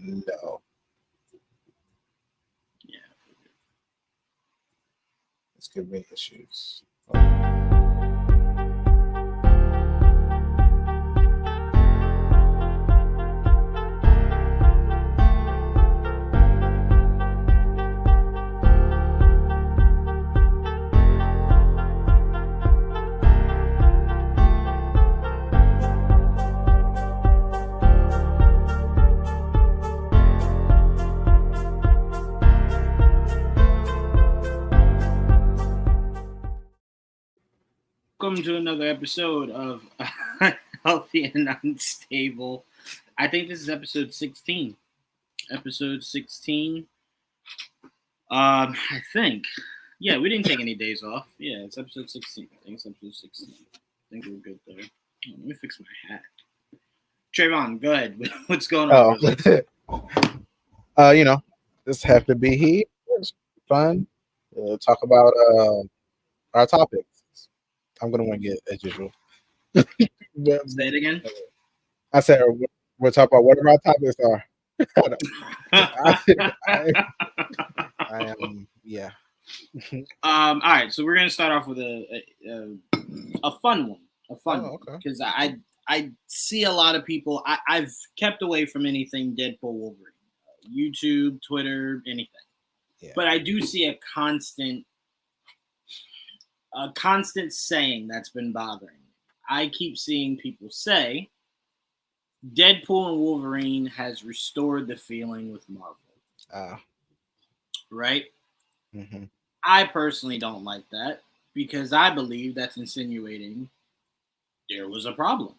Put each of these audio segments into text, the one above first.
No. Yeah. Let's give me issues. Welcome to another episode of Healthy and Unstable. I think this is episode 16. Episode 16. I think. Yeah, we didn't take any days off. Yeah, it's episode 16. I think it's episode 16. I think we're good there. Oh, let me fix my hat. Trayvon, go ahead. What's going on? This have to be he. It's fun. Talk about our topics. I'm gonna wing it as usual. Say it again. I said we'll talk about whatever our topics are. I am, yeah. All right, so we're gonna start off with a fun one. Okay. Because I see a lot of people. I've kept away from anything Deadpool Wolverine, YouTube, Twitter, anything. Yeah. But I do see a constant saying that's been bothering me. I keep seeing people say Deadpool and Wolverine has restored the feeling with Marvel. Right? Mm-hmm. I personally don't like that because I believe that's insinuating there was a problem.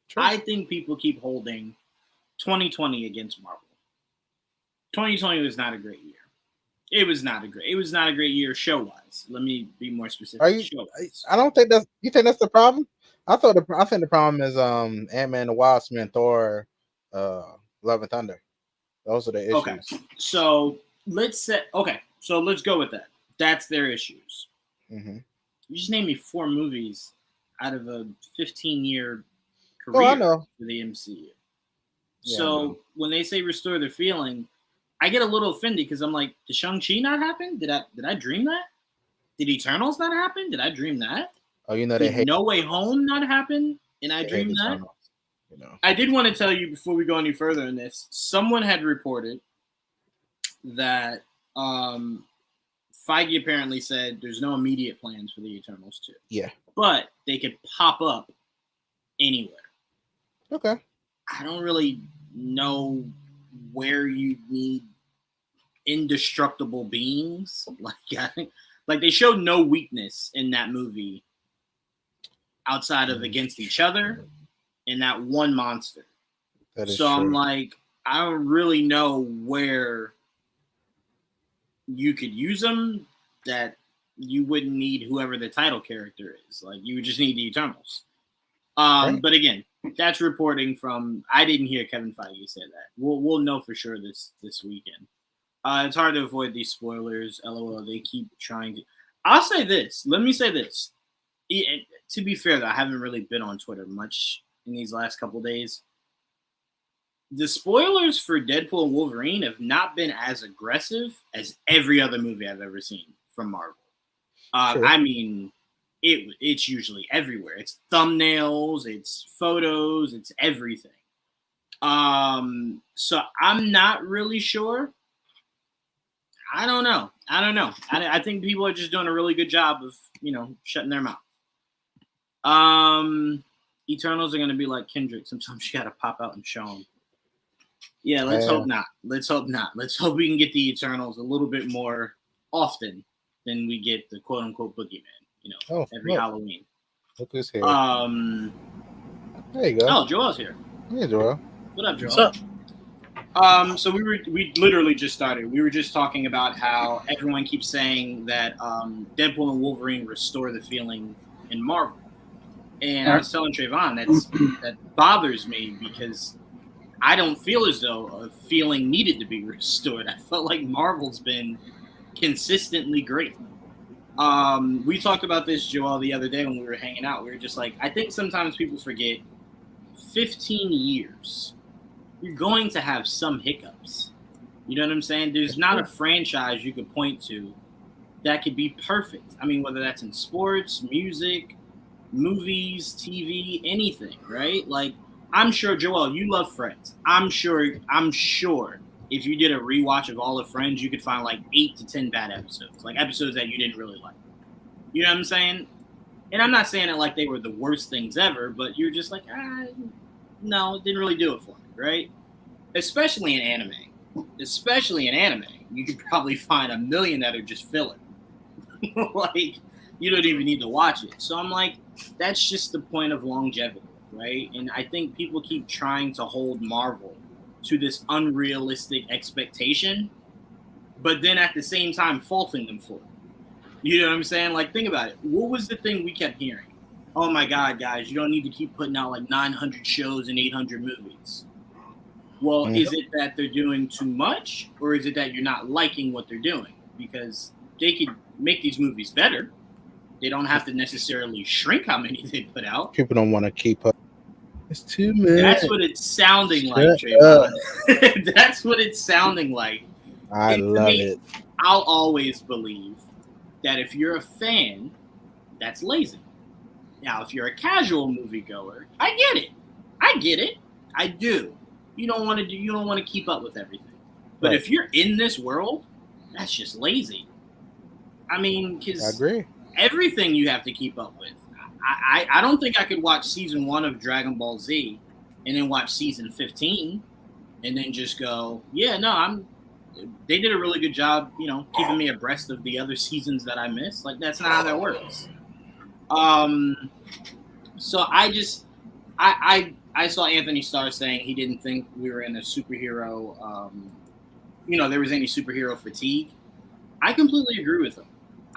True. I think people keep holding 2020 against Marvel. 2020 was not a great year. It was not a great year show-wise. Let me be more specific. Show-wise. I don't think you think that's the problem? I think the problem is Ant-Man and the Wasp and Thor, Love and Thunder. Those are the issues. Okay. So let's go with that. That's their issues. Mm-hmm. You just named me 4 movies out of a 15-year career for the MCU. Yeah, so when they say restore the feeling, I get a little offended because I'm like, did Shang-Chi not happen? Did I dream that? Did Eternals not happen? Did I dream that? Oh, they hate No Way Home not happen? And I dreamed that? I did want to tell you before we go any further in this, someone had reported that Feige apparently said there's no immediate plans for the Eternals 2. Yeah. But they could pop up anywhere. Okay. I don't really know where you need indestructible beings. Like they showed no weakness in that movie outside of against each other and that one monster. That is so true. I'm like, I don't really know where you could use them that you wouldn't need whoever the title character is. Like you would just need the Eternals. Right. But again, that's reporting from. I didn't hear Kevin Feige say that. We'll know for sure this weekend. It's hard to avoid these spoilers. LOL. They keep trying to. I'll say this. Let me say this. To be fair, though, I haven't really been on Twitter much in these last couple days. The spoilers for Deadpool and Wolverine have not been as aggressive as every other movie I've ever seen from Marvel. I mean, it's usually everywhere. It's thumbnails, it's photos, it's everything. So I'm not really sure. I don't know. I think people are just doing a really good job of, shutting their mouth. Eternals are going to be like Kendrick. Sometimes you got to pop out and show them. Yeah, let's hope not. Let's hope we can get the Eternals a little bit more often than we get the quote-unquote boogeyman, every Halloween. Look who's here. There you go. Oh, Joel's here. Hey, Joel. What up, Joel? What's up? So we literally just started. We were just talking about how everyone keeps saying that Deadpool and Wolverine restore the feeling in Marvel. And I was telling Trayvon that bothers me because I don't feel as though a feeling needed to be restored. I felt like Marvel's been consistently great. We talked about this, Joel, the other day when we were hanging out. We were just like, I think sometimes people forget 15 years you're going to have some hiccups. You know what I'm saying? There's not a franchise you could point to that could be perfect. I mean, whether that's in sports, music, movies, TV, anything, right? Like, I'm sure, Joel, you love Friends. I'm sure if you did a rewatch of all of Friends, you could find like 8 to 10 bad episodes, like episodes that you didn't really like. You know what I'm saying? And I'm not saying it like they were the worst things ever, but you're just like, no, it didn't really do it for me, right? Especially in anime. You could probably find a million that are just filler. Like, you don't even need to watch it. So I'm like, that's just the point of longevity, right? And I think people keep trying to hold Marvel to this unrealistic expectation, but then at the same time faulting them for it. You know what I'm saying? Like, think about it. What was the thing we kept hearing? Oh my God, guys, you don't need to keep putting out like 900 shows and 800 movies. Well, is it that they're doing too much, or is it that you're not liking what they're doing? Because they could make these movies better. They don't have to necessarily shrink how many they put out. People don't want to keep up. It's too many. That's what it's sounding like, Trayvon. That's what it's sounding like. I love it. I'll always believe that if you're a fan, that's lazy. Now, if you're a casual moviegoer, I get it. I do. You don't want to keep up with everything. But if you're in this world, that's just lazy. I mean, because I agree. Everything you have to keep up with. I don't think I could watch season 1 of Dragon Ball Z and then watch season 15 and then just go, yeah, no, they did a really good job, keeping me abreast of the other seasons that I missed. Like, that's not how that works. So I saw Anthony Starr saying he didn't think we were in a superhero, there was any superhero fatigue. I completely agree with him.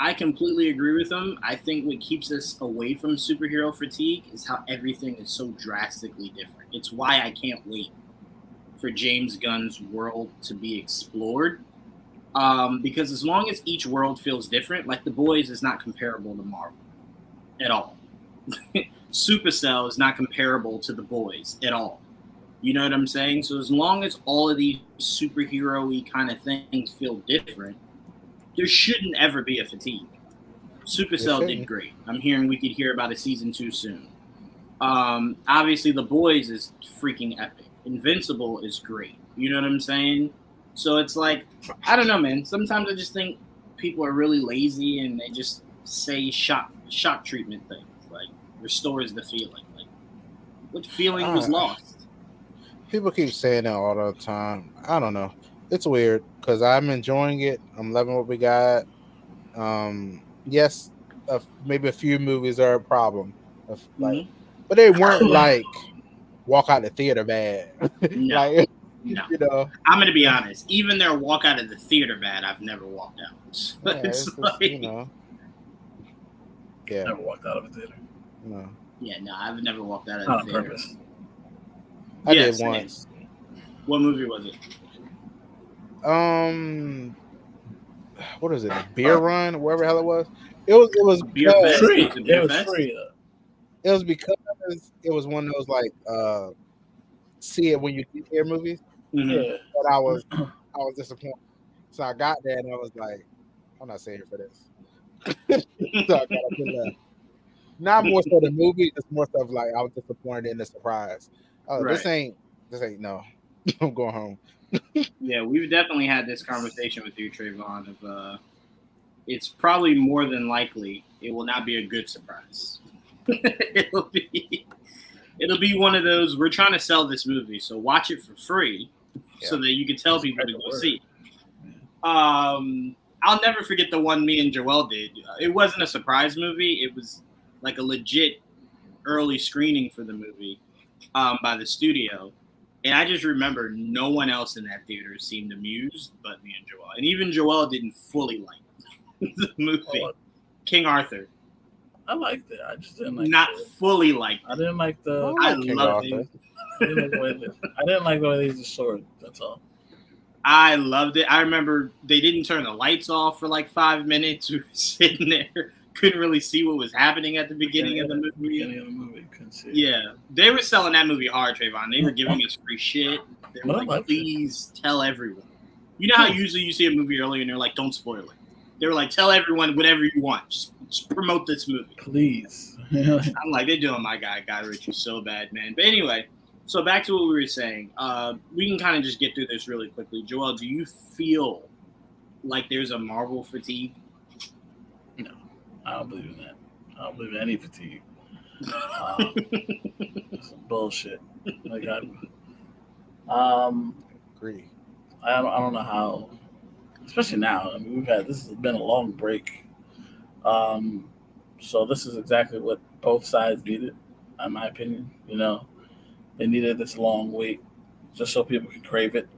I think what keeps us away from superhero fatigue is how everything is so drastically different. It's why I can't wait for James Gunn's world to be explored. Because as long as each world feels different, like The Boys is not comparable to Marvel at all. Supercell is not comparable to The Boys at all. You know what I'm saying? So as long as all of these superhero-y kind of things feel different, there shouldn't ever be a fatigue. Supercell did great. I'm hearing we could hear about a season 2 soon. Obviously, The Boys is freaking epic. Invincible is great. You know what I'm saying? So it's like, I don't know, man. Sometimes I just think people are really lazy and they just say shock treatment things. Like, restores the feeling. Like, what feeling was lost? People keep saying that all the time. I don't know. It's weird because I'm enjoying it. I'm loving what we got. Yes, maybe a few movies are a problem, but they weren't like walk out the theater bad. No. No. I'm gonna be honest. Even their walk out of the theater bad, I've never walked out. Yeah, it's just, Yeah. Never walked out of a theater. No. Yeah, no, I've never walked out of Not the on theater. purpose. I did once. What movie was it? What is it? A Beer Run, wherever the hell it was. It was Beer Fest. Free. Was it Beer It was Fest? free. It was because it was one of those like see it when you get here movies. Mm-hmm. Yeah. But I was disappointed. So I got there and I was like, I'm not staying here for this. So I gotta put that. Not more so the movie, just more stuff like I was disappointed in the surprise. Oh, Right. this ain't no. I'm going home. Yeah, we've definitely had this conversation with you, Trayvon, of it's probably more than likely it will not be a good surprise. It'll be one of those, we're trying to sell this movie, so watch it for free so that you can tell people to go see it. I'll never forget the one me and Joel did. It wasn't a surprise movie. It was like a legit early screening for the movie by the studio. And I just remember no one else in that theater seemed amused but me and Joel. And even Joel didn't fully like the movie. King Arthur. I liked it. I just didn't like Not fully liked I didn't like the. I King loved Arthur. it. I didn't like the way they used the sword. That's all. I loved it. I remember they didn't turn the lights off for like 5 minutes. We were sitting there, couldn't really see what was happening at the beginning of the movie. Couldn't see it. Yeah, they were selling that movie hard, Trayvon. They were giving us free shit. They were like, please tell everyone. You know how usually you see a movie earlier and they're like, don't spoil it. They were like, tell everyone whatever you want. Just promote this movie. Please. I'm like, they're doing my Guy Ritchie so bad, man. But anyway, so back to what we were saying. We can kind of just get through this really quickly. Joel, do you feel like there's a Marvel fatigue? No, I don't believe in that. I don't believe in any fatigue. Some bullshit. Like Agree. I don't know how, especially now. I mean, this has been a long break. So this is exactly what both sides needed, in my opinion. You know, they needed this long wait just so people can crave it.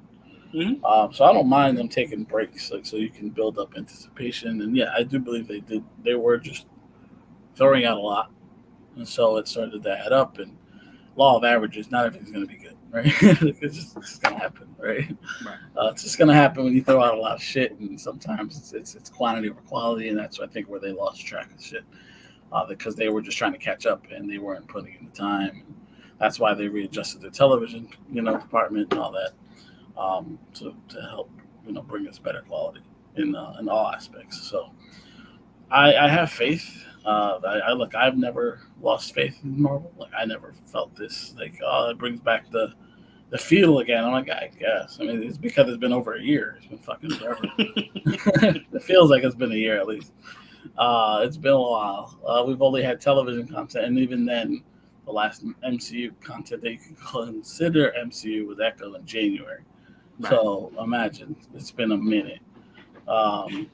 Mm-hmm. So I don't mind them taking breaks, like so you can build up anticipation. And yeah, I do believe they did. They were just throwing out a lot, and so it started to add up. And law of averages, not everything's going to be good, right? it's just going to happen, right? It's just going to happen when you throw out a lot of shit, and sometimes it's quantity over quality, and that's I think where they lost track of shit because they were just trying to catch up and they weren't putting in the time. That's why they readjusted their television, department and all that. To help bring us better quality in all aspects. So I have faith. I've never lost faith in Marvel. Like I never felt this. Like it brings back the feel again. I'm like, I guess. I mean, it's because it's been over a year. It's been fucking forever. It feels like it's been a year at least. It's been a while. We've only had television content, and even then, the last MCU content they could consider MCU was Echo in January. Right. So imagine it's been a minute.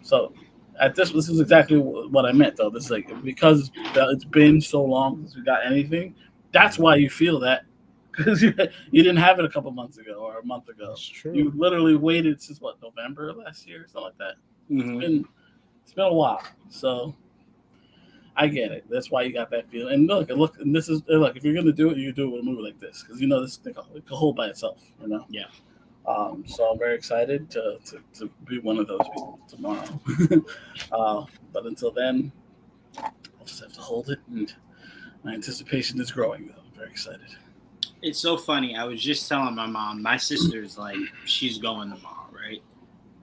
So at this is exactly what I meant though. This is like because it's been so long since we got anything. That's why you feel that because you didn't have it a couple months ago or a month ago. That's true. You literally waited since November last year or something like that. Mm-hmm. It's been a while. So I get it. That's why you got that feeling. And look, and this is if you're gonna do it, you do it with a movie like this because this thing it can hold by itself. Yeah. So I'm very excited to be one of those people tomorrow. But until then, I'll just have to hold it, and my anticipation is growing. Though I'm very excited. It's so funny. I was just telling my mom. My sister's like, she's going tomorrow, right?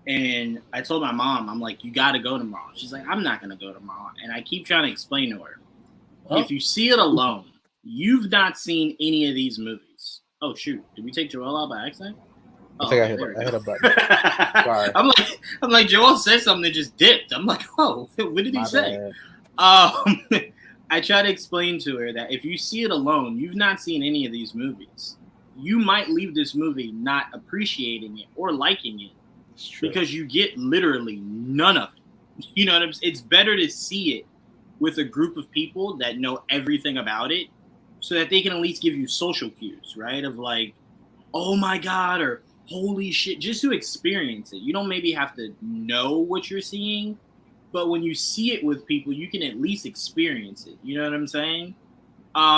And I told my mom, I'm like, you got to go tomorrow. She's like, I'm not going to go tomorrow. And I keep trying to explain to her, if you see it alone, you've not seen any of these movies. Oh shoot! Did we take Joel out by accident? I think I hit a button. Sorry. I'm like, Joel said something that just dipped. I'm like, oh, what did he say? I try to explain to her that if you see it alone, you've not seen any of these movies. You might leave this movie not appreciating it or liking it because you get literally none of it. You know what I'm saying? It's better to see it with a group of people that know everything about it so that they can at least give you social cues, right? Of like, oh my God, or holy shit, just to experience it. You don't maybe have to know what you're seeing, but when you see it with people, you can at least experience it. You know what I'm saying?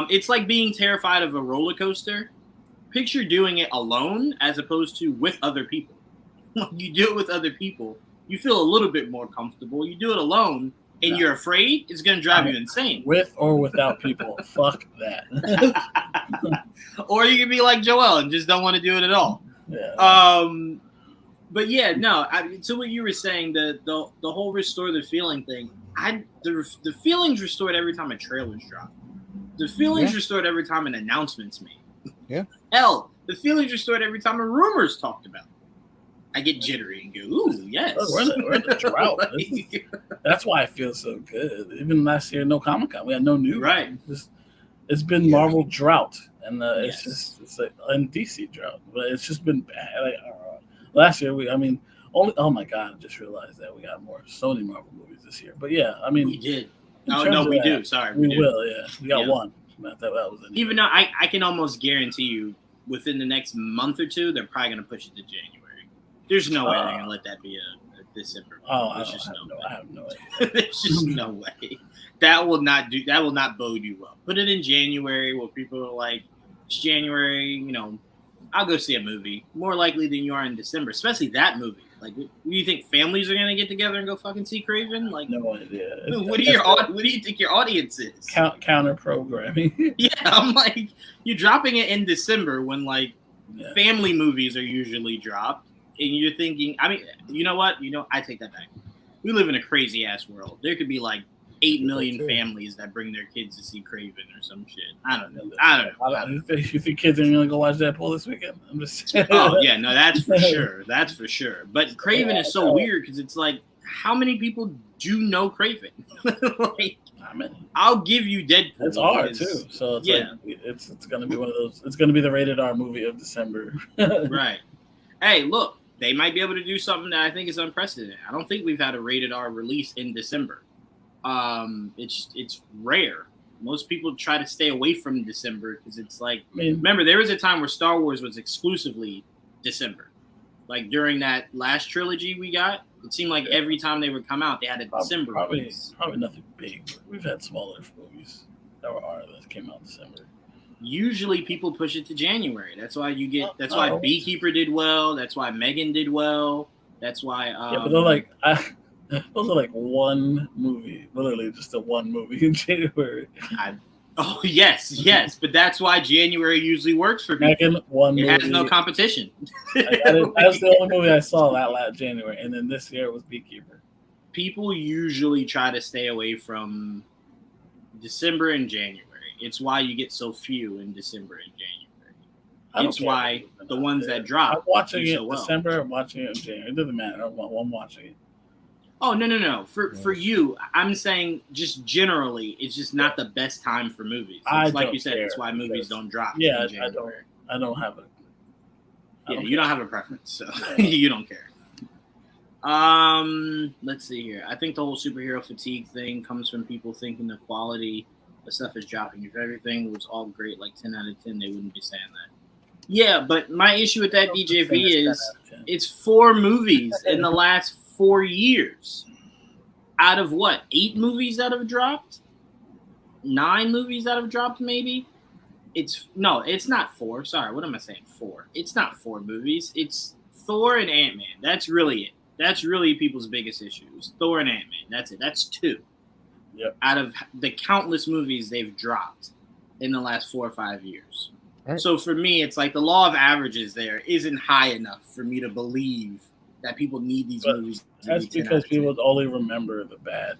It's like being terrified of a roller coaster. Picture doing it alone as opposed to with other people. When you do it with other people, you feel a little bit more comfortable. You do it alone and you're afraid, it's going to drive you insane. With or without people. Fuck that. Or you can be like Joel and just don't want to do it at all. Yeah. But yeah, no. To what you were saying, the whole restore the feeling thing. The feelings restored every time a trailer's dropped. The feelings restored every time an announcement's made. Yeah. Hell, the feelings restored every time a rumor's talked about. I get jittery and go, ooh, yes. We're in the drought. That's why it feels so good. Even last year, no Comic-Con. We had no news. Right. It's been Marvel drought. And it's like in DC drought. But it's just been bad. Last year, oh my God, I just realized that we got more Sony Marvel movies this year. But yeah, I mean. We did. No, we do. Sorry. We will, yeah. We got one. That was even though I can almost guarantee you within the next month or two, they're probably going to push it to January. There's no way they're going to let that be a December. I have no idea. There's just no way. That will not bode you well. Put it in January where people are like, it's January, I'll go see a movie. More likely than you are in December, especially that movie. Like, do you think families are going to get together and go fucking see Craven? Like, no idea. What do you think your audience is? Counter programming. Yeah, I'm like, you're dropping it in December when like Yeah. family movies are usually dropped, and you're thinking, I mean, you know what? I take that back. We live in a crazy ass world. There could be like 8 million families that bring their kids to see Craven or some shit. I don't know. You think kids are gonna go watch Deadpool this weekend? I'm just. Oh yeah, no, that's for sure. That's for sure. But Craven is so weird because it's like, how many people do know Craven? Like, I'll give you Deadpool. It's R too, so it's like, it's gonna be one of those. It's gonna be the rated R movie of December. Right. Hey, look, they might be able to do something that I think is unprecedented. I don't think we've had a rated R release in December. It's rare. Most people try to stay away from December because it's like, remember, there was a time where Star Wars was exclusively December. Like during that last trilogy we got, it seemed like every time they would come out, they had a December release. Probably nothing big. But we've had smaller movies that were R that came out in December. Usually people push it to January. That's why you get. That's why Beekeeper did well. That's why Megan did well. That's why. But they're like, those are like one movie, literally just a one movie in January. Oh yes, but that's why January usually works for me. Megan, one movie. It has no competition. That's the only movie I saw that last January, and then this year was Beekeeper. People usually try to stay away from December and January. It's why you get so few in December and January. It's why the ones that drop. I'm watching it in December. I'm watching it in January. It doesn't matter. I'm watching it. Oh no! For you, I'm saying just generally, it's just not the best time for movies. It's like you said, it's why movies don't drop. Yeah, I don't have you don't have a preference, so you don't care. Let's see here. I think the whole superhero fatigue thing comes from people thinking the quality of stuff is dropping. If everything was all great, like 10 out of 10, they wouldn't be saying that. Yeah, but my issue with that DJV is it's 4 movies in the last 4 years. Out of what? 8 movies that have dropped? 9 movies that have dropped, maybe? It's not 4. Sorry, what am I saying? 4. It's not 4 movies. It's Thor and Ant-Man. That's really it. That's really people's biggest issues. Thor and Ant-Man. That's it. That's 2. Yep. Out of the countless movies they've dropped in the last 4 or 5 years. Right. So for me, it's like the law of averages there isn't high enough for me to believe that people need these movies. That's because people only remember the bad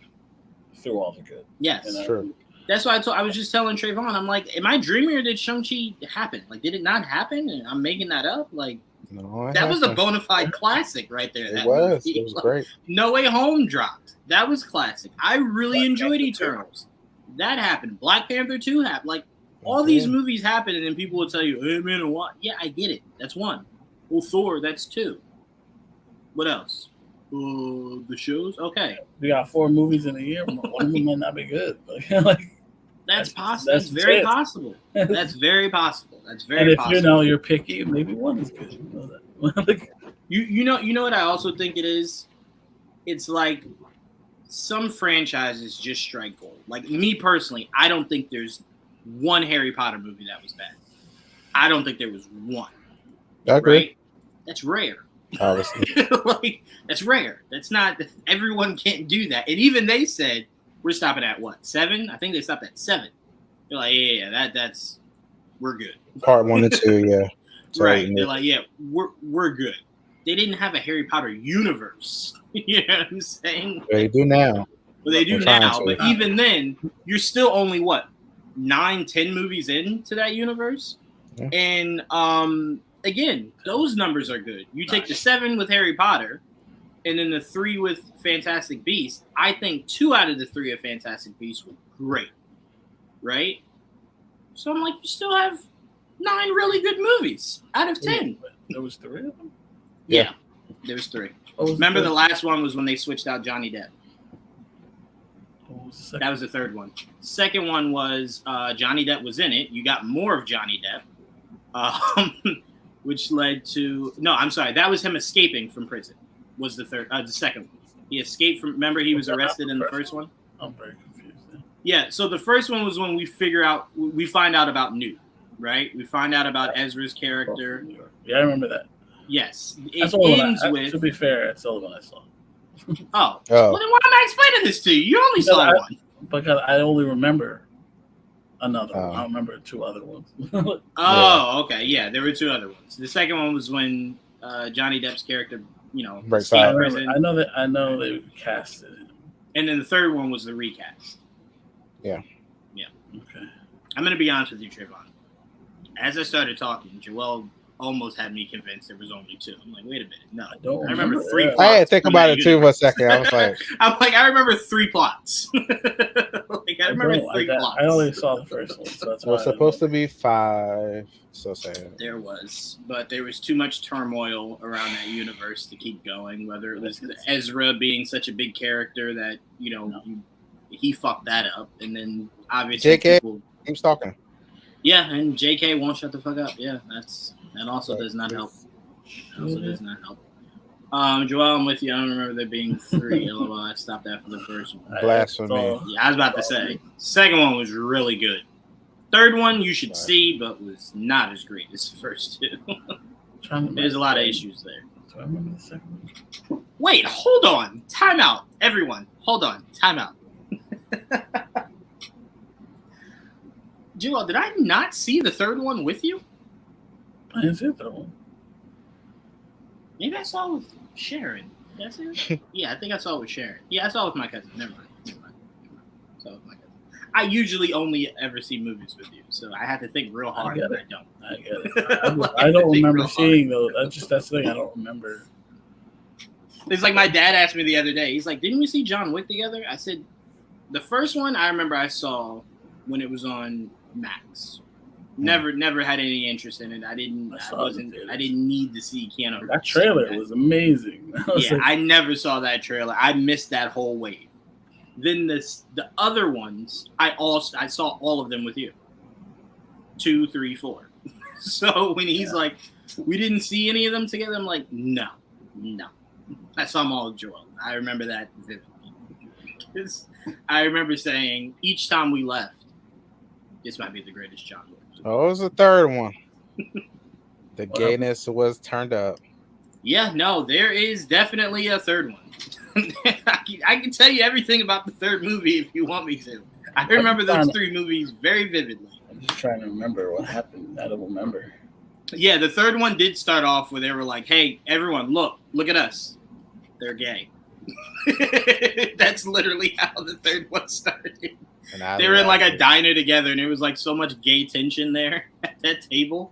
through all the good. Yes. Sure. That's why I was just telling Trayvon, I'm like, am I dreaming or did Shang-Chi happen? Like, did it not happen? And I'm making that up? Like, no, that was a bona fide classic right there. It was great. No Way Home dropped. That was classic. I really enjoyed Eternals. That happened. Black Panther 2 happened. Like, all these movies happen, and then people will tell you, hey, man, and what? Yeah, I get it. That's 1. Well, Thor, that's 2. What else? The shows? Okay. We got 4 movies in a year. One of them might not be good. That's possible. That's very possible. That's very possible. That's very possible. And if you're picky, maybe 1 is good. You know what I also think it is? It's like some franchises just strike gold. Like me personally, I don't think there's 1 Harry Potter movie that was bad. I don't think there was 1. Right? That's rare. Obviously. Like, that's rare. That's not, everyone can't do that. And even they said, we're stopping at what, 7? I think they stopped at 7. They're like, that's, we're good. Part 1 and 2, yeah. Right. They're like, yeah, we're good. They didn't have a Harry Potter universe. You know what I'm saying? They do now. Well, they do now, but even then, you're still only, 9-10 movies into that universe? Yeah. And, again, those numbers are good. You take the 7 with Harry Potter, and then the 3 with Fantastic Beasts. I think 2 out of the 3 of Fantastic Beasts were great, right? So I'm like, you still have 9 really good movies out of 10. There was 3 of them? Yeah, there was 3. Remember the last one was when they switched out Johnny Depp. That was the 3rd one. Second one was Johnny Depp was in it. You got more of Johnny Depp. Which led to that was him escaping from prison. Was the second one. He escaped from. Remember, he was arrested in the first one. I'm very confused. Yeah. So the first one was when we find out about Newt, right? We find out about Ezra's character. Yeah, I remember that. Yes. It ends with. To be fair, that's all I saw. Oh. Well, then why am I explaining this to you? You only saw 1. Because I only remember Another one. I don't remember 2 other ones. Oh, okay. Yeah, there were 2 other ones. The second one was when Johnny Depp's character, Breaks escaped out. prison. I know they cast it. And then the third one was the recast. Yeah. Okay. I'm going to be honest with you, Trayvon. As I started talking, Joel almost had me convinced there was only 2. I'm like, wait a minute. No. I remember 3 that. plots. I had to think about it too for a second. I was like, I remember 3 plots. I remember 3 plots. I only saw the first one, so that's it was supposed to be 5. So sad. There was, but there was too much turmoil around that universe to keep going. Whether it was Ezra being such a big character that he fucked that up, and then obviously JK keeps talking. Yeah, and JK won't shut the fuck up. Yeah, that also does not help. Joel, I'm with you. I don't remember there being 3. LOL, I stopped after the first one. Blasphemy. Yeah, I was about to say. Second one was really good. Third one you should see, but was not as great as the first 2. There's a lot of issues there. Do I remember the second one? Wait, hold on. Time out. Everyone, hold on. Time out. Joel, did I not see the third one with you? I didn't see the third one. Maybe I saw it with Sharon. Did I see it? Yeah, I think I saw it with Sharon. Yeah, I saw it with my cousin. Never mind. Saw it with my cousin. I usually only ever see movies with you, so I have to think real hard. I don't. I get it. I don't remember seeing those. That's the thing. I don't remember. It's like my dad asked me the other day. He's like, "Didn't we see John Wick together?" I said, "The first one I remember I saw when it was on Max. Never had any interest in it. I didn't need to see Keanu Reeves. That trailer was amazing. I never saw that trailer. I missed that whole wave. Then the other ones, I saw all of them with you. 2, 3, 4. So when he's like, we didn't see any of them together, I'm like, no. I saw them all with Joel. I remember that vividly. Because I remember saying each time we left, this might be the greatest John Wick. Oh, it was the third one. The gayness was turned up. Yeah, no, there is definitely a third one. I can tell you everything about the third movie if you want me to. I remember those 3 movies very vividly. I'm just trying to remember what happened. I don't remember. Yeah, the third one did start off where they were like, hey, everyone, look at us. They're gay. That's literally how the third one started. They were in like a diner together, and there was like so much gay tension there at that table.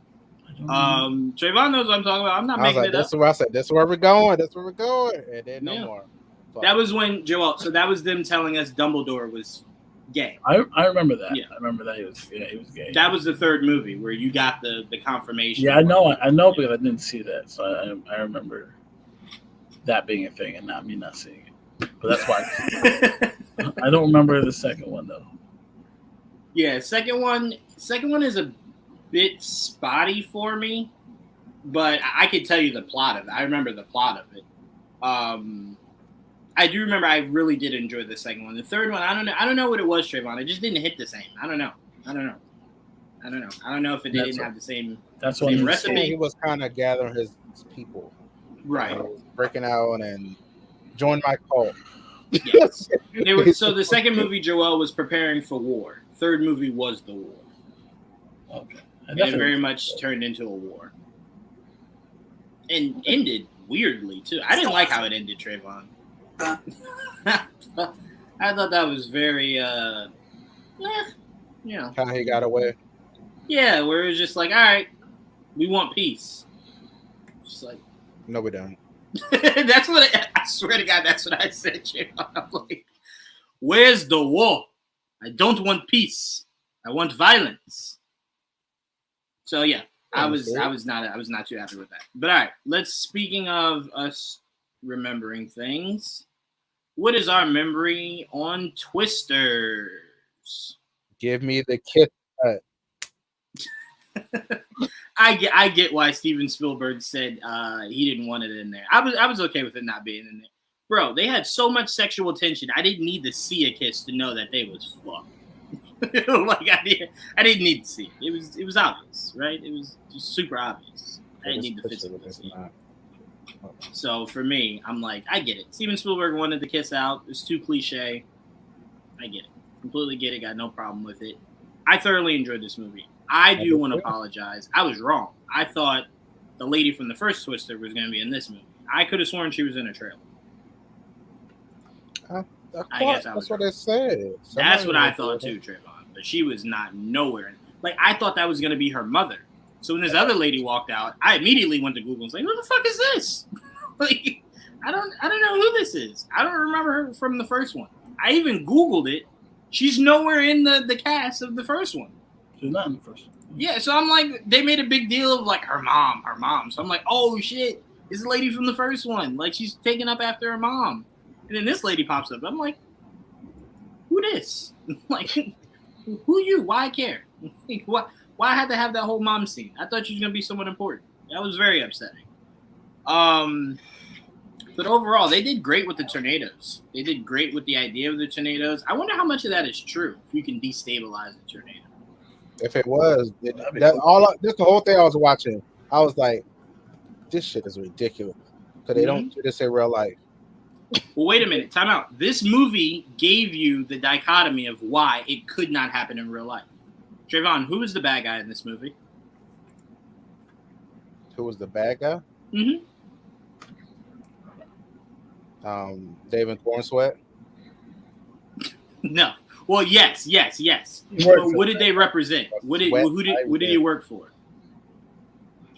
Trayvon knows what I'm talking about. I'm not making it up. That's where I said, that's where we're going. And then no more. That was when Joel. So that was them telling us Dumbledore was gay. I remember that. Yeah. I remember that he was gay. That was the third movie where you got the confirmation. Yeah, I know because I didn't see that, so I remember that being a thing and not seeing it. But that's why I don't remember the second one though. Yeah, second one is a bit spotty for me, but I could tell you the plot of it. I remember the plot of it. I do remember I really did enjoy the second one. The third one, I don't know what it was, Trayvon. It just didn't hit the same. I don't know if it didn't have the same. That's what recipe. He was kind of gathering his people, right? Breaking out and joined my cult. Yes. So the second movie, Joel was preparing for war. Third movie was the war. Okay. And it very much turned into a war. And ended weirdly, too. I didn't like how it ended, Trayvon. I thought that was very, How he got away. Yeah, where it was just like, all right, we want peace. Just like, no, we don't. That's what I swear to God, that's what I said, Trayvon. I'm like, where's the war? I don't want peace. I want violence. So yeah, I was not too happy with that. But all right, speaking of us remembering things, what is our memory on Twisters? Give me the kiss. I get why Steven Spielberg said he didn't want it in there. I was okay with it not being in there. Bro, they had so much sexual tension. I didn't need to see a kiss to know that they was fucked. Like I didn't need to see it. It was obvious, right? It was just super obvious. I didn't need to physically see it. So for me, I'm like, I get it. Steven Spielberg wanted the kiss out. It's too cliche. I get it. Completely get it. Got no problem with it. I thoroughly enjoyed this movie. I do want to apologize. I was wrong. I thought the lady from the first Twister was going to be in this movie. I could have sworn she was in a trailer. I guess that's what they said. That's what I thought too, Trayvon. But she was not nowhere. Like, I thought that was going to be her mother. So when this other lady walked out, I immediately went to Google and was like, "Who the fuck is this?" Like, I don't know who this is. I don't remember her from the first one. I even Googled it. She's nowhere in the cast of the first one. She's not in the first one. Yeah, so I'm like, they made a big deal of like her mom. So I'm like, oh shit, this is the lady from the first one. Like, she's taking up after her mom. And then this lady pops up. I'm like, who this? Like, who you? Why I care? Like, why I had to have that whole mom scene? I thought she was gonna be someone important. That was very upsetting. But overall, they did great with the tornadoes. They did great with the idea of the tornadoes. I wonder how much of that is true. If you can destabilize a tornado. If it was, that's the whole thing I was watching. I was like, this shit is ridiculous. Because they don't do this in real life. Well, wait a minute. Time out. This movie gave you the dichotomy of why it could not happen in real life. Trayvon, who was the bad guy in this movie? Who was the bad guy? Mm-hmm. David Cornsweat? No. Well, yes. But what did they represent? Who did he work for?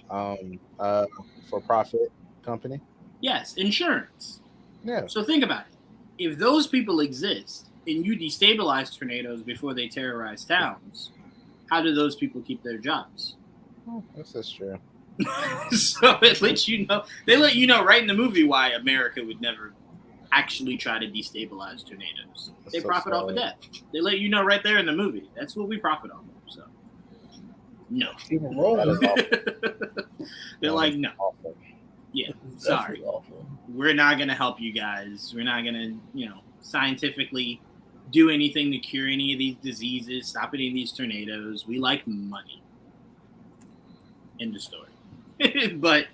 For profit company. Yes, insurance. Yeah. So think about it. If those people exist and you destabilize tornadoes before they terrorize towns, how do those people keep their jobs? Oh, that's true. So it lets you know. They let you know right in the movie why America would never actually try to destabilize tornadoes. They profit off of that. They let you know right there in the movie. That's what we profit off of. So no. They're like, no. Awful. Yeah, sorry. We're not gonna help you guys. We're not gonna, scientifically do anything to cure any of these diseases, stop any of these tornadoes. We like money. End of story. But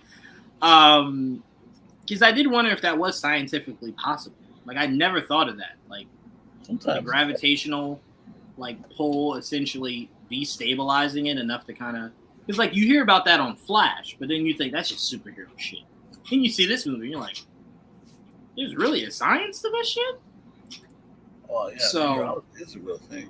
because I did wonder if that was scientifically possible. Like, I never thought of that. Like, sometimes the gravitational pull essentially destabilizing it enough to kind of, because like you hear about that on Flash, but then you think that's just superhero shit. Then you see this movie, you're like, there's really a science to this shit? Oh yeah, so it's a real thing.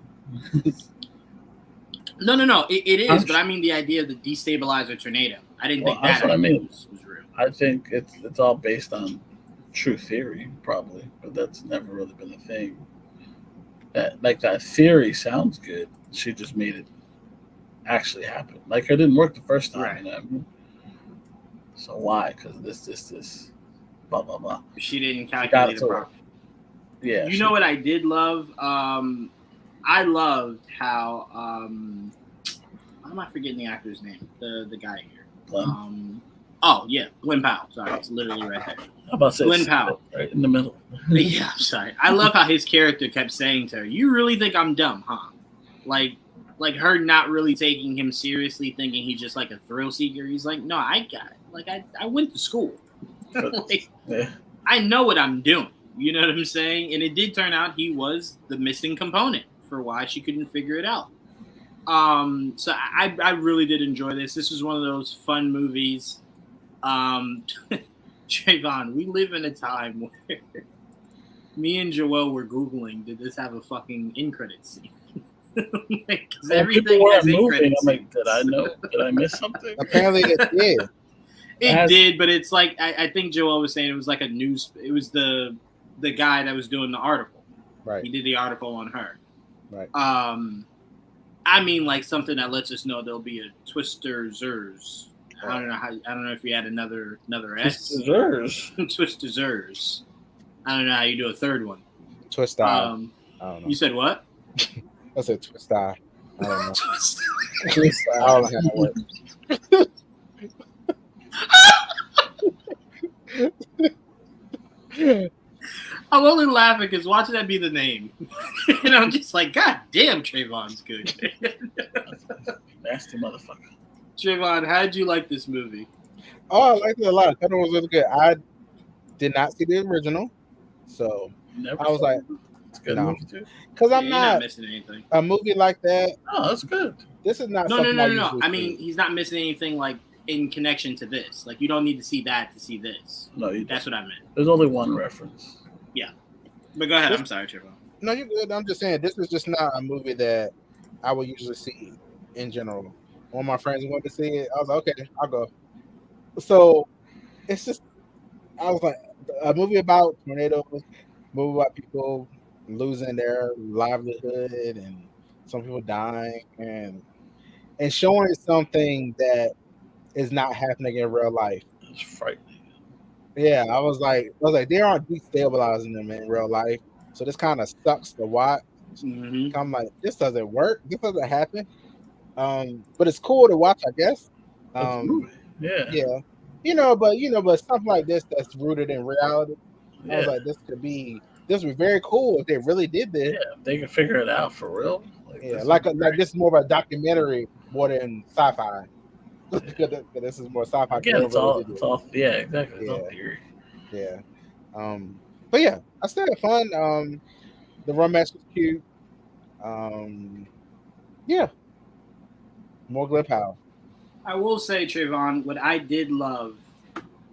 No, it is, but I mean the idea of the destabilizer tornado. I didn't think that was real. I think it's all based on true theory, probably, but that's never really been a thing. That theory sounds good. She just made it actually happen. Like, it didn't work the first time. Right. So why? Because this, blah blah blah. She didn't calculate it properly. Yeah. You know what I did love? I loved how why am I forgetting the actor's name? The guy here. Glenn. Glenn Powell. Sorry, it's literally right there. How about Glenn Powell? Right in the middle. Yeah, I'm sorry. I love how his character kept saying to her, "You really think I'm dumb, huh?" Like her not really taking him seriously, thinking he's just like a thrill seeker. He's like, "No, I got it. Like I went to school. I know what I'm doing." You know what I'm saying? And it did turn out he was the missing component for why she couldn't figure it out. So I really did enjoy this. This was one of those fun movies. Trayvon, we live in a time where me and Joel were Googling, did this have a fucking end credit scene? Because everything has end credit scenes. I'm like, did I know? Did I miss something? Apparently it did. It did, but it's like, I think Joel was saying it was like a news, it was the guy that was doing the article. Right. He did the article on her. Right. I mean, like something that lets us know there'll be a Twister Zers. I don't know if you had another S. Twister Zers. Twister Zers. I don't know how you do a third one. Twist eye. I don't know. You said what? I said twist eye. I don't know. Twist eye. I don't know how that works. I'm only laughing because watching that be the name. And I'm just like, God damn, Trayvon's good. Nasty motherfucker. Trayvon, how did you like this movie? Oh, I liked it a lot. I thought it was really good. I did not see the original. So I was like, It's a good No. movie too. Because Yeah, I'm you're not not missing anything. a movie like that. Oh, that's good. This is not No. something I I usually mean, see. he's not missing anything like in connection to this. Like, you don't need to see that to see this. No, That's what I meant. there's only one reference. But go ahead. This- I'm sorry, Trevor. No, you're good. I'm just saying this is just not a movie that I would usually see in general. One of my friends wanted to see it. I was like, okay, I'll go. So it's just, I was like, a movie about tornadoes, movie about people losing their livelihood and some people dying and showing something that is not happening in real life. It's frightening. Yeah, I was like, they aren't destabilizing them in real life, so this kind of sucks to watch. Mm-hmm. I'm like, this doesn't work. This doesn't happen. But it's cool to watch, I guess. It's a movie. Yeah. Yeah, but stuff like this that's rooted in reality. I was Yeah. like, this would be very cool if they really did this. Yeah, if they can figure it out for real. Yeah, this like would be great. this is more of a documentary more than sci-fi. Because this is more sci-fi. Again, it's all yeah, exactly. It's all Yeah. theory. Yeah. But yeah, I still had fun. The romance was cute. Yeah. More Glenn Powell. I will say, Trayvon, what I did love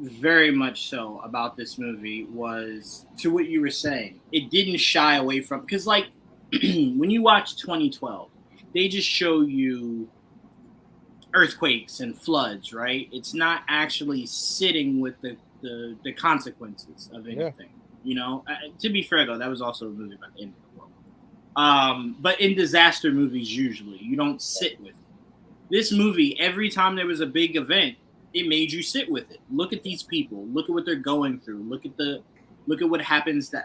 very much so about this movie was, to what you were saying, it didn't shy away from, because like when you watch 2012, they just show you earthquakes and floods, right? It's not actually sitting with the consequences of anything. You know, to be fair though, that was also a movie about the end of the world. But in disaster movies, usually you don't sit with it. This movie, every time there was a big event, it made you sit with it. Look at these people. Look at what they're going through. Look at what happens the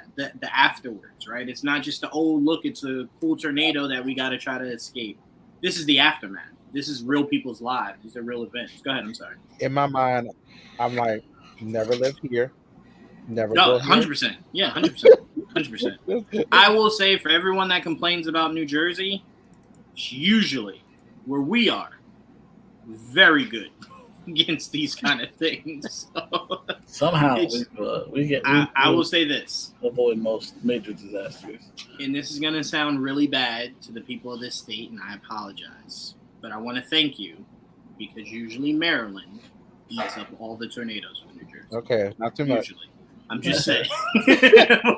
afterwards, right? It's not just it's a cool tornado that we got to try to escape. This is the aftermath. This is real people's lives. These are real events. Go ahead. I'm sorry. In my mind, I'm like, never lived here. Never No, go here. 100%. Yeah, 100%. 100%. I will say, for everyone that complains about New Jersey, it's usually where we are very good against these kind of things. So, Somehow we I will say this, avoid most major disasters. and this is going to sound really bad to the people of this state, and I apologize, but I want to thank you, because usually Maryland eats up all the tornadoes from New Jersey. Okay, not too much. Usually. I'm just saying.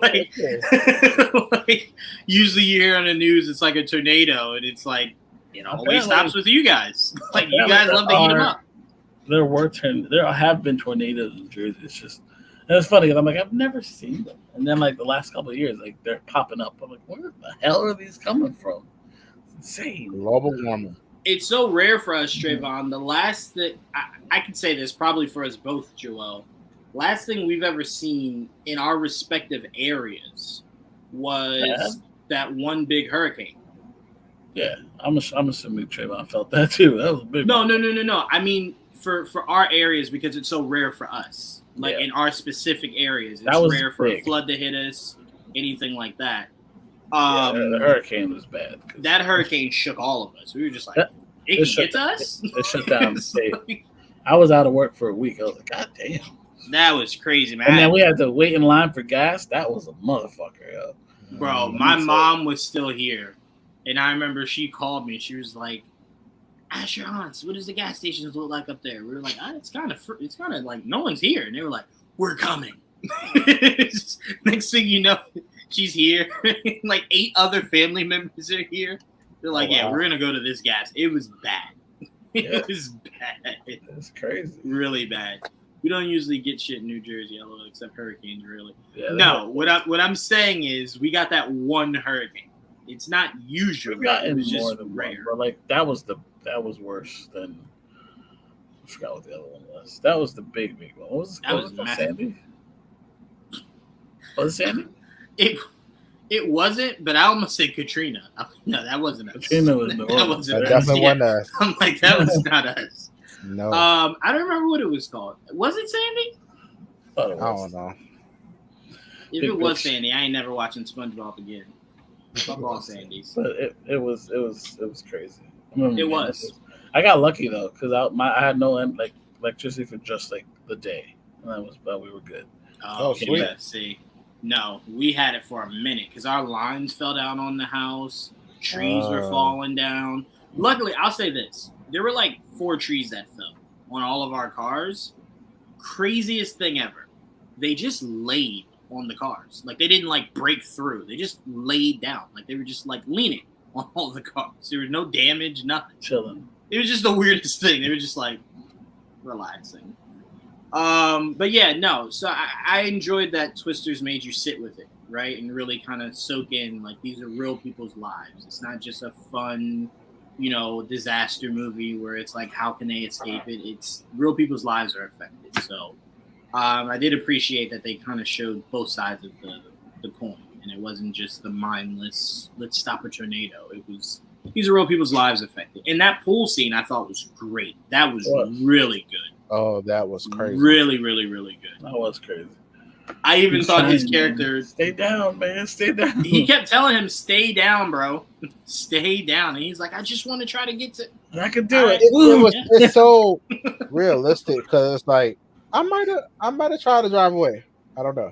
like, usually you hear on the news it's like a tornado, and it's like, it always stops with you guys. Like, you guys love to eat them up. There have been tornadoes in Jersey. It's just, and it's funny because I'm like, I've never seen them, and then like the last couple of years, like they're popping up. I'm like, where the hell are these coming from? It's insane. Global warming. It's so rare for us, Trayvon. The last that I could say this probably for us both, Joel. Last thing we've ever seen in our respective areas was that one big hurricane. Yeah, I'm assuming Trayvon felt that too. That was a big No. I mean, for our areas, because it's so rare for us. Like in our specific areas, it's rare for a flood to hit us, anything like that. The hurricane was bad. That hurricane shook all of us. We were just like, it can get to us? It shut down the state. I was out of work for a week. I was like, God damn. That was crazy, man. And then we had to wait in line for gas. That was a motherfucker, yo. Bro, my mom was still here. And I remember she called me. She was like, "Ask your aunts, what does the gas stations look like up there?" We were like, it's kind of like no one's here. And they were like, "We're coming." Next thing you know, she's here. Like 8 other family members are here. They're like, "Yeah, we're gonna go to this gas." It was bad. It was bad. It's crazy. Really bad. We don't usually get shit in New Jersey, except hurricanes, really. Yeah, no, what I'm saying is we got that one hurricane. It's not usual. We've gotten it was more just than rare. one, but like that was worse than I forgot what the other one was. That was the big one. What was That was massive. Sandy? Was it Sandy? It wasn't, but I almost said Katrina. No, that wasn't us. Katrina was the That one. wasn't us. Definitely wasn't us. I'm like, that was not us. No. I don't remember what it was called. Was it Sandy? I I don't know. If it was Sandy, I ain't never watching SpongeBob again. Fuck all Sandys. But it was crazy. It was. I got lucky though because I had no electricity for just like the day, and but we were good. Oh, sweet. Yeah, see, No, we had it for a minute because our lines fell down on the house. Trees were falling down. Luckily, I'll say this. There were like 4 trees that fell on all of our cars. Craziest thing ever. They just laid on the cars. Like, they didn't, like, break through. They just laid down. Like, they were just, like, leaning on all the cars. There was no damage, nothing. Chilling. It was just the weirdest thing. They were just, like, relaxing. But, yeah, no. So, I enjoyed that Twisters made you sit with it, right? And really kind of soak in, like, these are real people's lives. It's not just a fun, you know, disaster movie where it's like, how can they escape it? It's real people's lives are affected. So, I did appreciate that they kind of showed both sides of the coin, and it wasn't just the mindless, let's stop a tornado. It was, these are real people's lives affected. And that pool scene I thought was great. That was really good. Oh, that was crazy. Really, really, really good. That was crazy. I even thought his character... Stay down, man. Stay down. He kept telling him, stay down, bro. Stay down. And he's like, I just want to try to get to... I can do it. It's so realistic because it's like, I might have tried to drive away. I don't know.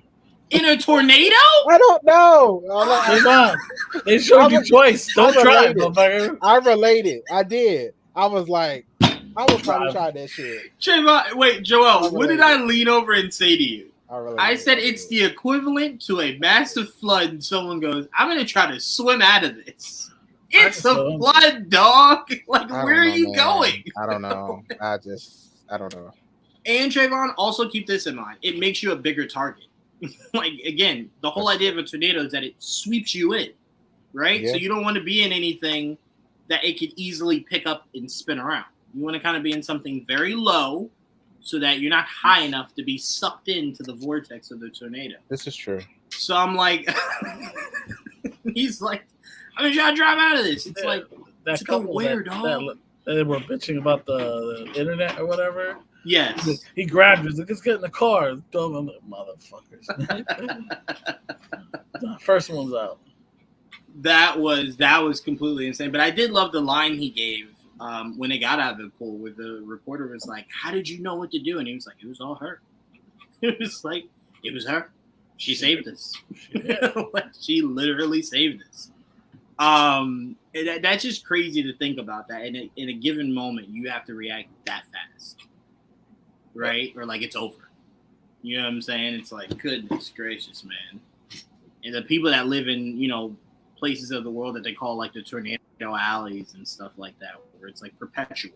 In a tornado? I don't know. They showed you twice. Don't drive, motherfucker. I related. I did. I was like, I would probably try that shit. Trayvon, wait, Joel, what did I lean over and say to you? I said it's the equivalent to a massive flood, and someone goes, I'm going to try to swim out of this. It's a flood, dog. Like, where are you going? I don't know. I don't know. And Trayvon, also keep this in mind. It makes you a bigger target. Like, again, the whole idea of a tornado is that it sweeps you in, right? Yeah. So you don't want to be in anything that it could easily pick up and spin around. You want to kind of be in something very low so that you're not high enough to be sucked into the vortex of the tornado. This is true. So I'm like, he's like, I'm going to try to drive out of this. It's like, that to go where, dog? They were bitching about the internet or whatever. Yes. He grabbed her. He's like, let's get in the car. Dumb motherfuckers. The first one's out. That was completely insane. But I did love the line he gave when they got out of the pool, where the reporter was like, how did you know what to do? And he was like, it was all her. It was like, it was her. She saved us. Like, she literally saved us. That's just crazy to think about that. In a given moment, you have to react that fast. Right? Or like it's over. You know what I'm saying? It's like, goodness gracious, man. And the people that live in, you know, places of the world that they call like the tornado alleys and stuff like that, where it's like perpetual.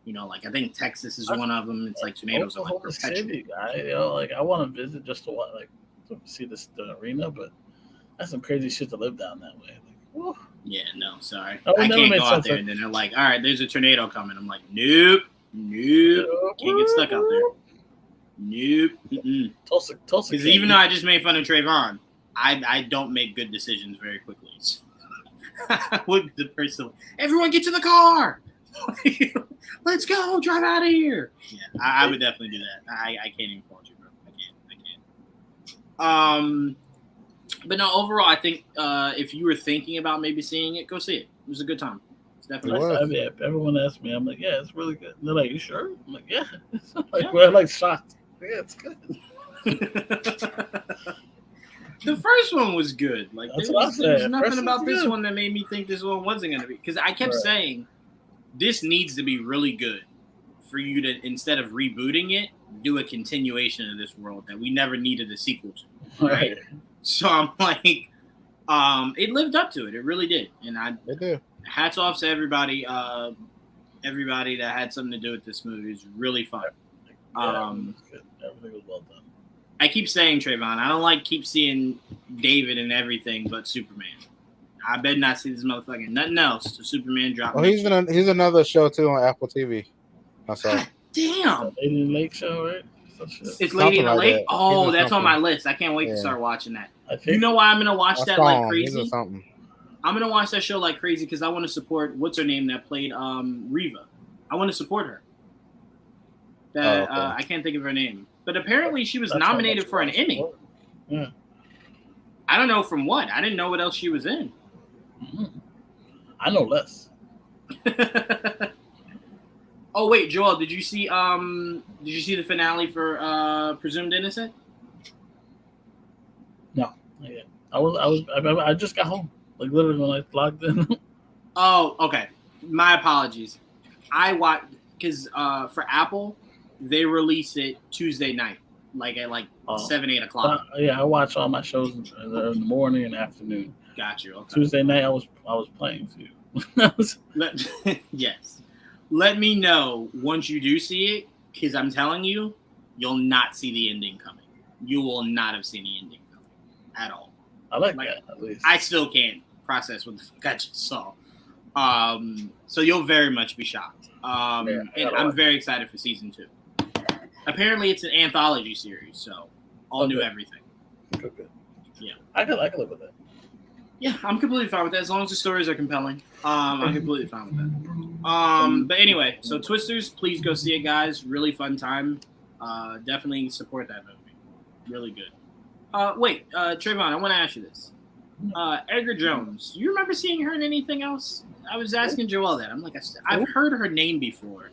You know, like I think Texas is one of them. It's like tornadoes are like perpetual. City, you know, like I want to visit just to see the arena, but that's some crazy shit to live down that way. Like, whoa. Yeah, no, sorry. I can't go out there. And then they're like, all right, there's a tornado coming. I'm like, nope. Can't get stuck out there. Nope. Tulsa. Because even though I just made fun of Trayvon, I don't make good decisions very quickly. I would be the person. Everyone get to the car. Let's go. Drive out of here. Yeah, I would definitely do that. I can't even fault you, bro. I can't. But no, overall, I think if you were thinking about maybe seeing it, go see it. It was a good time. It's definitely. I mean, everyone asked me, I'm like, yeah, it's really good. And they're like, you sure? I'm like, yeah. We're like shocked. Yeah, it's good. The first one was good. Like there was nothing about this one that made me think this one wasn't going to be. Because I kept saying, this needs to be really good for you to, instead of rebooting it, do a continuation of this world that we never needed a sequel to. Right? So I'm like, it lived up to it. It really did. And it did. Hats off to everybody. Everybody that had something to do with this movie. It was really fun. Everything was well done. I keep saying, Trayvon, I don't keep seeing David and everything but Superman. I better not see this motherfucking nothing else. So Superman dropped. Oh, he's another show too on Apple TV. I saw. Damn. Lady in the Lake show, right? It's Lady in the Lake. That. Oh, that's on my list. I can't wait to start watching that. You know why I'm gonna watch that like crazy? I'm gonna watch that show like crazy because I want to support what's her name that played Reva. I want to support her. I can't think of her name, but apparently she was nominated for an Emmy. Yeah. I don't know from what. I didn't know what else she was in. Mm-hmm. I know less. Oh wait, Joel, did you see the finale for Presumed Innocent? No, Yeah, I just got home. Like literally when I logged in. Oh, okay. My apologies. I watch because for Apple, they release it Tuesday night, like at like Oh. 7, 8 o'clock. Yeah, I watch all my shows in the morning and afternoon. Got you. Okay. Tuesday night, I was playing too. Yes. Let me know once you do see it, because I'm telling you, you'll not see the ending coming. You will not have seen the ending coming at all. I like that at least. I still can't process what the fuck I just saw. So you'll very much be shocked. And I'm very excited for season 2. Apparently, it's an anthology series, so all new everything. Good. Yeah, I can live with it. Yeah, I'm completely fine with that as long as the stories are compelling. I'm completely fine with that. But anyway, so Twisters, please go see it, guys. Really fun time. Definitely support that movie. Really good. Wait, Trayvon, I want to ask you this. Edgar Jones, you remember seeing her in anything else? I was asking Joelle that. I'm like, I've heard her name before.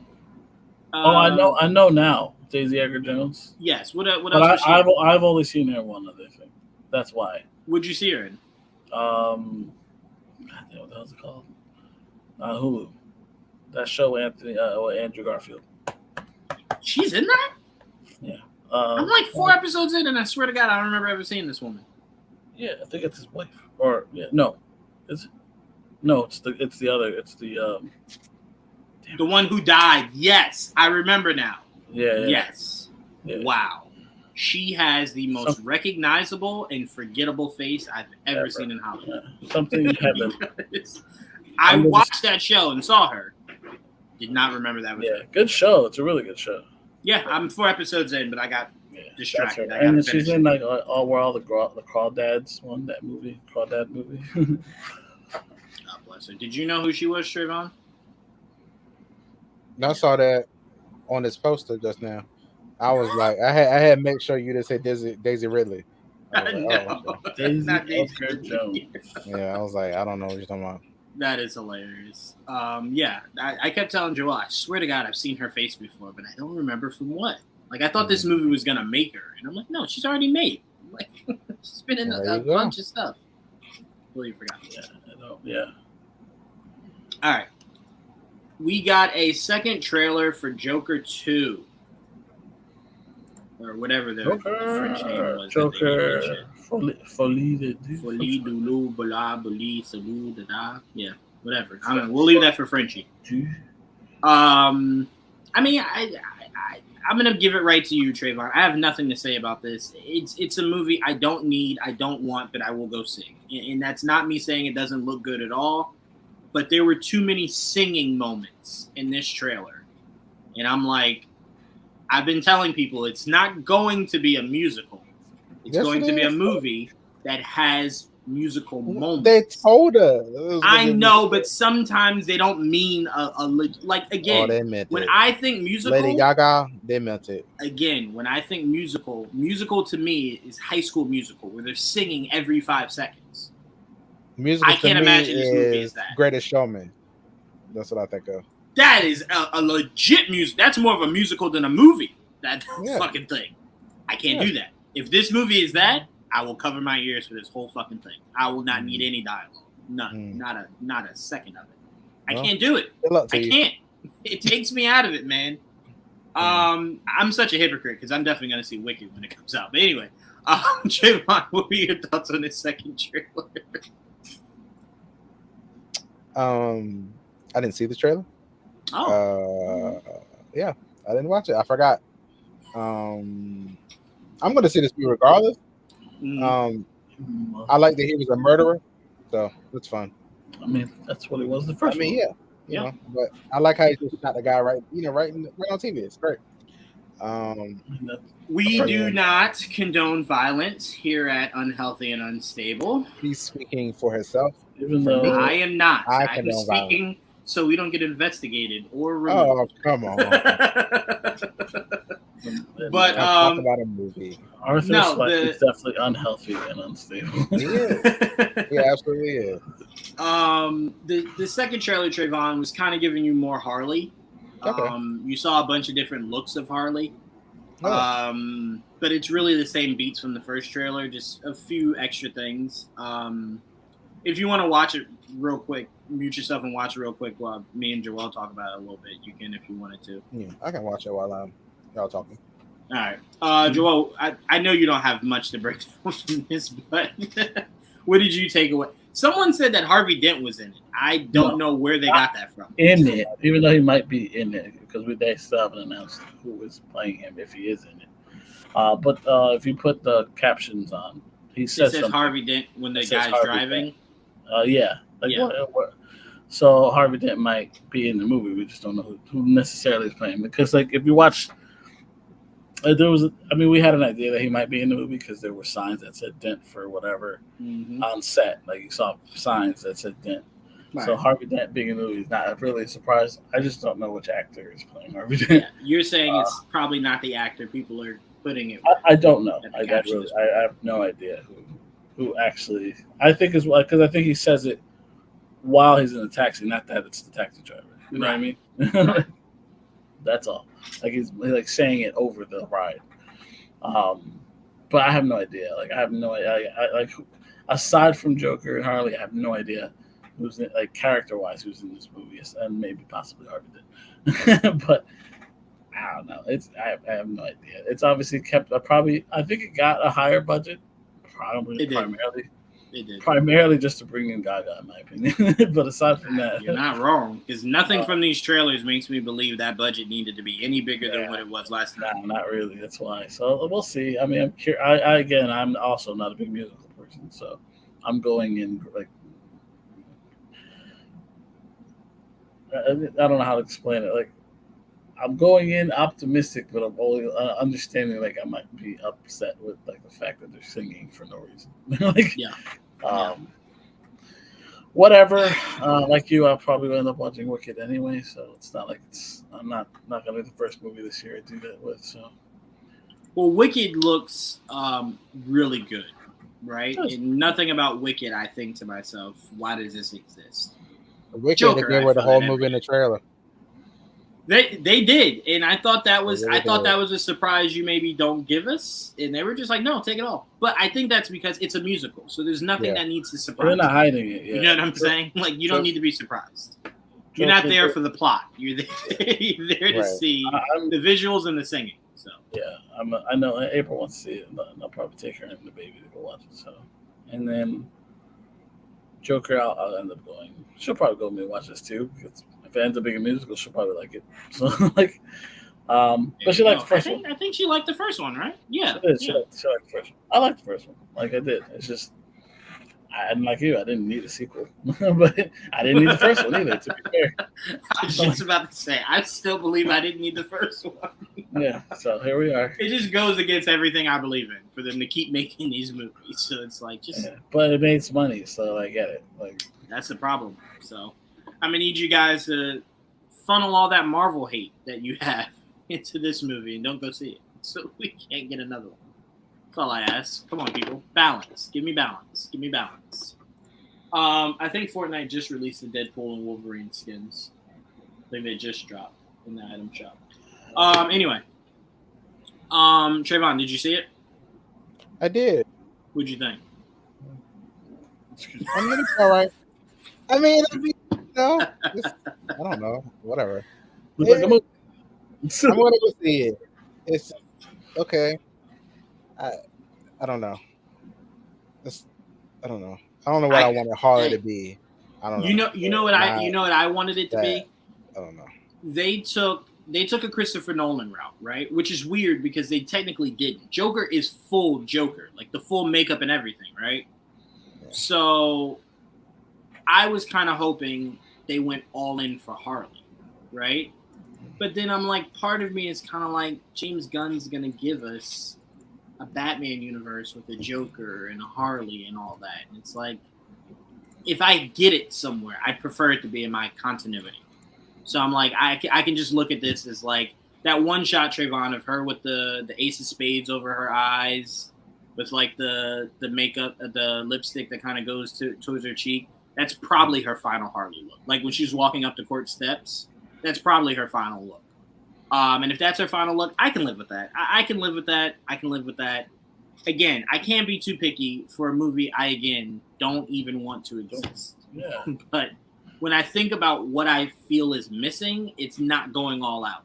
I know now. Daisy Edgar Jones. Yes. What else? But I've only seen her in one other thing. That's why. What'd you see her in? God damn, what the hell's it called? Hulu. That show Andrew Garfield. She's in that? Yeah. I'm like 4 episodes in, and I swear to God, I don't remember ever seeing this woman. Yeah, I think it's his wife. Or no, it's the other. It's the the one who died. Yes, I remember now. Yeah. Yes. Yeah. Wow. She has the most recognizable and forgettable face I've ever seen in Hollywood. Yeah. Something you haven't. I watched that show and saw her. Did not remember that was her. Good show. It's a really good show. Yeah, I'm 4 episodes in, but I got distracted. Right. And she's in like where all the Crawdads won that movie. Crawdad movie. God bless her. Did you know who she was, Trayvon? I saw that on this poster just now. I was like, I had to make sure you didn't say Daisy Ridley. Daisy Edgar Jones. Yeah, I was like, I don't know what you're talking about. That is hilarious. Yeah, I kept telling Joel, I swear to God, I've seen her face before, but I don't remember from what. Like, I thought this movie was gonna make her, and I'm like, no, she's already made. Like, she's been in a bunch of stuff. Completely forgot. Yeah. All right, we got a second trailer for Joker 2. Or whatever the French name was. Joker. Folie Dulu, Bala, Bali, Salu, Dada. Yeah, whatever. I don't know. We'll leave that for Frenchie. I mean, I'm gonna give it right to you, Trayvon. I have nothing to say about this. It's a movie I don't need, I don't want, but I will go see. And that's not me saying it doesn't look good at all. But there were too many singing moments in this trailer, and I'm like, I've been telling people it's not going to be a musical. It's going to be a movie that has musical moments. They told us. I know, but sometimes they don't mean like again. They meant when it. I think musical, Lady Gaga, they meant it. Again, when I think musical to me is High School Musical, where they're singing every 5 seconds. Musical. I can't imagine this movie is that. Greatest Showman. That's what I think of. That is a legit music. That's more of a musical than a movie. That fucking thing. I can't do that. If this movie is that, I will cover my ears for this whole fucking thing. I will not need any dialogue. None. Not a second of it. I can't do it. I can't. It takes me out of it, man. I'm such a hypocrite because I'm definitely gonna see Wicked when it comes out. But anyway, Trayvon, what were your thoughts on this second trailer? I didn't see the trailer. Yeah, I didn't watch it. I forgot. I'm gonna see this movie regardless. I like that he was a murderer, so that's fun. I mean, that's what it was the first. I mean, yeah, you know, but I like how he just shot the guy right on TV. It's great. We do not condone violence here at Unhealthy and Unstable. He's speaking for himself. Even though I am not. I'm speaking violence. So we don't get investigated or removed. Oh, come on. But talk about a movie. Arthur's life is definitely unhealthy and unstable. Yeah, absolutely is. The second trailer, Trayvon, was kind of giving you more Harley. Okay. You saw a bunch of different looks of Harley. But it's really the same beats from the first trailer, just a few extra things. If you want to watch it real quick, mute yourself and watch it real quick while me and Joel talk about it a little bit. You can if you wanted to. Yeah, I can watch it while y'all talking. All right. Joel, I know you don't have much to break down from this, but what did you take away? Someone said that Harvey Dent was in it. I don't know where they got that from. In it, even though he might be in it, because they still haven't announced who is playing him if he is in it. But if you put the captions on, he says Harvey Dent when the guy's driving. So Harvey Dent might be in the movie. We just don't know who necessarily is playing. Because if you watch, we had an idea that he might be in the movie because there were signs that said Dent for whatever on set. Like you saw signs that said Dent. Right. So Harvey Dent being in the movie is not really a surprise. I just don't know which actor is playing Harvey Dent. Yeah, you're saying it's probably not the actor. People are putting it. I don't know. I have no idea who actually. I think is because I think he says it while he's in the taxi, not that it's the taxi driver. You know what I mean? Right. That's all. Like he's saying it over the ride. But I have no idea. I have no idea. Aside from Joker and Harley, I have no idea who's in, character-wise who's in this movie, and maybe possibly Harvey Dent. But I don't know. I have no idea. It's obviously kept I think it got a higher budget, primarily just to bring in Gaga, in my opinion. But aside from that, you're not wrong, because nothing from these trailers makes me believe that budget needed to be any bigger than what it was last time. No, not really. That's why. So we'll see. I mean, I'm also not a big musical person, so I'm going in I don't know how to explain it. I'm going in optimistic, but I'm only understanding I might be upset with the fact that they're singing for no reason. Whatever. Like you, I'll probably end up watching Wicked anyway, so it's not like I'm not gonna be the first movie this year I do that with. So, well, Wicked looks really good, right? And nothing about Wicked, I think to myself, why does this exist? Wicked, they gave away the whole movie in the trailer. They did, and I thought that was a surprise you maybe don't give us, and they were just like, no, take it all. But I think that's because it's a musical, so there's nothing that needs to surprise. They're not hiding it. Yeah. You know what I'm saying? You don't need to be surprised. You're not there for the plot. You're there to see the visuals and the singing. So I know April wants to see it, and I'll probably take her and the baby to go watch it. So, and then Joker, I'll end up going. She'll probably go with me and watch this too. Because if it ends up being a musical, she'll probably like it. So but she liked the first one. I think she liked the first one, right? Yeah. She liked the first one. I liked the first one. I did. It's just I didn't like you. I didn't need a sequel, but I didn't need the first one either. To be fair, I was just about to say I still believe I didn't need the first one. Yeah. So here we are. It just goes against everything I believe in for them to keep making these movies. So it's but it makes money, so I get it. That's the problem. So I'm gonna need you guys to funnel all that Marvel hate that you have into this movie and don't go see it, so we can't get another one. That's all I ask. Come on, people. Balance. Give me balance. Give me balance. I think Fortnite just released the Deadpool and Wolverine skins. I think they just dropped in the item shop. Anyway. Trayvon, did you see it? I did. What'd you think? I mean, it's all right. I don't know. Whatever. I'm gonna go see it. It's okay. I don't know. I don't know. I don't know what I wanted horror to be. I don't know. You know what I wanted it to be? I don't know. They took a Christopher Nolan route, right? Which is weird because they technically didn't. Joker is full Joker, the full makeup and everything, right? Yeah. So I was kind of hoping they went all in for Harley, right? But then I'm part of me is kind of James Gunn's going to give us a Batman universe with a Joker and a Harley and all that. And it's if I get it somewhere, I'd prefer it to be in my continuity. So I'm I can just look at this as that one shot, Trayvon, of her with the ace of spades over her eyes with the makeup, the lipstick that kind of goes towards her cheek. That's probably her final Harley look. When she's walking up the court steps, that's probably her final look. And if that's her final look, I can live with that. I can live with that. I can live with that. Again, I can't be too picky for a movie I, again, don't even want to exist. Yeah. But when I think about what I feel is missing, it's not going all out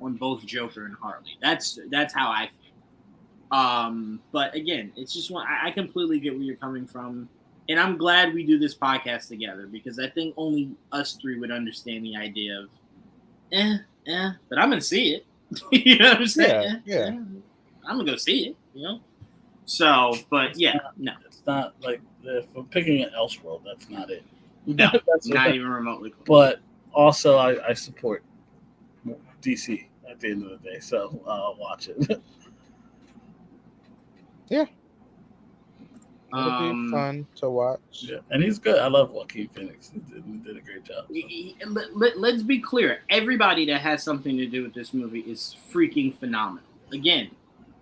on both Joker and Harley. That's how I feel. But again, it's just one. I completely get where you're coming from. And I'm glad we do this podcast together because I think only us three would understand the idea of, but I'm going to see it. You know what I'm saying? Yeah. I'm going to go see it, you know? So, but yeah, no. It's not like if we're picking an Elseworld, that's not it. No, That's not what- even remotely close. But also, I support DC at the end of the day, so I'll watch it. It'll be fun to watch. Yeah, and he's good. I love Joaquin Phoenix. He did a great job. Let's be clear. Everybody that has something to do with this movie is freaking phenomenal. Again,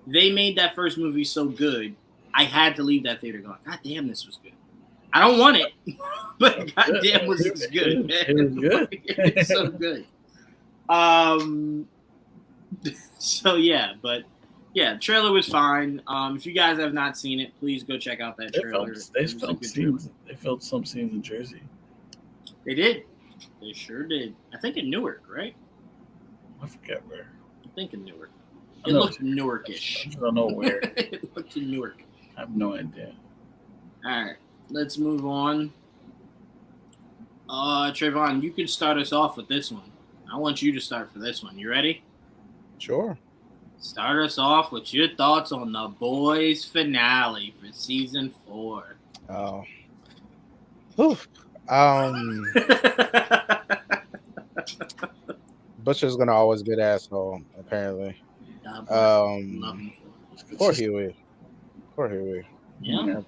they made that first movie so good, I had to leave that theater going, God damn, this was good. I don't want it, but God damn, was this good. It was good. It's so good. So yeah, but yeah, trailer was fine. If you guys have not seen it, please go check out that trailer. They filmed some scenes in Jersey. They did. They sure did. I think in Newark, right? I forget where. I think in Newark. I It know looked I Newarkish. just don't know where. It looked in Newark. I have no idea. All right, let's move on. Trayvon, you can start us off with this one. I want you to start for this one. You ready? Sure. Start us off with your thoughts on The Boys finale for season 4. Oh. Whew. Butcher's gonna always be the asshole, apparently. Love him. Poor Huey. Yeah.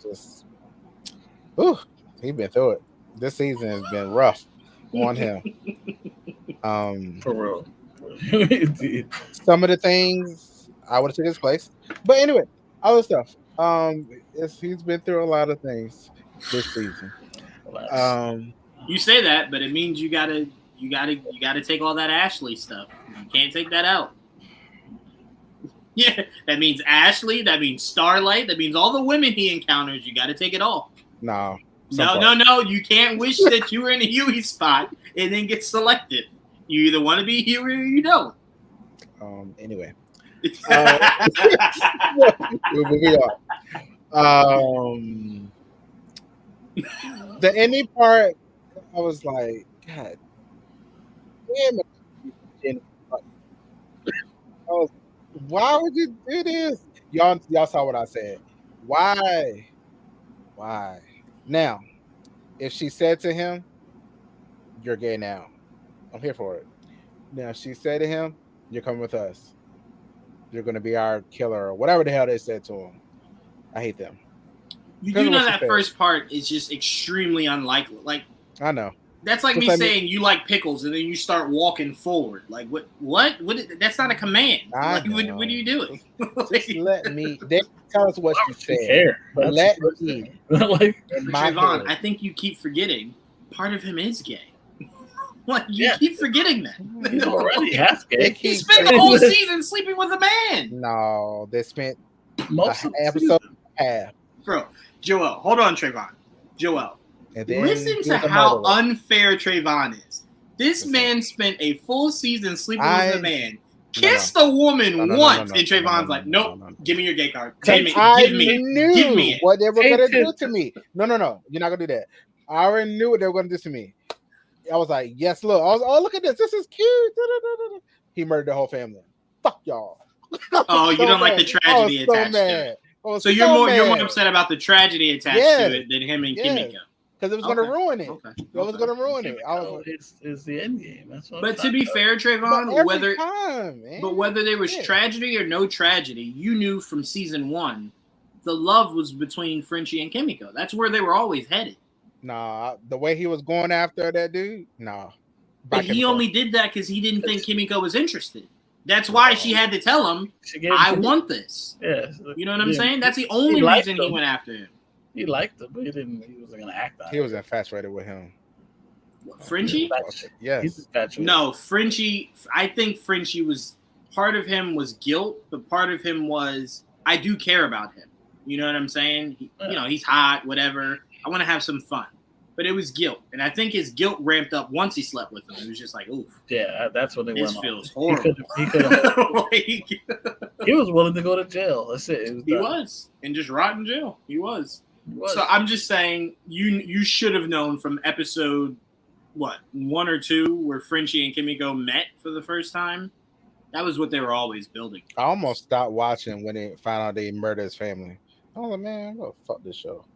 He's been through it. This season has been rough on him. For real. Some of the things I would have took his place, but anyway, other stuff. He's been through a lot of things this season. You say that, but it means you gotta take all that Ashley stuff. You can't take that out. Yeah, that means Ashley. That means Starlight. That means all the women he encounters. You got to take it all. No. No. You can't wish that you were in a Huey spot and then get selected. You either want to be Huey or you don't. Anyway. Moving on. The ending part, I was like, God damn it. I was, why would you do this? Y'all saw what I said. Why? Now, if she said to him, you're gay now, I'm here for it. Now, she said to him, you're coming with us. You're going to be our killer, or whatever the hell they said to him. I hate them. You do know that first part is just extremely unlikely. Like, I know. That's like me saying you like pickles and then you start walking forward. Like, what? That's not a command. Like, what are you doing? Just let me. They tell us what she said. Care. Let me. Like, Trayvon, I think you keep forgetting part of him is gay. Like, you keep forgetting that. He's already half gay. He spent the whole season sleeping with a man. No, they spent most an episode half. Bro, Joel, hold on, Trayvon. Joel, listen to how unfair Trayvon is. This man spent a full season sleeping with a man, kissed a woman once, and Trayvon's like, nope, give me your gay card. Give me it. What they were going to do to me. No, you're not going to do that. I already knew what they were going to do to me. I was like, yes, look. I was, oh, look at this. This is cute. He murdered the whole family. Fuck y'all. Oh, you don't like the tragedy attached to it. So you're more upset about the tragedy attached to it than him and Kimiko. Because it was going to ruin it. Okay. It was going to ruin it. I was like, it's the end game. That's what. But to be fair, Trayvon, whether there was tragedy or no tragedy, you knew from season 1, the love was between Frenchie and Kimiko. That's where they were always headed. Nah, the way he was going after that dude, nah. But he only did that because he didn't think Kimiko was interested. That's why she had to tell him, I want this. Yeah. You know what I'm saying? That's the only reason he went after him. He liked him, but he wasn't going to act on it. He was infatuated with him. Frenchie? Yes. He's infatuated. No, Frenchie. I think Frenchie was part of him was guilt, but part of him was I do care about him. You know what I'm saying? He's hot, whatever. I want to have some fun, but it was guilt, and I think his guilt ramped up once he slept with him. It was just like, oof. Yeah, that's when they This went feels on. horrible. He could have. Like, He was willing to go to jail. That's it. he was, and just rot in jail. He was. He was. So I'm just saying, you should have known from episode 1 or 2 where Frenchie and Kimiko met for the first time. That was what they were always building. I almost stopped watching when they found out they murdered his family. I was like, man, I'm gonna fuck this show.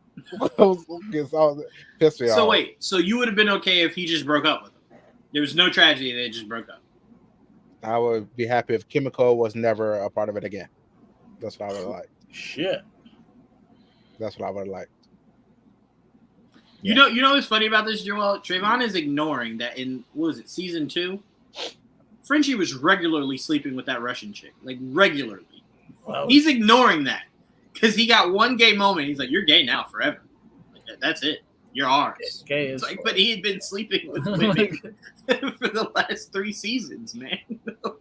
I was pissed me off. So wait, so you would have been okay if he just broke up with him? There was no tragedy; they just broke up. I would be happy if Kimiko was never a part of it again. That's what I would like. Shit. That's what I would like. You know what's funny about this, Joel? Trayvon is ignoring that in season 2? Frenchie was regularly sleeping with that Russian chick, like regularly. Wow. He's ignoring that because he got one gay moment. He's like, "You're gay now forever. Like, that's it. You're ours." Gay It's is like, but he had been sleeping with women for the last 3 seasons, man.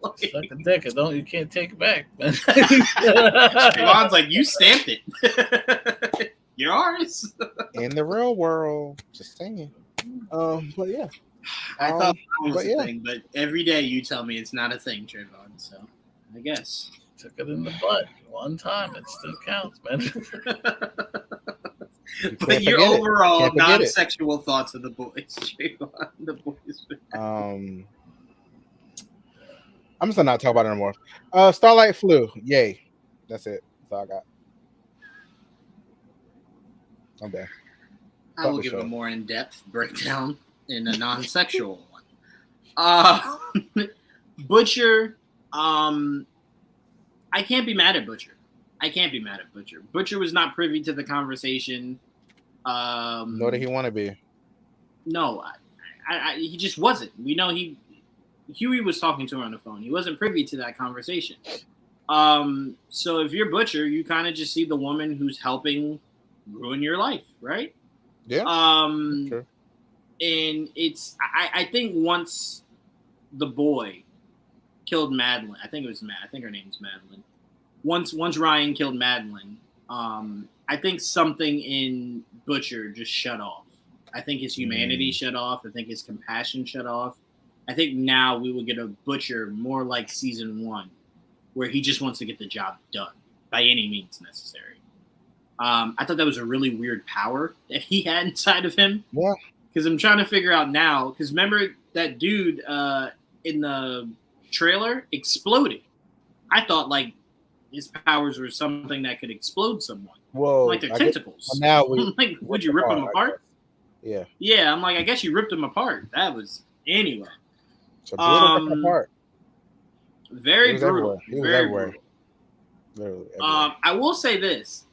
Like, suck a dick. You can't take it back, man. Trayvon's like, "You stamped it. You're ours." In the real world, just saying. But yeah, I thought that was but the yeah. thing, but every day you tell me it's not a thing, Trayvon. So I guess. Took it in the butt one time. It still counts, man. But your overall Can't forget it. non-sexual thoughts of the boys, Trayvon. The boys. I'm just gonna not talk about it anymore. Starlight Flew, yay! That's it. That's all I got. I'm done. I will Fuck the give show. a more in-depth breakdown in a non-sexual one. Butcher. I can't be mad at Butcher. Butcher was not privy to the conversation. Nor did he want to be. No, he just wasn't. We know Huey was talking to her on the phone. He wasn't privy to that conversation. So if you're Butcher, you kind of just see the woman who's helping ruin your life, right? Yeah. Sure. And I think once the boy killed Madeline, I think her name is Madeline. Once Ryan killed Madeline, I think something in Butcher just shut off. I think his humanity shut off. I think his compassion shut off. I think now we will get a Butcher more like season 1, where he just wants to get the job done by any means necessary. I thought that was a really weird power that he had inside of him. Yeah. Because I'm trying to figure out now. Because remember that dude in the trailer exploded. I thought like his powers were something that could explode someone. Whoa. Like their tentacles. Now I'm like, would you rip them apart? Yeah. Yeah, I'm like, I guess you ripped them apart. That was anyway. So brutal apart. Very He was brutal. everywhere. He was Very everywhere. brutal. Literally everywhere. I will say this.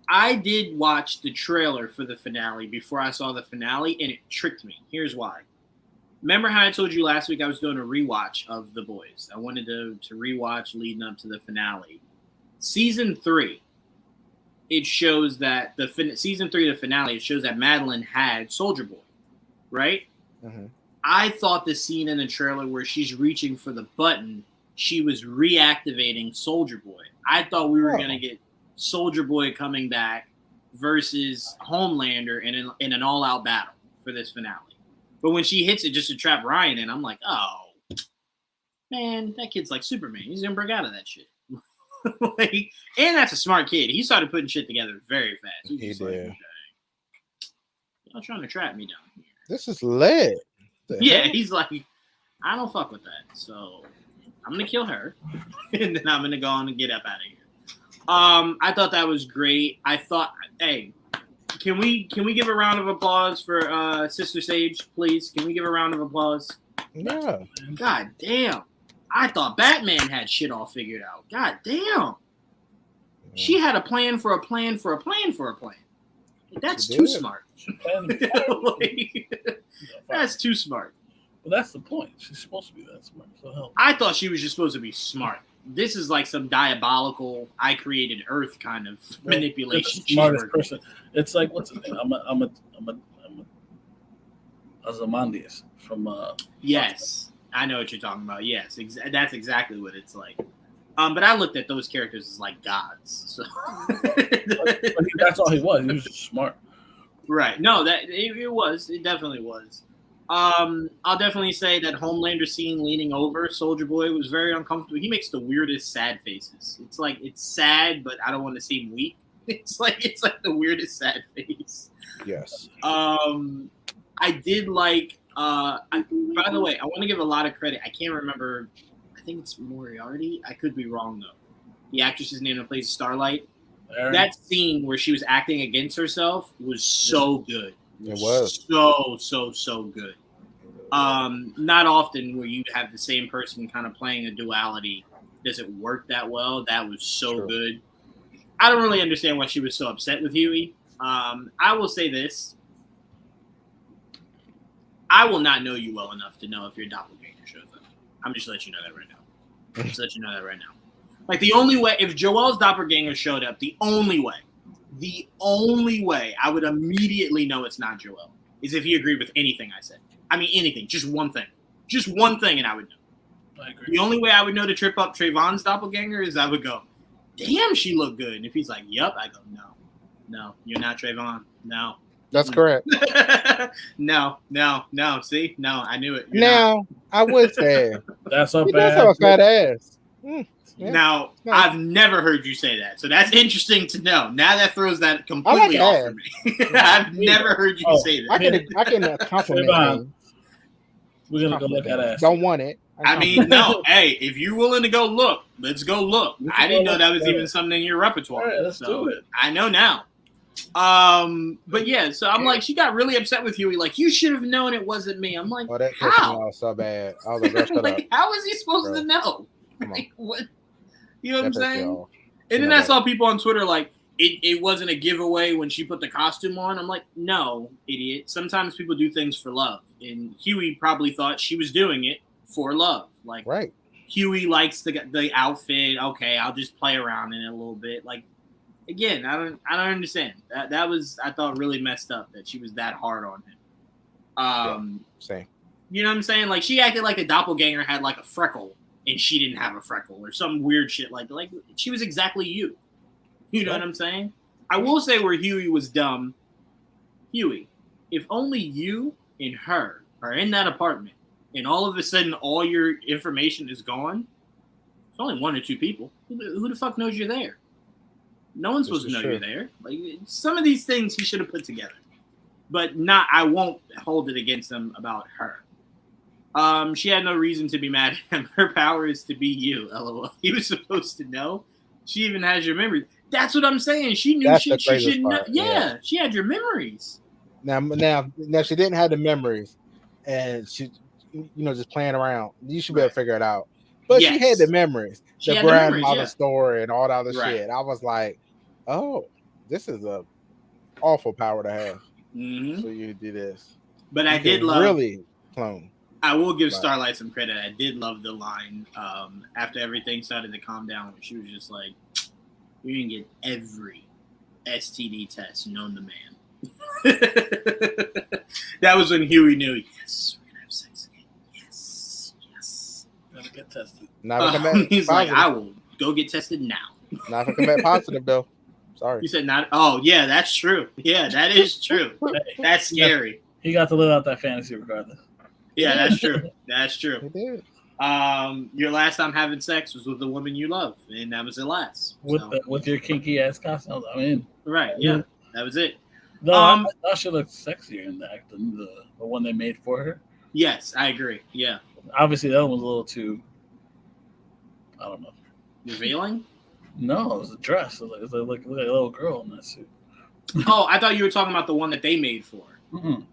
I did watch the trailer for the finale before I saw the finale, and it tricked me. Here's why. Remember how I told you last week I was doing a rewatch of The Boys? I wanted to rewatch leading up to the finale. Season 3, it shows that season 3, the finale, it shows that Madeline had Soldier Boy, right? Mm-hmm. I thought the scene in the trailer where she's reaching for the button, she was reactivating Soldier Boy. I thought we were going to get Soldier Boy coming back versus Homelander in an all-out battle for this finale. But when she hits it just to trap Ryan in, I'm like, oh, man, that kid's like Superman. He's going to break out of that shit. And that's a smart kid. He started putting shit together very fast. He did. Like, okay, y'all trying to trap me down here. This is lit. Yeah, he's like, I don't fuck with that. So I'm going to kill her. And then I'm going to go on and get up out of here. I thought that was great. I thought, hey, can we give a round of applause for Sister Sage, please? Can we give a round of applause? Yeah. God damn. I thought Batman had shit all figured out. God damn. She had a plan for a plan for a plan for a plan. That's too smart. That's too smart. Well, that's the point. She's supposed to be that smart. So help. I thought she was just supposed to be smart. This is like some diabolical, I created Earth kind of manipulation. The smartest person. It's like, what's his name? Ozymandias from Yes, I know what you're talking about. Yes, that's exactly what it's like. But I looked at those characters as like gods. So but that's all he was. He was just smart. right. No, that it was. It definitely was. I'll definitely say that Homelander scene leaning over Soldier Boy was very uncomfortable. He makes the weirdest sad faces. It's like it's sad, but I don't want to seem weak. It's like the weirdest sad face. Yes. I did like. By the way, I want to give a lot of credit. I can't remember. I think it's Moriarty. I could be wrong though. The actress's name that plays Starlight. Aaron? That scene where she was acting against herself was so good. It was so good. Not often where you have the same person kind of playing a duality. Does it work that well? That was so True. good. I don't really understand why she was so upset with Huey. I will say this. I will not know you well enough to know if your doppelganger shows up. I'm just letting you know that right now. Just let you know that right now. Like the only way, if Joel's doppelganger showed up, the only way I would immediately know it's not Joel is if he agreed with anything I said. I mean, anything, just one thing, and I would know. I agree. The only way I would know to trip up Trayvon's doppelganger is I would go, damn, she looked good. And if he's like, yup, I go, no, you're not Trayvon. No. That's correct. No. See? No, I knew it. You're Now, I would say That's a he does have a bad. fat ass. Yeah. Now, No. I've never heard you say that. So that's interesting to know. Now that throws that completely off ass. for me. I've never heard you say I that. can compliment Trayvon. him. We're gonna go look at ass. Don't want it. I mean, no. Hey, if you're willing to go look, let's go look. We can I didn't go know that was look. even something in your repertoire. All right, let's do it. I know now. But yeah, so I'm like, she got really upset with Huey. Like, you should have known it wasn't me. I'm like, Oh, that pissed me how? off so bad. I was like, "Girl, shut up." Like, how is he supposed Bro. to know? Come on. Like, what? You know what I'm That pissed me saying? off. And then Yeah, I saw people on Twitter like it wasn't a giveaway when she put the costume on. I'm like, no, idiot. Sometimes people do things for love, and Huey probably thought she was doing it for love. Like Right. Huey likes the outfit. Okay, I'll just play around in it a little bit. Like again, I don't understand. That was I thought really messed up that she was that hard on him. Same. You know what I'm saying? Like she acted like the doppelganger had like a freckle and she didn't have a freckle or some weird shit like she was exactly you. You know what I'm saying? I will say where Huey was dumb. Huey, if only you and her are in that apartment and all of a sudden all your information is gone, it's only one or two people. Who the fuck knows you're there? No one's supposed to know you're there. Like some of these things he should have put together. But not I won't hold it against him about her. She had no reason to be mad at him. Her power is to be you, LOL. He was supposed to know. She even has your memories. That's what I'm saying. She knew That's shit the she craziest should know. part, Yeah, yeah. she had your memories. Now she didn't have the memories, and she, just playing around. You should be able to figure it out. But she had the memories, She the had the memories, grandmother yeah. story, and all that other Right. shit. I was like, oh, this is a awful power to have. Mm-hmm. So you do this, But you I did can love. really clone. I will give Right. Starlight some credit. I did love the line after everything started to calm down. When she was just like, "You can get every STD test known to man." That was when Huey knew. Yes, we're gonna have sex again. Yes. Gotta get tested. Not if it come back He's like, positive. I will go get tested now. Not if it come back positive though. Sorry. You said not. Oh yeah, that's true. Yeah, that is true. That's scary. He got to live out that fantasy regardless. Yeah, that's true. That's true. He did. Your last time having sex was with the woman you love, and that was it last. With So, with your kinky ass costume. I mean, right, yeah, that was it. no, Um, I thought she looked sexier in the act than the one they made for her. Yes, I agree. Yeah, Obviously, that one was a little too. I don't know. revealing. No, it was a dress. It was like a little girl in that suit. Oh, I thought you were talking about the one that they made for her. Mm-mm.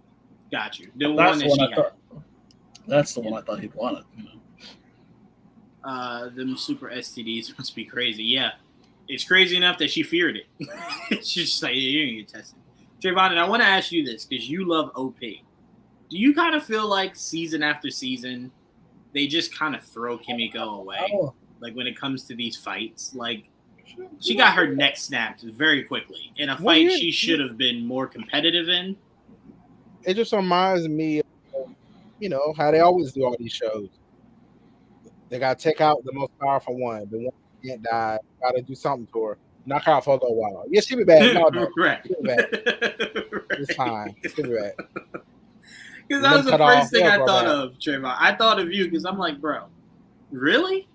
Got you. The That's one the that one she I had. thought. That's the one I thought he'd wanted. Them super STDs must be crazy. Yeah, it's crazy enough that she feared it. She's just like, yeah, you're gonna get tested. Trayvon, and I want to ask you this because you love OP. Do you kind of feel like season after season, they just kind of throw Kimiko away? Oh, Like when it comes to these fights, like she got her neck snapped very quickly in a Well, fight yeah, she should have been more competitive in. It just reminds me of you know how they always do all these shows. They gotta take out the most powerful one. The one that can't die. Gotta do something to her. Knock her out for a little while. Yeah, she be bad. No, right. she be bad. It's fine. She be bad. Because that was the first thing I bro, thought man. of, Trayvon. I thought of you because I'm like, bro, really?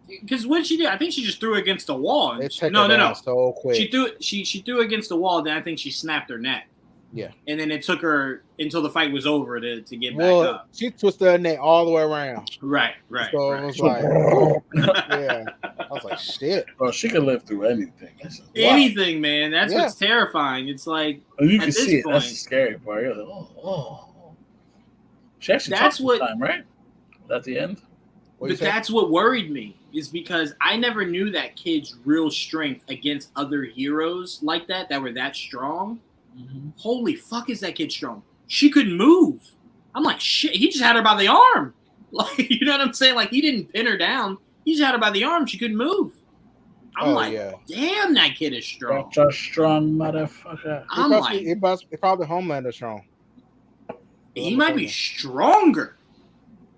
Because what did she do? I think she just threw against the wall. They take No. her down so quick. She threw against the wall. Then I think she snapped her neck. Yeah. And then it took her until the fight was over to get back Well, up. she twisted her neck all the way around. Right. So it right. was like, yeah. I was like, shit. Bro, she could live through anything. That's just, Anything, man. That's Yeah. what's terrifying. It's like wow. You at can this see it. point- That's the scary part. You're like, oh. She actually That's talked what- this time, right? At the end. What you But say? that's what worried me, is because I never knew that kid's real strength against other heroes like that were that strong. Holy fuck, is that kid strong? She couldn't move. I'm like, shit, he just had her by the arm. Like, you know what I'm saying? Like, he didn't pin her down. He just had her by the arm. She couldn't move. I'm like, yeah. damn, that kid is strong. Such a strong motherfucker. I'm like, He probably Homelander strong. he might be stronger.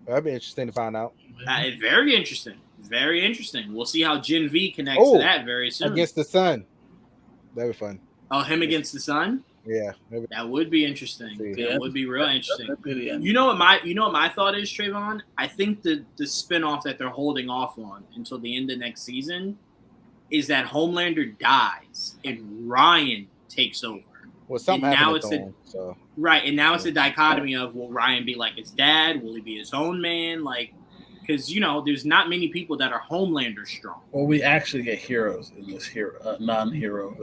That'd be interesting to find out. Very interesting. Very interesting. We'll see how Gen V connects to that very soon. Against the Sun. That'd be fun. Oh, him against the Sun? Yeah. Maybe. That would be interesting. See. That would be real interesting. That'd be the end. You know what my thought is, Trayvon? I think the spinoff that they're holding off on until the end of next season is that Homelander dies and Ryan takes over. Well, something And now happened it's to a- him. So Right, and now it's a dichotomy of, will Ryan be like his dad? Will he be his own man? Like, because, you know, there's not many people that are Homelander strong. Well, we actually get heroes in this non-hero.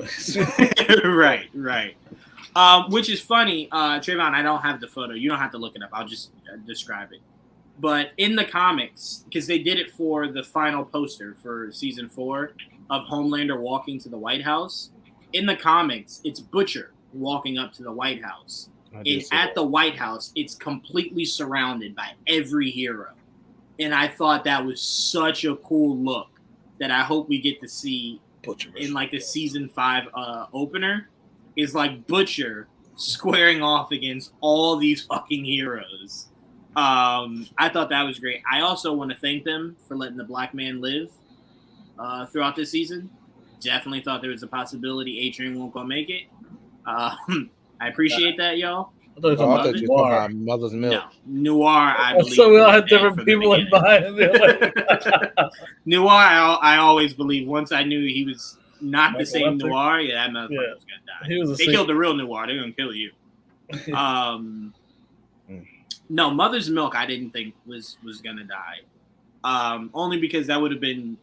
Right. Which is funny, Trayvon. I don't have the photo. You don't have to look it up. I'll just describe it. But in the comics, because they did it for the final poster for season 4 of Homelander walking to the White House. In the comics, it's Butcher walking up to the White House. And at the White House, it's completely surrounded by every hero. And I thought that was such a cool look that I hope we get to see in like the season 5 opener, is like Butcher squaring off against all these fucking heroes. I thought that was great. I also want to thank them for letting the black man live throughout this season. Definitely thought there was a possibility A-Train won't go make it. I appreciate that, y'all. I thought I thought you were talking Noir. about Mother's Milk. No, Noir, I believe. So we all was had dead different from the people in beginning. mind. Noir, I always believed. Once I knew he was not the Michael same Lepter? Noir, that motherfucker Yeah. was gonna die. He was a They saint. killed the real Noir. They're gonna kill you. No, Mother's Milk, I didn't think was gonna die. Only because that would have been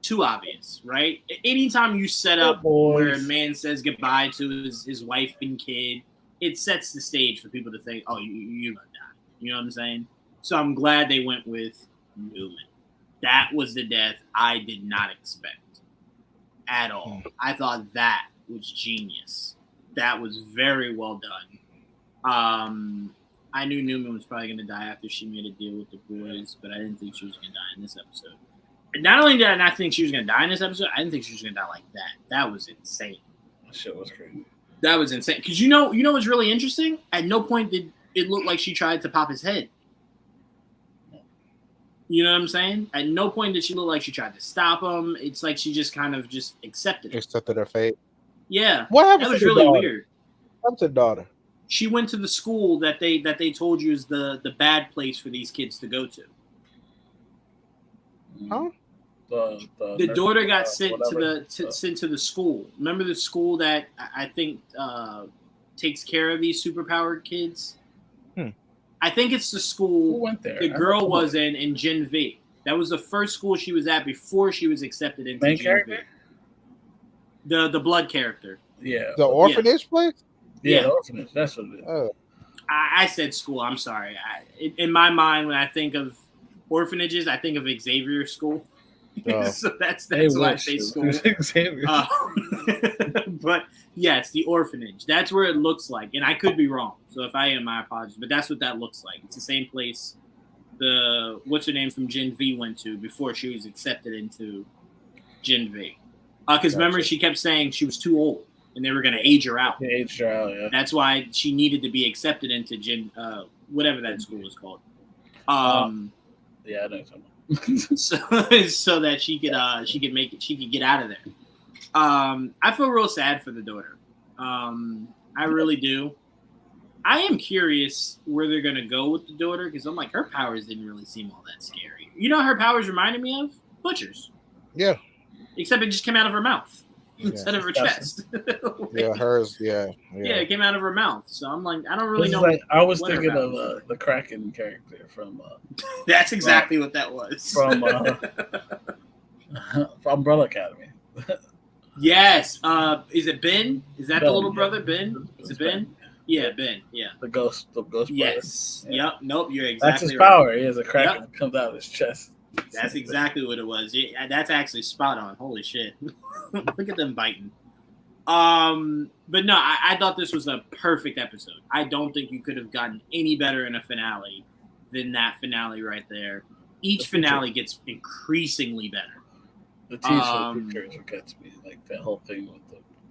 too obvious, right? Anytime you set up where a man says goodbye to his wife and kid, it sets the stage for people to think, oh, you're gonna die. You know what I'm saying? So I'm glad they went with Newman. That was the death I did not expect at all. I thought that was genius. That was very well done. I knew Newman was probably going to die after she made a deal with the boys, but I didn't think she was going to die in this episode. And not only did I not think she was going to die in this episode, I didn't think she was going to die like that. That was insane. That shit was crazy. That was insane. Because you know what's really interesting? At no point did it look like she tried to pop his head. You know what I'm saying? At no point did she look like she tried to stop him. It's like she just kind of just accepted it. Accepted her fate. Yeah. What That happened was to the really daughter? weird. What happened to the daughter? She went to the school that they told you is the bad place for these kids to go to. Huh? The daughter got sent whatever. sent to the school. Remember the school that I think takes care of these superpowered kids? I think it's the Who school went there? the girl was in Gen V. That was the first school she was at before she was accepted into Main Gen character? V. The blood character. Yeah. The orphanage place? Yeah, Yeah. the orphanage. That's what it is. Oh, I said school. I'm sorry. In my mind, when I think of orphanages, I think of Xavier School. Oh. So that's They why I wish say it school. was Xavier. But yes, the orphanage. That's where it looks like, and I could be wrong. So if I am, my apologies. But that's what that looks like. It's the same place the what's her name from Gen V went to before she was accepted into Gen V. Because remember, she kept saying she was too old, and they were going to age her out. He aged her out, yeah. That's why she needed to be accepted into whatever that school is called. Yeah, I know what you're talking so that she could make it, she could get out of there. I feel real sad for the daughter. I really do. I am curious where they're gonna go with the daughter because I'm like, her powers didn't really seem all that scary. You know, what her powers reminded me of Butcher's. Yeah. Except it just came out of her mouth instead of her chest. Yeah, hers. Yeah. Yeah, it came out of her mouth. So I'm like, I don't really know. Like, I was what her thinking of powers the Kraken character from. That's exactly what that was. From Umbrella Academy. Yes. Is it Ben? Is that Ben, the little yeah. brother? Ben? Is it Ben? Yeah, Ben. Yeah. The ghost brother. Yes. Yeah. Yep. Nope. You're exactly That's his right. power. He has a Kraken that comes out of his chest. That's exactly what it was. Yeah, that's actually spot on. Holy shit. Look at them biting. But no, I thought this was a perfect episode. I don't think you could have gotten any better in a finale than that finale right there. Each finale gets increasingly better. The teaser pictures what gets me, like that whole thing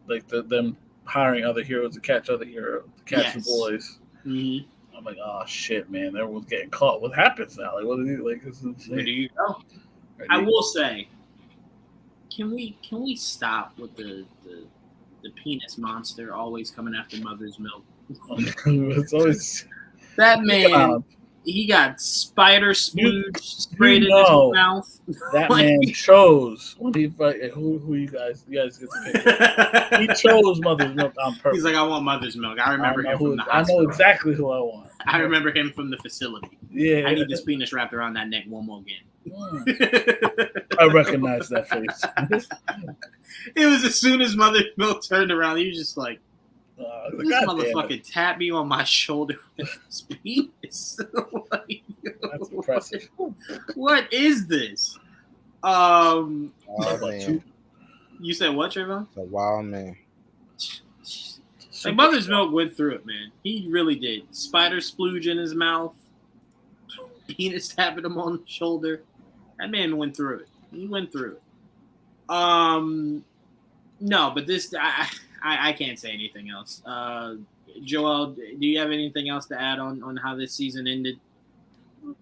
with them hiring other heroes to catch other heroes, to catch the boys. Mm-hmm. I'm like, oh shit, man, everyone's getting caught. What happens now? Like, what is he like? This is insane. Where do you go? I will say, can we stop with the penis monster always coming after mother's milk? It's always That man. He got spider splooge sprayed in his mouth. That man chose when he who you guys get to pick. He chose mother's milk on purpose. He's like, I want mother's milk. I remember him from the hospital. I know exactly who I want. I remember him from the facility. Yeah, I need this penis wrapped around that neck one more again. I recognize that face. It was as soon as mother's milk turned around, he was just like, this God motherfucker tapped me on my shoulder with his penis. Like, that's impressive. What is this? Oh, man. You said what, Trayvon? The wild man. Like Mother's Milk went through it, man. He really did. Spider splooge in his mouth, penis tapping him on the shoulder. That man went through it. He went through it. No, but this I can't say anything else. Joel, do you have anything else to add on how this season ended?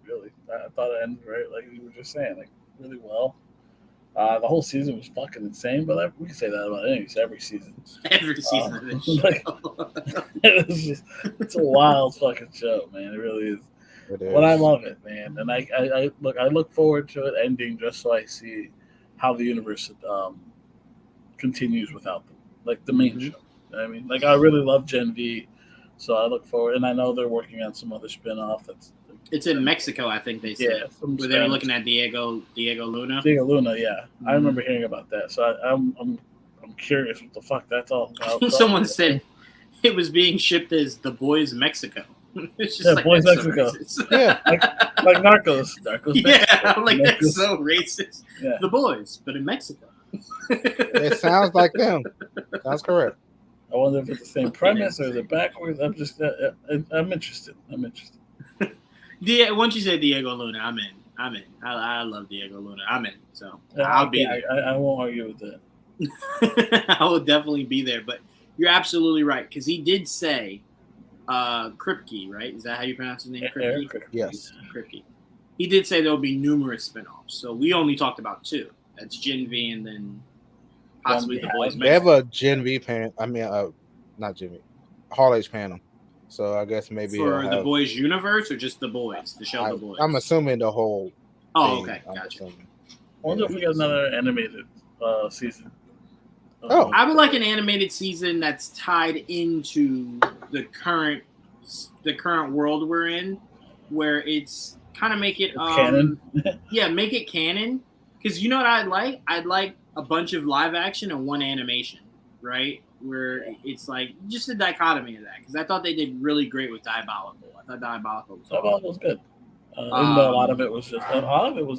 Really, I thought it ended right, like you were just saying, like really well. The whole season was fucking insane, but we can say that about every season. Every season of this show. It's a wild fucking show, man. It really is. But I love it, man. And I look forward to it ending just so I see how the universe continues without them, like the main show. I mean, like I really love Gen V, so I look forward. And I know they're working on some other spinoff. It's in Mexico, I think they said. Yeah, where they were looking at Diego Luna. Diego Luna, yeah. I remember hearing about that. So I'm curious what the fuck that's all about. Someone said it was being shipped as The Boys Mexico. It's just like Boys Mexico. So yeah, like Narcos. Yeah, I'm like Narcos. That's so racist. Yeah. The Boys, but in Mexico. It sounds like them. Sounds correct. I wonder if it's the same premise or is it backwards. I'm just, I'm interested. Once you say Diego Luna, I'm in. I love Diego Luna. I'm in. So Yeah, I'll be there. I won't argue with that. I will definitely be there. But you're absolutely right because he did say Kripke, right? Is that how you pronounce his name? Kripke? Yes. Kripke. He did say there'll be numerous spinoffs. So we only talked about 2. That's Gen V and then possibly The Boys. They have a Gen V panel. I mean, not Gen V, Hall H panel. So I guess maybe for The Boys universe or just The Boys, the show The Boys. I'm assuming the whole. Oh, thing, okay, gotcha. I wonder if we get another animated season. I would like an animated season that's tied into the current world we're in, where it's kind of make it canon. Yeah, make it canon. Because you know what I'd like? I'd like a bunch of live action and one animation, right? Where it's like just a dichotomy of that. Because I thought they did really great with Diabolical. I thought Diabolical was good. Even though a lot of it was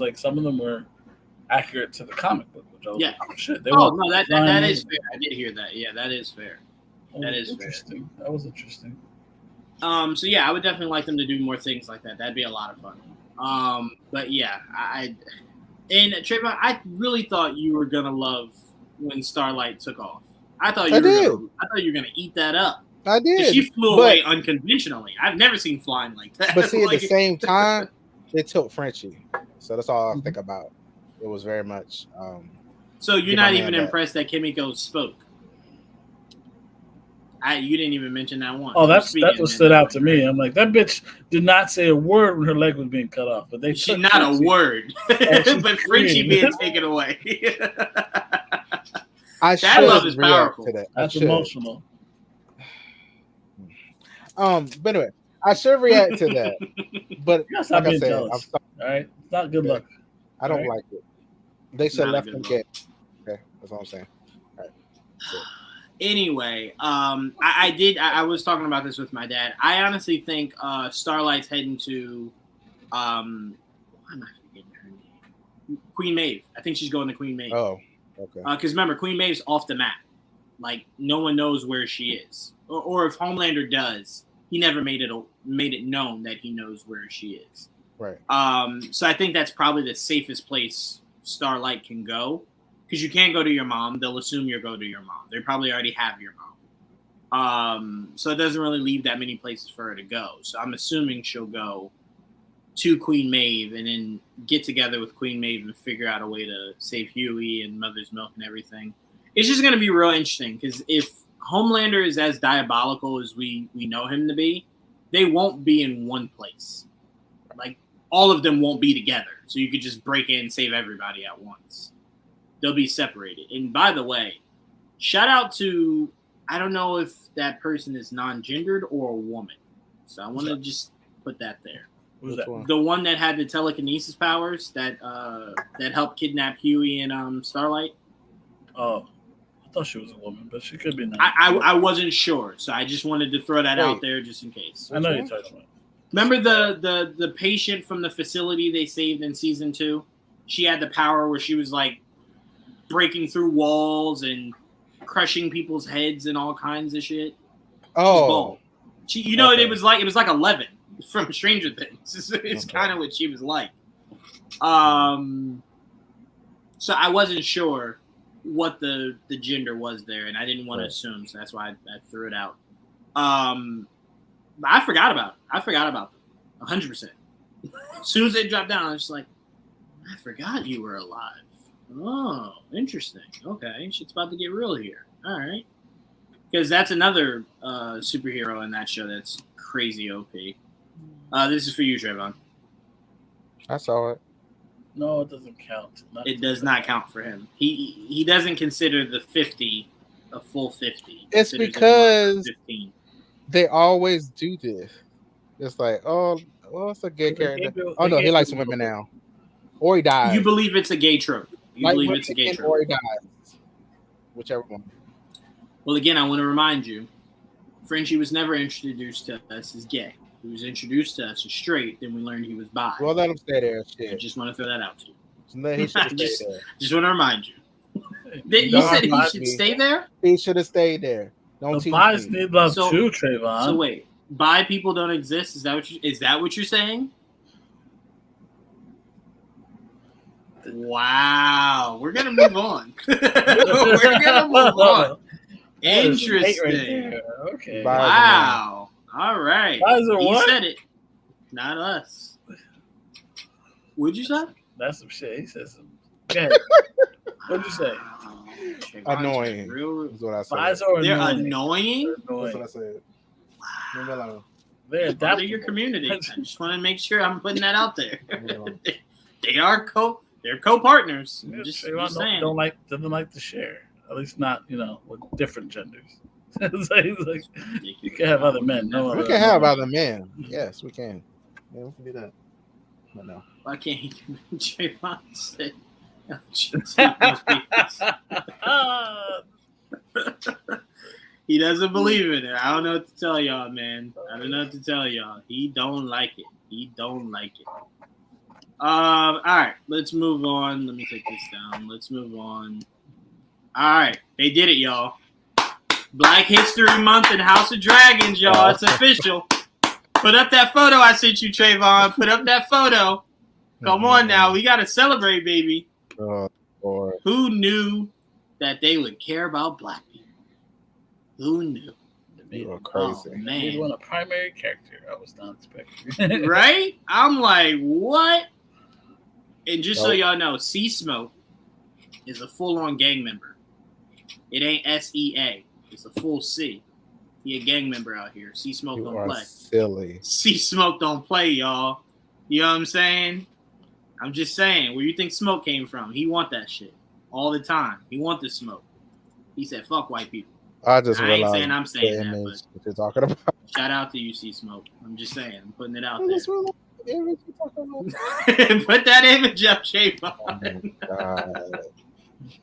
like some of them were accurate to the comic book, which I was like, oh shit. That is fair. I did hear that. Yeah, that is fair. That is interesting. Fair. That was interesting. So yeah, I would definitely like them to do more things like that. That'd be a lot of fun. But yeah, and Trayvon, I really thought you were gonna love when Starlight took off. I thought you were gonna eat that up. I 'Cause did. she flew but, away unconventionally. I've never seen flying like that. But see, at Like, the same time, it took Frenchie. So that's all I Mm-hmm. think about. It was very much. so you're give my not man even that. impressed that Kimiko spoke. You didn't even mention that once. Oh, You're that's speaking, what man. stood out to me. I'm like, that bitch did not say a word when her leg was being cut off, but they She took not a Frenchie. word, she but Frenchie screamed. being taken away. I That should love is react powerful. to that. I That's should. emotional. But anyway, I should react to that. But You gotta stop like I being said, jealous. All right, it's not good luck. I don't Right. like it. They should Not a left good him look. get. Okay, that's all I'm saying. All right. So, Anyway, I was talking about this with my dad. I honestly think Starlight's heading to why am I forgetting her name? Queen Maeve. I think she's going to Queen Maeve. oh, okay. Because remember, Queen Maeve's off the map. Like no one knows where she is, or if Homelander does, he never made it known that he knows where she is. Right. So I think that's probably the safest place Starlight can go, because you can't go to your mom. They'll assume you'll go to your mom. They probably already have your mom. So it doesn't really leave that many places for her to go. So I'm assuming she'll go to Queen Maeve and then get together with Queen Maeve and figure out a way to save Huey and Mother's Milk and everything. It's just going to be real interesting, because if Homelander is as diabolical as we know him to be, they won't be in one place. Like, all of them won't be together, so you could just break in and save everybody at once. They'll be separated. And by the way, shout out to, I don't know if that person is non-gendered or a woman. So I want to just put that there. Who's Which that? one? The one that had the telekinesis powers that helped kidnap Huey and Starlight. Oh, I thought she was a woman, but she could be not. I wasn't sure, so I just wanted to throw that out Wait. there just in case. I know Which you're one? talking about. Remember the patient from the facility they saved in season 2? She had the power where she was like breaking through walls and crushing people's heads and all kinds of shit. She's Oh, bald. She, you know, Okay. it was like 11 from Stranger Things. It's Okay. kind of what she was like. So I wasn't sure what the gender was there, and I didn't want to Right. assume, so that's why I threw it out. But I forgot about it. I forgot about them 100%. As soon as they dropped down, I was just like, I forgot you were alive. Oh, interesting. Okay, shit's about to get real here. All right. Because that's another superhero in that show that's crazy OP. This is for you, Trayvon. I saw it. No, it doesn't count. It does not count for him. He doesn't consider the 50 a full 50. He It's considers it because 15. they always do this. It's like, oh, well, it's a gay They character. gave you- Oh they no, he gave likes you- women now, or he dies. You believe it's a gay trope. You Like believe women it's a gay trope. or he dies, whichever one. Well, again, I want to remind you, Frenchie was never introduced to us as gay. He was introduced to us as straight. Then we learned he was bi. Well, let him stay there. I Shit, just want to throw that out to you. he should have stayed Just- there. Just want to remind you. You Don't said he remind should me. stay there? He should have stayed there. Don't The tease bias me. need love So- too, Trayvon. So wait, bi people don't exist? Is that what you're saying? Wow. We're gonna move on. We're gonna move on. That is hate right Interesting. there. Okay. Bye. Wow. All right. Bias are He what? said it. Not us. What'd you say? That's some shit. He said some. Okay. What'd you say? Wow. Annoying. Real- That's what I said. Bias are They're annoying. annoying. That's Annoying. what I said. Leave me alone. They're Part of adaptable. your community. I just want to make sure I'm putting that out there. Leave me alone. They're co-partners. Yeah, Just Trayvon saying. doesn't like to share. At least not, with different genders. It's like, you can have other men. No We other. can have other men. Yes, we can. Yeah, we can do that. But no. Why can't he Trayvon said he doesn't believe in it. I don't know what to tell y'all, man. I don't know what to tell y'all. He don't like it. He don't like it. All right, let's move on. Let me take this down. Let's move on. All right, they did it, y'all. Black History Month in House of Dragons, y'all. It's official. Put up that photo I sent you, Trayvon. Put up that photo. Come on now. We got to celebrate, baby. Oh, Lord. Who knew that they would care about black people? Who knew? You are Oh crazy. He's man, one a primary character. I was not expecting. right? I'm like, what? And just so Nope. y'all know, C Smoke is a full-on gang member. It ain't SEA. It's a full C. He a gang member out here. C Smoke You don't are play. silly. C Smoke don't play, y'all. You know what I'm saying? I'm just saying, where you think Smoke came from? He want that shit all the time. He want the smoke. He said, "Fuck white people." I just I ain't realized saying I'm saying the that, image that you're talking about. Shout out to you, C Smoke. I'm just saying, I'm putting it out I there. just realized the image you're talking about. Put that image up, Javon. Oh my god.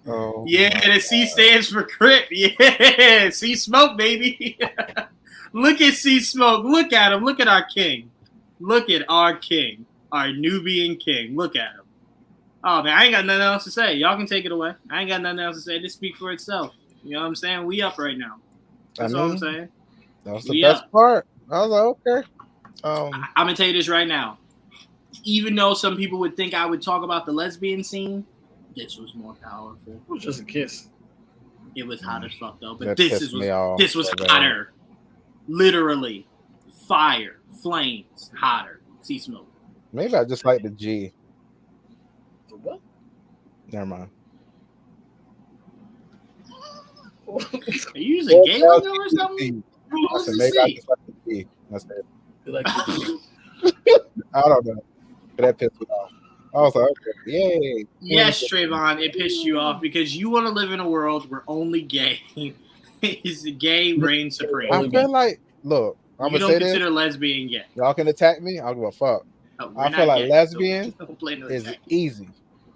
Oh Yeah, my the C stands for Crip. Yeah, C Smoke, baby. Look at C Smoke. Look at him. Look at our king. Look at our king, our Nubian king. Look at him. Oh man, I ain't got nothing else to say. Y'all can take it away. I ain't got nothing else to say. Just speak for itself. You know what I'm saying? We up right now. That's all I'm saying. That was the We best part. I was like, okay. I'm gonna tell you this right now. Even though some people would think I would talk about the lesbian scene, this was more powerful. It was just a kiss. It was hot as fuck though. But That this pissed was me off this was so bad. hotter. Literally, fire, flames, hotter. See smoke. Maybe I just like the G. The what? Never mind. Are you using gay lingo or something? I What's said the maybe I C? just like the G. That's it. You like the I don't know. But that pissed me off. I was like, okay, yay. Yes, Trayvon, it pissed you off because you want to live in a world where only gay is gay reigns supreme. I feel like, look, I'm You going to don't say consider this. lesbian gay. Y'all can attack me. I'll give a fuck. No, we're I not feel like gay, lesbian so don't play no is attack. easy.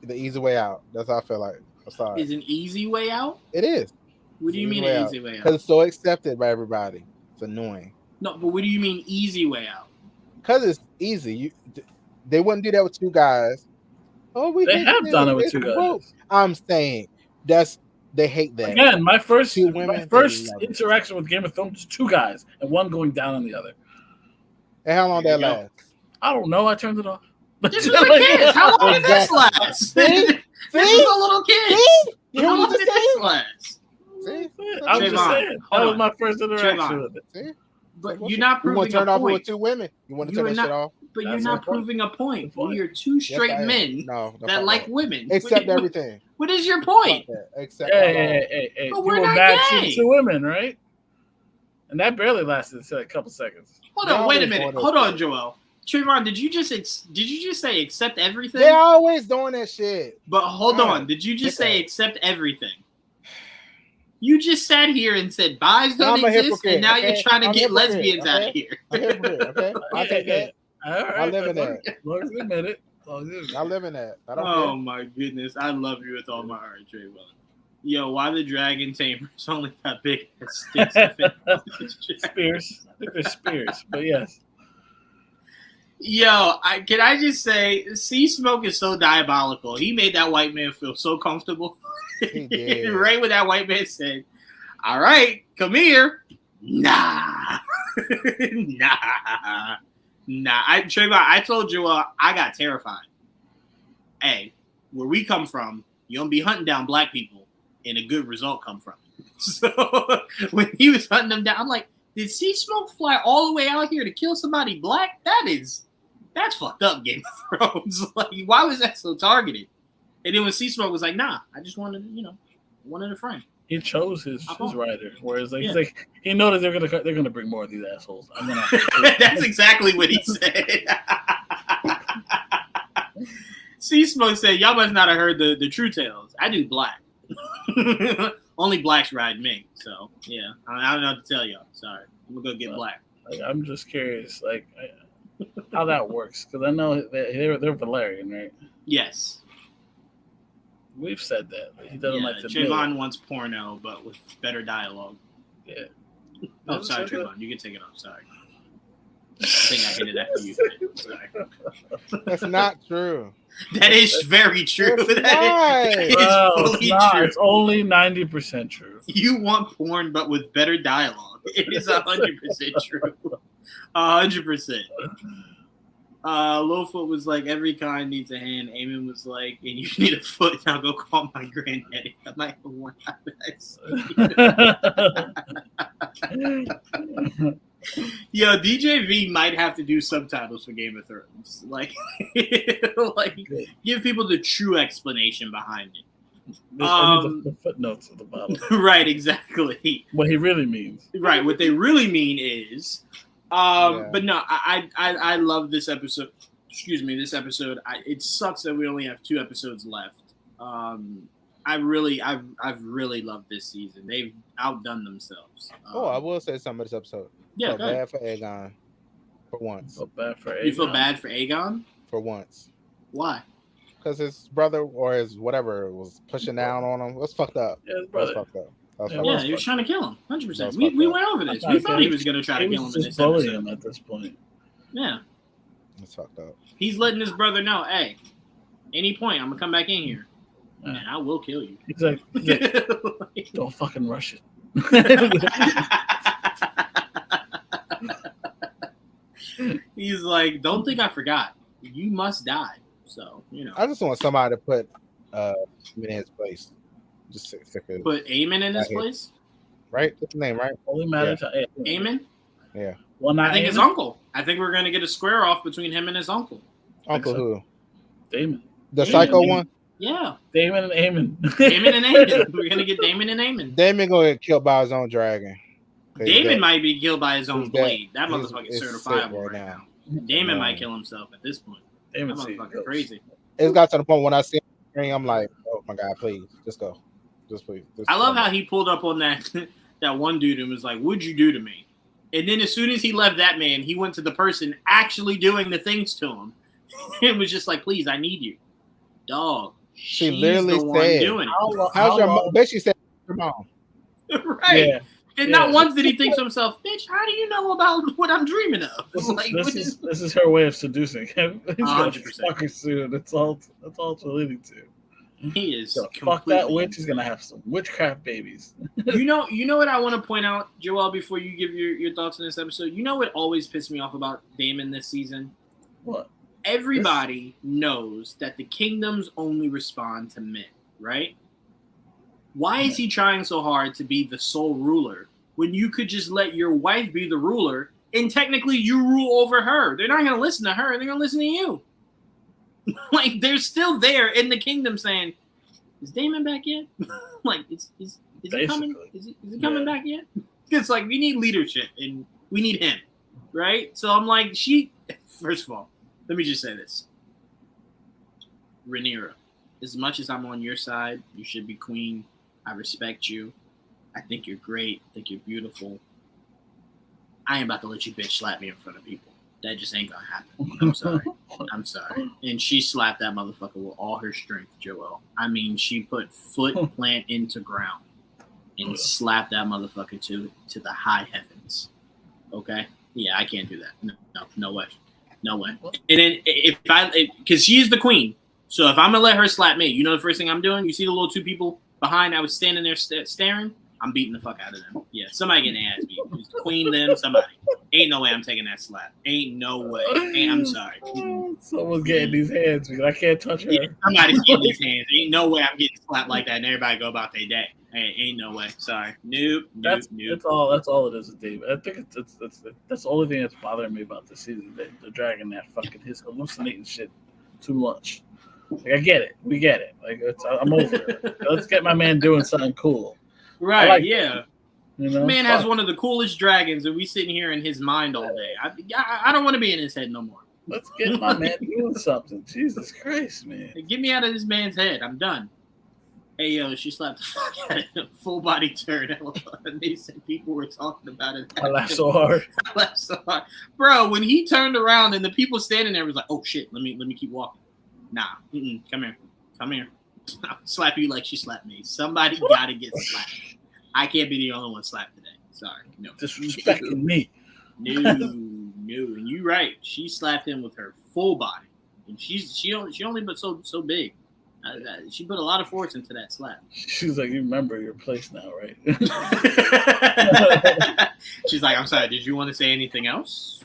The easy way out. That's how I feel like. I'm sorry. Is an easy way out? It is. What do you mean an easy way Because out? it's so accepted by everybody. It's annoying. No, but what do you mean easy way out? Because it's easy. They wouldn't do that with two guys. Oh, They have done it with two Well, guys. I'm saying they hate that. Again, my first Two women, my first they love it. interaction with Game of Thrones was two guys and one going down on the other. And how long There that you go. lasts? I don't know. I turned it off. This was a kid. How long did this Exactly. last? See? This See? was a little kid. You hear How what long you did just this said? last? See? I'm just Trayvon, saying. hold That was on. my first interaction Trayvon. with it. See? But you're not You want proving to turn a off with point. two women? You want to You turn are that shit not- off? But you're That's not the point. proving a point. The point. We are two straight Yes, I am. men No, that like women. Accept What- everything. What is your point? Fuck that. Accept all. Hey. But You we're were not mad gay. to two women, right? And that barely lasted a couple seconds. Hold They on, wait a always minute. doing Hold that on, shit. Joel. Trayvon, did you just say accept everything? They're always doing that shit. But hold Alright, on, did you just get say that. accept everything? You just sat here and said buys don't I'm a exist, hypocrite, and now okay? you're trying to I'm a get hypocrite, lesbians out okay? of here. I'm hypocrite, okay? I take that. All right, I live in as long- that. As long as you admit it. As long as you admit it. I live in that. I don't Oh care. my goodness, I love you with all my heart, Trayvon. Yo, why the dragon tamers only got big ass sticks? to fit on this dragon? Spears. I think they're spears, but yes. Yo, can I just say, C Smoke is so diabolical. He made that white man feel so comfortable. He did. Right when that white man said, "All right, come here." Nah, nah. Trayvon, I told you, I got terrified. Hey, where we come from, you don't be hunting down black people, and a good result come from it. So when he was hunting them down, I'm like, did C Smoke fly all the way out here to kill somebody black? That's fucked up, Game of Thrones. Like, why was that so targeted? And then when C Smoke was like, nah, I just wanted a friend. He chose his rider, whereas Yeah. he's like he noticed they're gonna bring more of these assholes. I'm gonna. That's exactly what he said. C Smoke said, y'all must not have heard the true tales. I do black. Only blacks ride me. So yeah, I don't know what to tell y'all. Sorry, I'm gonna go get black. Like, I'm just curious, how that works, because I know they're Valerian, right? Yes. We've said that. He doesn't Yeah, like to admit Trayvon it. wants porno, but with better dialogue. Yeah. Oh, sorry, Trayvon. You can take it off. Sorry. I think I hit it after you hit it. Sorry. That's not true. That is very true. It's That is Well, fully it's not. true. It's only 90% true. You want porn, but with better dialogue. It is 100% true. 100%. Littlefoot was like, every kind needs a hand. Eamon was like, and you need a foot. Now go call my granddaddy. I'm like, what? Yo, DJV might have to do subtitles for Game of Thrones. Like give people the true explanation behind it. The footnotes at the bottom. Right, exactly. What he really means. Right, what they really mean is, but no, I love this episode. Excuse me, this episode. It sucks that we only have 2 episodes left. I've really loved this season. They've outdone themselves. I will say something about this episode. Yeah, felt go ahead. bad for Aegon for once. Felt bad for Aegon. You feel bad for Aegon? For once. Why? Because his brother or his whatever was pushing down on him. It was fucked up. Yeah, his That was brother. fucked up. That was Yeah, fucked Yeah, up. he was trying to kill him. 100%. That's We fucked up. went over this. We thought he was going to try to He kill was him in just this bullying episode. him at this point. Yeah, It's fucked up. he's letting his brother know, hey, any point, I'm going to come back in here. Yeah. And I will kill you. He's like, don't fucking rush it. He's like, don't think I forgot. You must die. So, I just want somebody to put him in his place. Just sick of put Aemon in his I hate- place. right? That's the name, right? Only matter to Aemon? Yeah. Well, I not think his uncle. I think we're going to get a square off between him and his uncle. Uncle so. who? Damon. The Damon. psycho one? Yeah. Damon and Aemon. Damon and Aemon. We're going to get Damon and Aemon. Damon gonna get killed by his own dragon. 'Cause Damon that- might be killed by his own he's blade. That he's- motherfucker's it's certifiable sick right now. Damon might kill himself at this point. That Damon sees motherfucker ghosts. crazy. It's got to the point when I see him, I'm like, oh my god, please, just go. Just please. Just I love go. how he pulled up on that that one dude and was like, "What'd you do to me?" And then as soon as he left that man, he went to the person actually doing the things to him. It was just like, "Please, I need you, dog." She She's literally the one said, doing How's your mom? Basically said your mom. it. Right. Yeah. And Yeah. not once did he think to himself, "Bitch, how do you know about what I'm dreaming of?" Like, what is- This is her way of seducing him. He's gonna 100%. fuck her soon. That's all it's leading to. he is So fuck that completely witch. He's gonna have some witchcraft babies. You know what I want to point out, Joel, before you give your thoughts on this episode? You know what always pissed me off about Damon this season? What? Everybody knows that the kingdoms only respond to men, right? Why is he trying so hard to be the sole ruler when you could just let your wife be the ruler and technically you rule over her? They're not going to listen to her. They're going to listen to you. Like, they're still there in the kingdom saying, is Damon back yet? Like, is he coming? Is he coming back yet? It's like, we need leadership and we need him, right? So I'm like, first of all, let me just say this. Rhaenyra, as much as I'm on your side, you should be queen. I respect you. I think you're great. I think you're beautiful. I ain't about to let you bitch slap me in front of people. That just ain't gonna happen. I'm sorry. I'm sorry. And she slapped that motherfucker with all her strength, Joel. I mean, she put foot plant into ground and slapped that motherfucker to the high heavens. Okay? Yeah, I can't do that. No way. No way. And then because she is the queen. So if I'm gonna let her slap me, you know the first thing I'm doing? You see the little 2 people behind? I was standing there staring. I'm beating the fuck out of them. Yeah, somebody getting their ass beat. It's queen, them, somebody. Ain't no way I'm taking that slap. Ain't no way. I'm sorry. Someone's getting these hands because I can't touch her. Yeah, somebody's getting these hands. Ain't no way I'm getting slapped like that and everybody go about their day. Hey, ain't no way. Sorry. Nope. That's all it is with David. I think that's the only thing that's bothering me about this season. They're dragging that fucking his hallucinating shit too much. Like, I get it. We get it. Like, I'm over it. Let's get my man doing something cool. Right, like yeah. You know? Man has one of the coolest dragons, and we sitting here in his mind all day. I don't want to be in his head no more. Let's get my man doing something. Jesus Christ, man. Get me out of this man's head. I'm done. Hey, yo, she slapped the fuck out of him. Full body turn. And they said people were talking about it. I laughed so hard. I laughed so hard. Bro, when he turned around and the people standing there was like, oh, shit, let me keep walking. Nah, come here. I'll slap you like she slapped me. Somebody got to get slapped. I can't be the only one slapped today. Sorry. No. Disrespecting me. No. And you're right. She slapped him with her full body. And she only but so big. She put a lot of force into that slap. She's like, you remember your place now, right? She's like, I'm sorry, did you want to say anything else?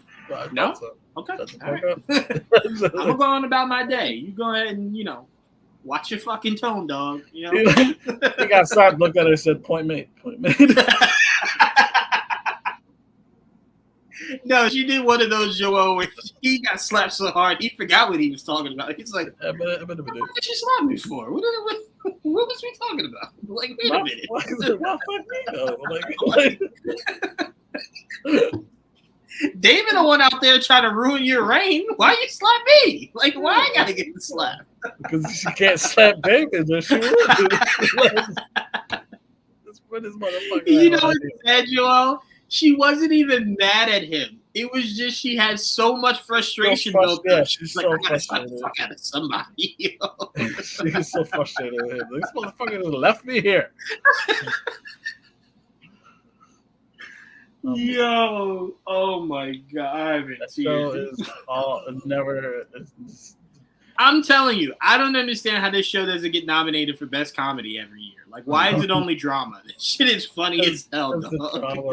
No? Okay. All right. I'm going to go on about my day. You go ahead and, watch your fucking tone, dog. You know? He got stopped, looked at her and said, point made. No, she did one of those, Joel, where he got slapped so hard he forgot what he was talking about. He's like, I bet "What did she slap me for? What was we talking about?" Like, wait a minute. Why fuck me though? David, the one out there trying to ruin your reign. Why you slap me? Like, why I gotta get the slap? Because she can't slap David, or she would. Let's put this motherfucker. You know what's sad, Joel? She wasn't even mad at him. It was just she had so much frustration built up. She's like, I gotta slap the fuck out of somebody. She's so frustrated with him. This motherfucker just left me here. Yo, oh my god, that show is all never. I'm telling you, I don't understand how this show doesn't get nominated for best comedy every year. Like, why is it only drama? This shit is funny as hell. The drama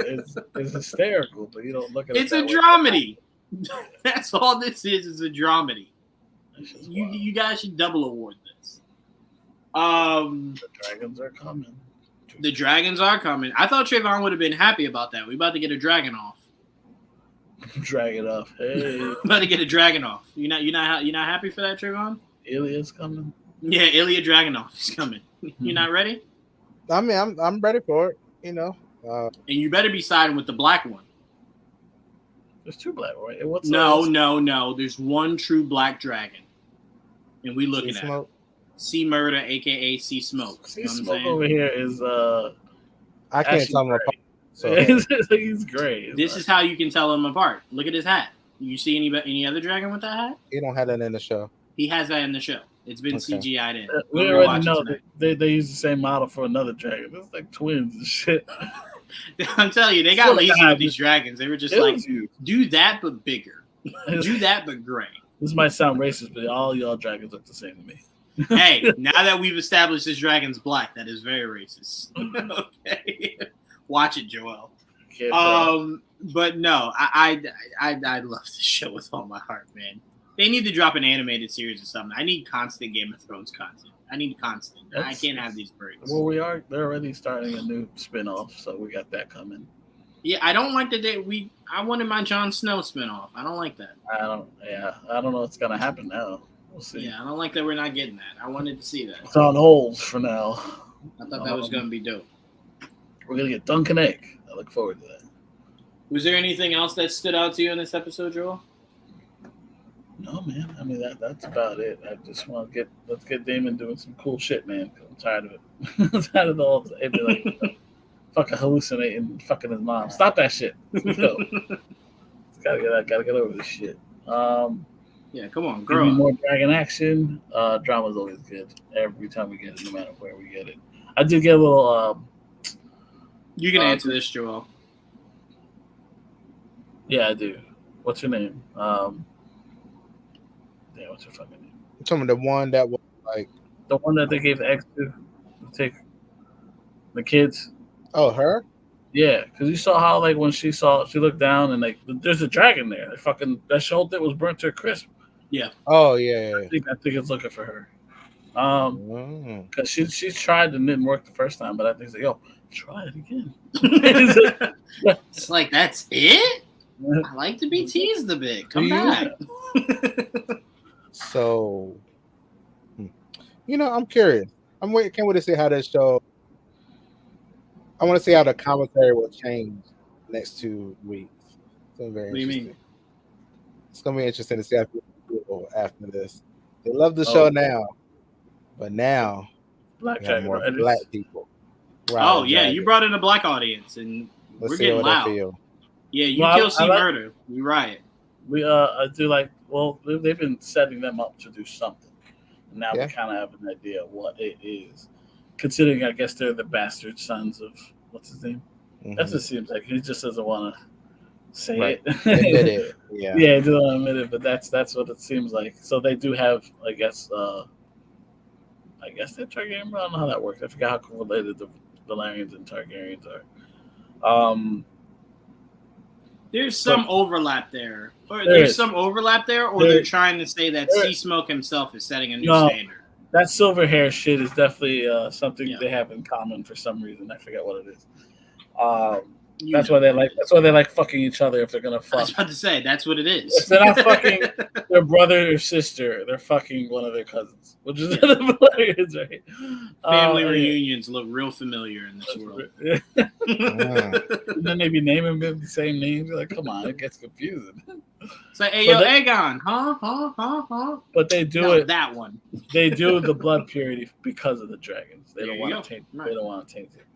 is hysterical, but you don't look at it. It's a dramedy. That's all this is a dramedy. You guys should double award this. The dragons are coming. The dragons are coming. I thought Trayvon would have been happy about that. We about to get a dragon off. Dragon off. Hey. About to get a dragon off. You not happy for that, Trayvon? Ilya's coming. Yeah, Ilya Dragunov is coming. You not ready? I mean, I'm ready for it. You know. And you better be siding with the black one. There's two black, right? What's No. There's one true black dragon, and we looking at it. C Murder, aka C Smoke. C Smoke over here is I can't tell him apart. So he's great. This is how you can tell him apart. Look at his hat. You see any other dragon with that hat? He don't have that in the show. He has that in the show. It's been CGI'd in. We already know that they use the same model for another dragon. It's like twins and shit. I'm telling you, they got lazy with these dragons. They were just like, do that but bigger. Do that but gray. This might sound racist, but all y'all dragons look the same to me. Hey, now that we've established this dragon's black, that is very racist. Okay, watch it, Joel. But no, I love this show with all my heart, man. They need to drop an animated series or something. I need constant Game of Thrones content. I need constant. I can't have these breaks. Well, they're already starting a new spinoff, so we got that coming. Yeah, I don't like that I wanted my Jon Snow spinoff. I don't like that. I don't know what's gonna happen now. We'll see. Yeah, I don't like that we're not getting that. I wanted to see that. It's on hold for now. I thought that was gonna be dope. We're gonna get Duncan Egg. I look forward to that. Was there anything else that stood out to you in this episode, Joel? No, man. I mean that's about it. I just want to let's get Damon doing some cool shit, man. I'm tired of it. I'm tired of all like fucking hallucinating, fucking his mom. Stop that shit. Let's go. Gotta get over this shit. Yeah, come on, girl. Give me more dragon action. Drama's always good. Every time we get it, no matter where we get it. I did get a little. You can answer this, Joel. Yeah, I do. What's your name? What's your fucking name? Some of the one that was like the one that they gave the X to take the kids. Oh, her? Yeah, because you saw how like when she looked down and like there's a dragon there. That shoulder was burnt to a crisp. Yeah. Oh yeah. I think it's looking for her. Because she tried and didn't work the first time, but I think it's like, yo, try it again. It's like that's it. I like to be teased a bit. Come back. So, I'm curious. Can't wait to see how this show. I want to see how the commentary will change next 2 weeks. So very what do you mean? It's gonna be interesting to see how people after this. They love the show now, but now black more black people. Oh yeah, you brought in a black audience, and we're getting loud. Yeah, you kill C Murder. We riot. I do like. Well, they've been setting them up to do something. And now we kind of have an idea of what it is. Considering, I guess, they're the bastard sons of, what's his name? Mm-hmm. That just seems like he just doesn't want to say it. Admit it. Yeah. Yeah, he doesn't want to admit it, but that's what it seems like. So they do have, I guess they're Targaryen. I don't know how that works. I forgot how related the Valyrians and Targaryens are. There's some overlap there. Or they're trying to say that C Smoke himself is setting a new standard. That silver hair shit is definitely something they have in common for some reason. I forget what it is. That's why they like. That's why they like fucking each other if they're gonna I was fuck. about to say that's what it If is. they're not fucking their brother or sister, they're fucking one of their cousins, which is hilarious, right? Family Yeah. reunions look real familiar in this world. And then they be naming them the same names. You're like, come on, it gets confusing. It's like, hey, But yo, they- Aegon, huh? But they do No, it. that one. They do the blood purity because of the dragons. They There don't you want go. to taint. Right. They don't want to taint it.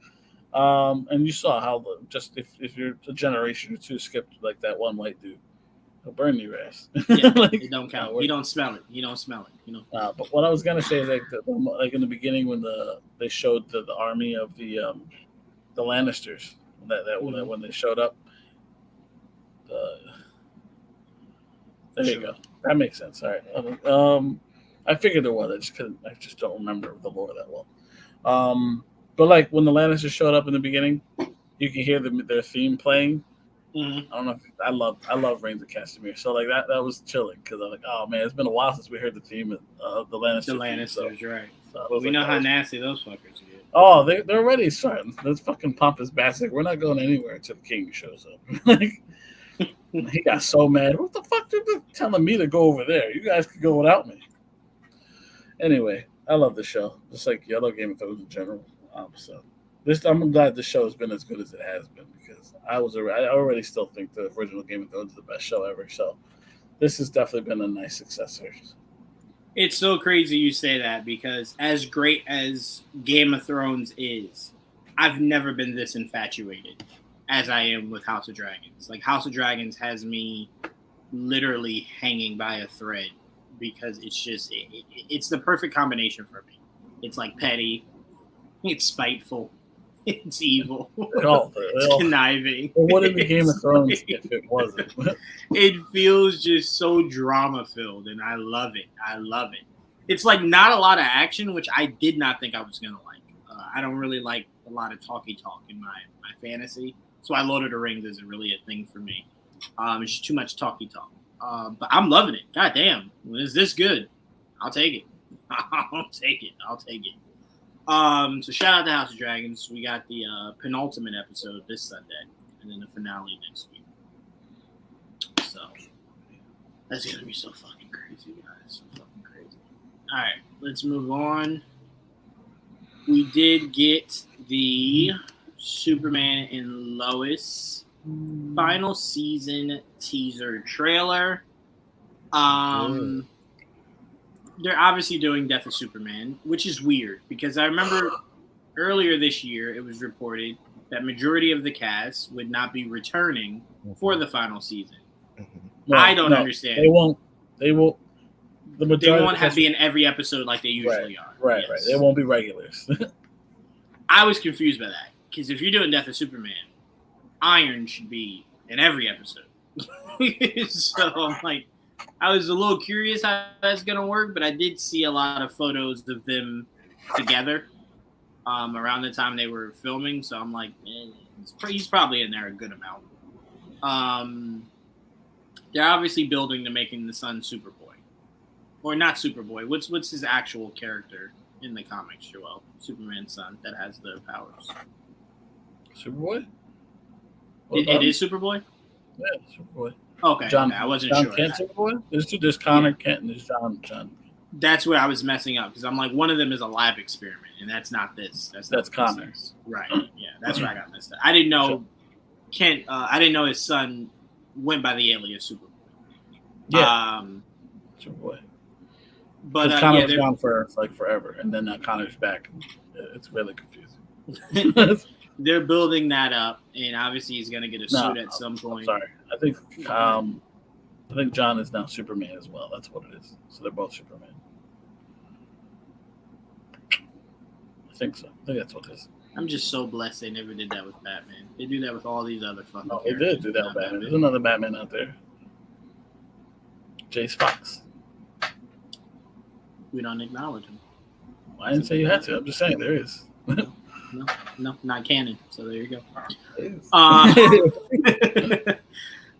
And you saw how just if you're a generation or two skipped like that one white dude, he'll burn your ass. Yeah, Like, it don't count. You don't smell it. but what I was gonna say is like in the beginning when they showed the army of the Lannisters when they showed up. There you go. That makes sense. All right. I figured there was. I just don't remember the lore that well. But like when the Lannisters showed up in the beginning, you can hear their theme playing. Mm-hmm. I don't know. I love Reigns of Castamere. So like that was chilling because I'm like, oh man, it's been a while since we heard the theme of the Lannisters. The Lannisters, right? So But we know how nasty those fuckers get. Oh, they're already starting. This fucking pompous bastard. We're not going anywhere until the king shows up. Like he got so mad. What the fuck? They're telling me to go over there. You guys could go without me. Anyway, I love the show. Just like I love Game of Thrones in general. So I'm glad the show has been as good as it has been because I already still think the original Game of Thrones is the best show ever. So this has definitely been a nice successor. It's so crazy you say that because as great as Game of Thrones is, I've never been this infatuated as I am with House of Dragons. Like House of Dragons has me literally hanging by a thread because it's just it's the perfect combination for me. It's like petty, it's spiteful, it's evil, it's conniving. Well, what in the Game of Thrones if it wasn't? It feels just so drama filled, and I love it. It's like not a lot of action, which I did not think I was gonna like. I don't really like a lot of talky talk in my fantasy. That's why Lord of the Rings isn't really a thing for me. It's just too much talky talk. But I'm loving it. God damn, is this good? I'll take it. I'll take it. So shout out to House of Dragons. We got the penultimate episode this Sunday, and then the finale next week. So that's gonna be so fucking crazy, guys. So fucking crazy. All right, let's move on. We did get the Superman and Lois final season teaser trailer. They're obviously doing Death of Superman, which is weird because I remember earlier this year it was reported that majority of the cast would not be returning for the final season. No, I don't understand. They won't. They won't. They won't have be in every episode like they usually are. Right. They won't be regulars. I was confused by that because if you're doing Death of Superman, Iron should be in every episode. So I'm like, I was a little curious how that's gonna work, but I did see a lot of photos of them together around the time they were filming. So I'm like, he's probably in there a good amount. They're obviously building to making the son Superboy, or not Superboy. What's his actual character in the comics, Joel? Superman's son that has the powers. Superboy. It is Superboy. Yeah, Superboy. Okay, John, I wasn't John sure. Kent Superboy. There's Connor Kent and there's John. That's where I was messing up because I'm like, one of them is a lab experiment, and that's not this. That's Connor. Right. Yeah, that's where I got messed up. I didn't know Kent. I didn't know his son went by the alias Superboy. Yeah. Superboy. But Connor was gone for like forever, and then Connor's back. It's really confusing. They're building that up, and obviously he's going to get a suit at some point. I'm sorry, I think John is now Superman as well. That's what it is. So they're both Superman. I think so. I think that's what it is. I'm just so blessed they never did that with Batman. They do that with all these other fucking. No, they did do that with Batman. There's another Batman out there. Jace Fox. We don't acknowledge him. Well, I didn't say you had to. I'm just saying there is. No, not canon. So there you go. It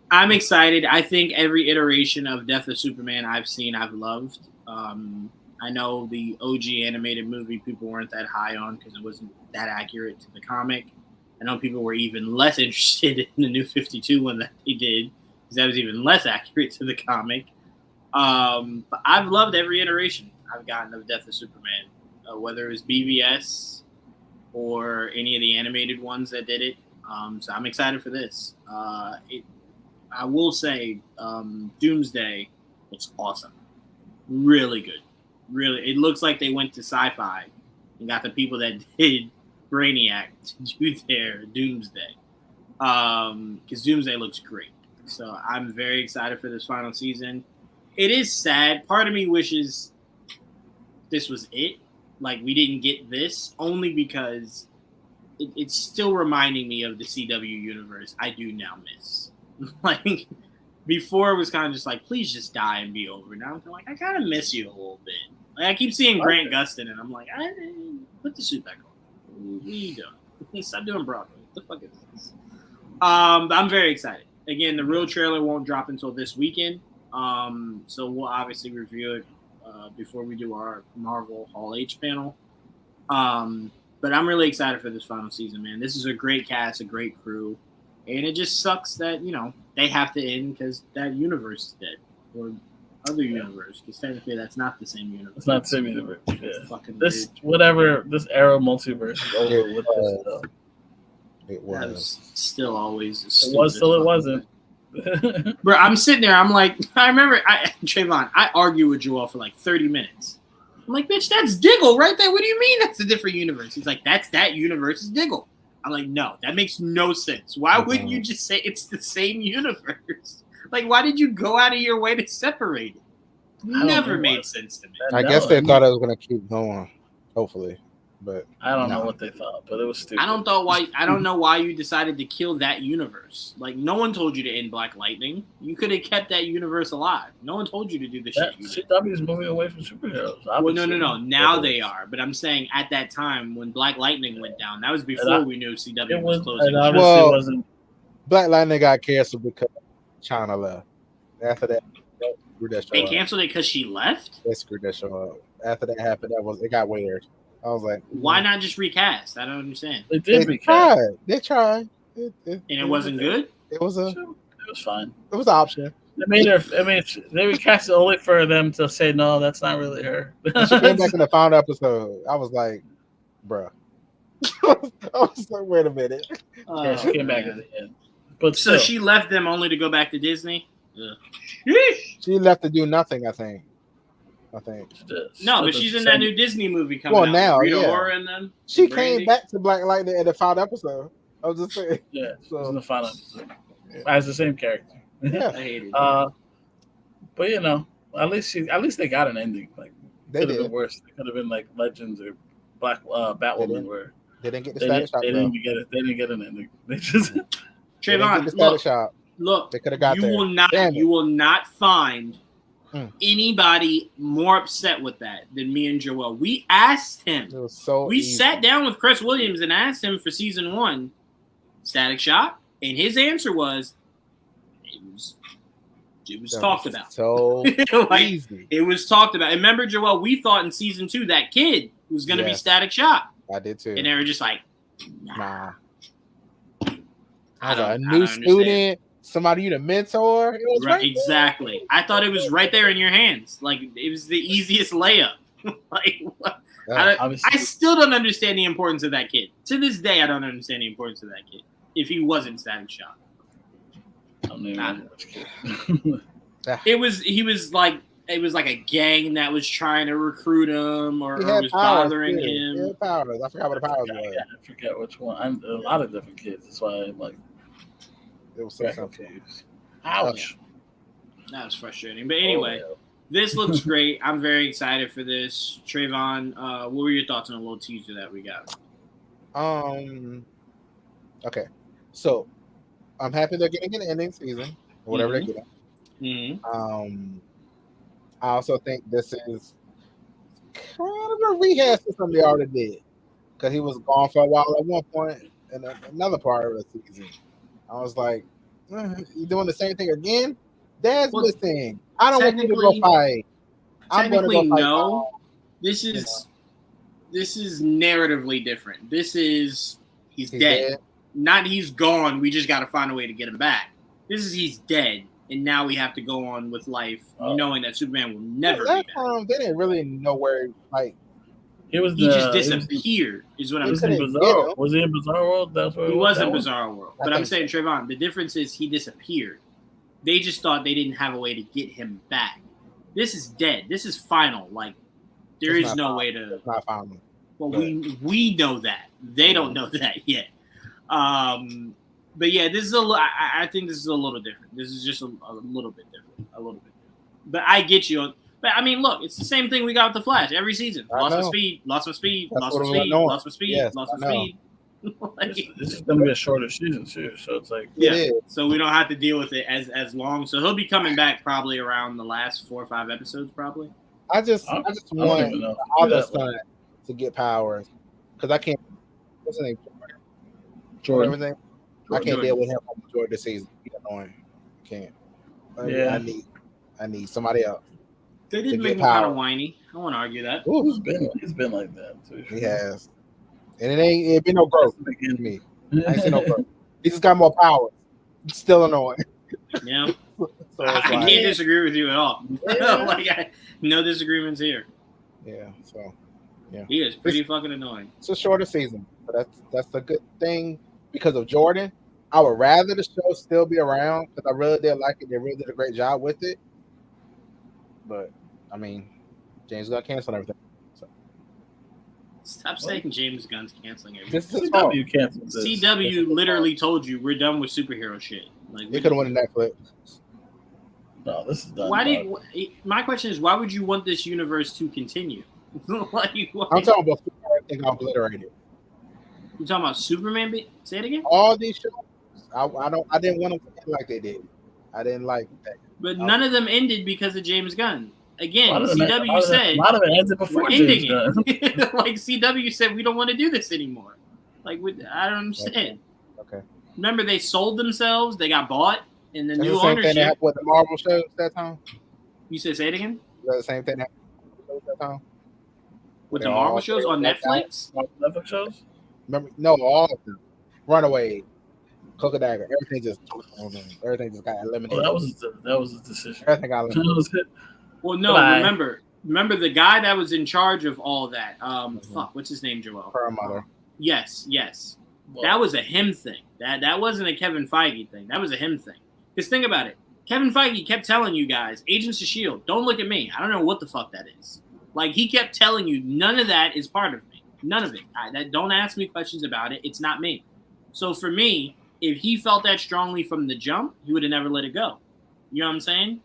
I'm excited. I think every iteration of Death of Superman I've seen, I've loved. I know the OG animated movie people weren't that high on because it wasn't that accurate to the comic. I know people were even less interested in the New 52 one that they did because that was even less accurate to the comic. But I've loved every iteration I've gotten of Death of Superman, whether it was BVS or any of the animated ones that did it. So I'm excited for this. I will say Doomsday looks awesome. Really good. Really. It looks like they went to Sci-Fi and got the people that did Brainiac to do their Doomsday. Because Doomsday looks great. So I'm very excited for this final season. It is sad. Part of me wishes this was it. Like, we didn't get this, only because it's still reminding me of the CW universe I do now miss. Like, before it was kind of just like, please just die and be over. Now I'm like, I kind of miss you a little bit. Like, I keep seeing Grant Gustin, and I'm like, put the suit back on. What are you doing? Stop doing Broadway. What the fuck is this? I'm very excited. Again, the real trailer won't drop until this weekend. So we'll obviously review it before we do our Marvel Hall H panel. But I'm really excited for this final season, man. This is a great cast, a great crew. And it just sucks that, they have to end because that universe is dead. Or other universe, because technically that's not the same universe. It's not the same universe. Yeah. This weird. this era multiverse is over with this stuff. It That was. was still always. It was till it wasn't. Bro, I'm sitting there. I'm like, I remember, Trayvon, I argued with Joel for like 30 minutes. I'm like, bitch, that's Diggle right there. What do you mean that's a different universe? He's like, that universe is Diggle. I'm like, no, that makes no sense. Why wouldn't you just say it's the same universe? Like, why did you go out of your way to separate it? Never made sense to me. I guess they thought it was going to keep going, hopefully. But I don't know what they thought, but it was stupid. I don't know why you decided to kill that universe. Like, no one told you to end Black Lightning. You could have kept that universe alive. No one told you to do the shit. CW is moving away from superheroes. Well, no. Now they are. But I'm saying at that time when Black Lightning went down, that was before we knew CW was closing. Well, wasn't. Black Lightning got canceled because China left. After that, they canceled it because she left. They screwed that show up. After that happened, it got weird. I was like, why not just recast? I don't understand. They did recast. They tried. And it wasn't good? It was fine. It was an option. They recast it only for them to say, no, that's not really her. She came back in the final episode. I was like, bruh. I was like, wait a minute. Yeah, she came back at the end. But so she left them only to go back to Disney? She left to do nothing, I think. No, but she's in that new Disney movie coming out. Now, Rita Ora and them. She came back to Black Lightning in the final episode. I was just saying. Yeah, so in the final episode. As the same character. Yeah. I hate it. But at least they got an ending. Like, they could have been worse. It could have been like Legends or Batwoman, where they didn't get the status shot. They didn't get an ending. They just Trayvon, look, they could have got you there. You will not find anybody more upset with that than me and Joel. We asked him. It was so we easy. sat down with Chris Williams and asked him for season 1, Static Shock, and his answer was, it was talked about. So easy. It was talked about. And remember, Joel, we thought in season 2 that kid was going to be Static Shock. I did too. And they were just like, nah. A new student, somebody you to mentor. It was right exactly. there. I thought it was right there in your hands. Like, it was the easiest layup. Like, what? I still don't understand the importance of that kid. To this day, I don't understand the importance of that kid. If he wasn't Static Shock. It was like a gang that was trying to recruit him or was bothering him. He had powers. I forgot what the powers were. I forget which one. A lot of different kids. That's why I'm like, it was so confused. Ouch. That was frustrating. But anyway, this looks great. I'm very excited for this. Trayvon, what were your thoughts on a little teaser that we got? Okay. So I'm happy they're getting an ending season, or whatever they're getting. Mm-hmm. I also think this is kind of a rehash of something they already did, because he was gone for a while at one point, and another part of the season, I was like, "You doing the same thing again?" Dad's missing. I don't want you to go fight. I'm going to go fight. No, this is narratively different. This is he's dead. not he's gone. We just got to find a way to get him back. This is he's dead, and now we have to go on with life, knowing that Superman will never be That back. time, they didn't really know where, like, He just disappeared, is what I'm Was saying. in Bizarro? Was he in Bizarro World? That's where He was in that Bizarro World. I But I'm think saying, Trayvon, the difference is he disappeared. They just thought they didn't have a way to get him back. This is dead. This is final. Like, there It's is not no final. way to. it's not final. Well, we know that. They don't know that yet. But yeah, this is I think this is a little different. This is just a little bit different. A little bit different. But I get you. But I mean, look, it's the same thing we got with the Flash every season. I Lost know. of speed, lost of speed, That's lost what of I'm speed, knowing. lost of speed, Yes, lost of I know. speed. Like, This is gonna be a shorter season too, so it's like yeah, It is. so we don't have to deal with it as long. So he'll be coming back probably around the last 4 or 5 episodes, probably. I just I don't want even know. all the Yeah, son to get powers because I can't. What's his name? Jordan. Everything. I can't deal with him on the majority of the season. He's annoying. I can't. Yeah. I need somebody else. They To did make get him kind power. of whiny. I won't argue that. Ooh, He's been like that too. he has, and it been no growth to Again. me. I ain't seen no growth. He just got more power. It's still annoying. Yeah, So I it's can't like, disagree with you at all. Yeah. No disagreements here. yeah. So He is pretty fucking annoying. it's a shorter season, but that's a good thing because of Jordan. I would rather the show still be around because I really did like it. They really did a great job with it. But I mean, James Gunn canceled everything. So Stop saying James Gunn's canceling everything. this is his fault. CW canceled this. CW literally told you we're done with superhero shit. Like, They could have won Netflix. No, this is done. why dog. did my question is why would you want this universe to continue? Like, I'm talking about everything obliterated. You talking about Superman? Say it again. All these shows, I didn't want them to end like they did. I didn't like that. But none of them ended because of James Gunn. Again, A lot of them- CW said a lot of it ended before we're James ending Gunn. it. Like CW said, we don't want to do this anymore. Like I don't understand. Okay. Remember, they sold themselves. They got bought, and the That's new the same thing that ownership. happened with the Marvel shows that time. You said say it again Is that the same thing that happened with the shows that time? with They the Marvel all shows on like that? Netflix. Netflix shows? Remember? No, all of them. Runaway, Cloak and Dagger, everything just got eliminated. Well, that was a decision. Everything got That eliminated. was it. Well, no, Bye. remember the guy that was in charge of all that. Fuck, what's his name, Joel? Her mother. Yes. Well, That was a him thing. That wasn't a Kevin Feige thing. That was a him thing. Because think about it. Kevin Feige kept telling you guys, Agents of S.H.I.E.L.D., don't look at me. I don't know what the fuck that is. Like, he kept telling you, none of that is part of me. None of it. Don't ask me questions about it. It's not me. So for me, if he felt that strongly from the jump, he would have never let it go. You know what I'm saying?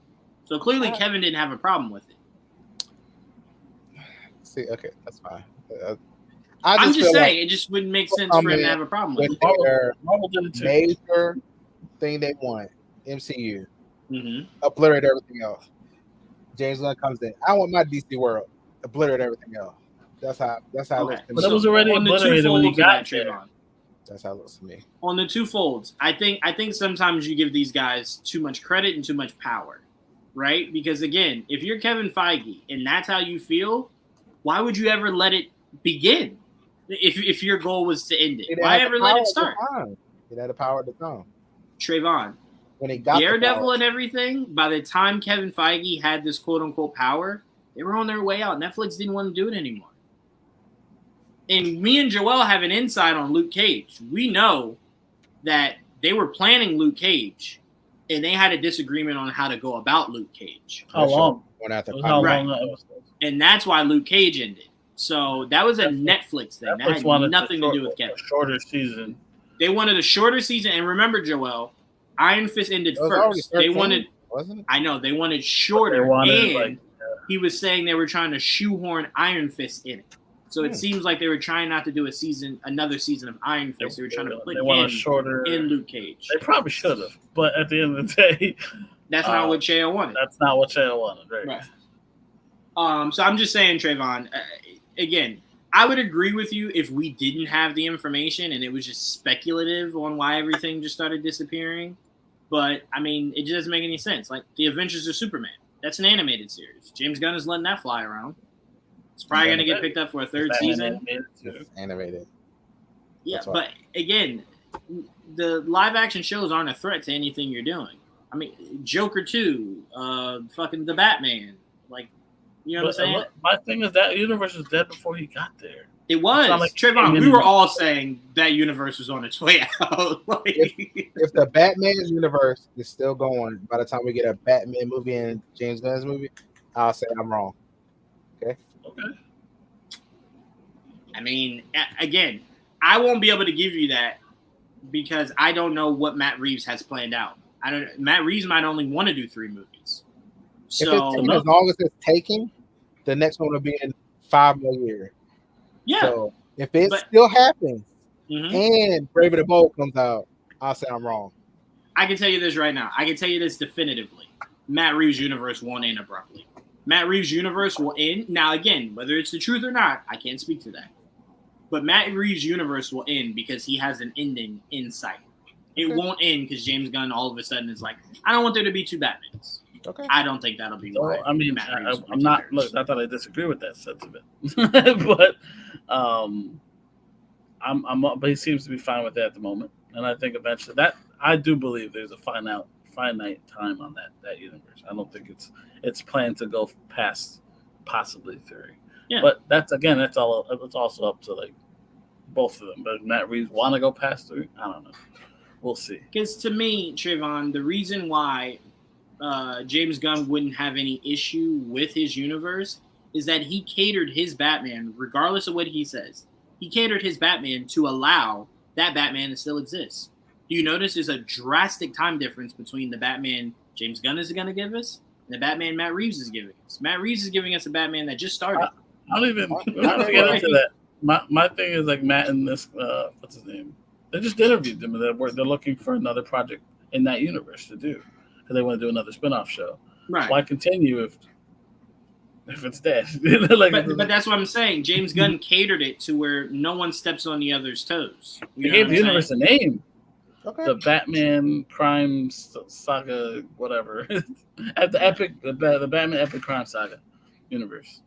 So clearly Kevin didn't have a problem with it. See, okay, that's fine. I'm just feel saying, it just wouldn't make sense for him to have a problem with with it. their Marvel did it too. major thing they want, MCU, Mm-hmm. obliterate everything else. James Gunn comes in. I want my DC world, obliterate everything else. That's how it looks to But it me. was already on the obliterated when he twofolds of that, got there. Trayvon. That's how it looks to me. On the two folds, I think sometimes you give these guys too much credit and too much power, right? Because again, if you're Kevin Feige and that's how you feel, why would you ever let it begin? If your goal was to end it, why ever let it start? He had the power at the time. Trayvon, When he got the Daredevil power, and everything, by the time Kevin Feige had this quote unquote power, they were on their way out. Netflix didn't want to do it anymore. And me and Joel have an insight on Luke Cage. We know that they were planning Luke Cage, and they had a disagreement on how to go about Luke Cage. How long? Went after It was how Right. long that was. And that's why Luke Cage ended. So that was a Netflix thing. That Netflix had wanted nothing to do with a Kevin. shorter season. They wanted a shorter season. And remember, Joel, Iron Fist ended It was already first. They 13, wanted, wasn't it? I know, they wanted shorter. They wanted, and like, he was saying they were trying to shoehorn Iron Fist in it. So it seems like they were trying not to do another season of Iron Fist. They were trying to put they want a him shorter. in Luke Cage. They probably should have, but at the end of the day, That's not what Cheo wanted. that's not what Cheo wanted. Right. Right. So I'm just saying, Trayvon, again, I would agree with you if we didn't have the information and it was just speculative on why everything just started disappearing. But, I mean, it just doesn't make any sense. Like, The Adventures of Superman. That's an animated series. James Gunn is letting that fly around. It's probably going to get picked up for a third season. It's animated. Yeah, That's why. but again, the live action shows aren't a threat to anything you're doing. I mean, Joker 2, fucking the Batman, like, you know what I'm saying? My thing is that universe was dead before he got there. It was. Like Trayvon, we were all saying that universe was on its way out. Like, if the Batman universe is still going by the time we get a Batman movie and James Gunn's movie, I'll say I'm wrong. Okay. I mean, again, I won't be able to give you that because I don't know what Matt Reeves has planned out. Matt Reeves might only want to do 3 movies. So as long as it's taking, the next one will be in 5 more years. Yeah. So if it still happens Mm-hmm. and Brave and the Bold comes out, I'll say I'm wrong. I can tell you this right now. I can tell you this definitively. Matt Reeves' universe won't end abruptly. Matt Reeves' universe will end. Now, again, whether it's the truth or not, I can't speak to that. But Matt Reeves' universe will end because he has an ending in sight. It won't end because James Gunn all of a sudden is like, I don't want there to be 2 Batmans. Okay. I don't think that'll be why. I mean, I'm not. Reeves. Look, not that I disagree with that sentiment, but but he seems to be fine with that at the moment, and I think eventually that I do believe there's a finite time on that universe. I don't think it's planned to go past possibly 3. Yeah. But that's also up to like both of them. But Matt Reeves want to go past 3? I don't know. We'll see. Because to me, Trayvon, the reason why James Gunn wouldn't have any issue with his universe is that he catered his Batman, regardless of what he says, he catered his Batman to allow that Batman to still exist. Do you notice there's a drastic time difference between the Batman James Gunn is going to give us and the Batman Matt Reeves is giving us? Matt Reeves is giving us a Batman that just started. I don't even get into that. My thing is like Matt and this what's his name? They just interviewed them and they're looking for another project in that universe to do because they want to do another spin-off show. Right. Why continue if it's dead? but that's what I'm saying. James Gunn catered it to where no one steps on the other's toes. He gave the universe a name. Okay. The Batman Crime Saga, whatever. At the Batman Epic Crime Saga universe.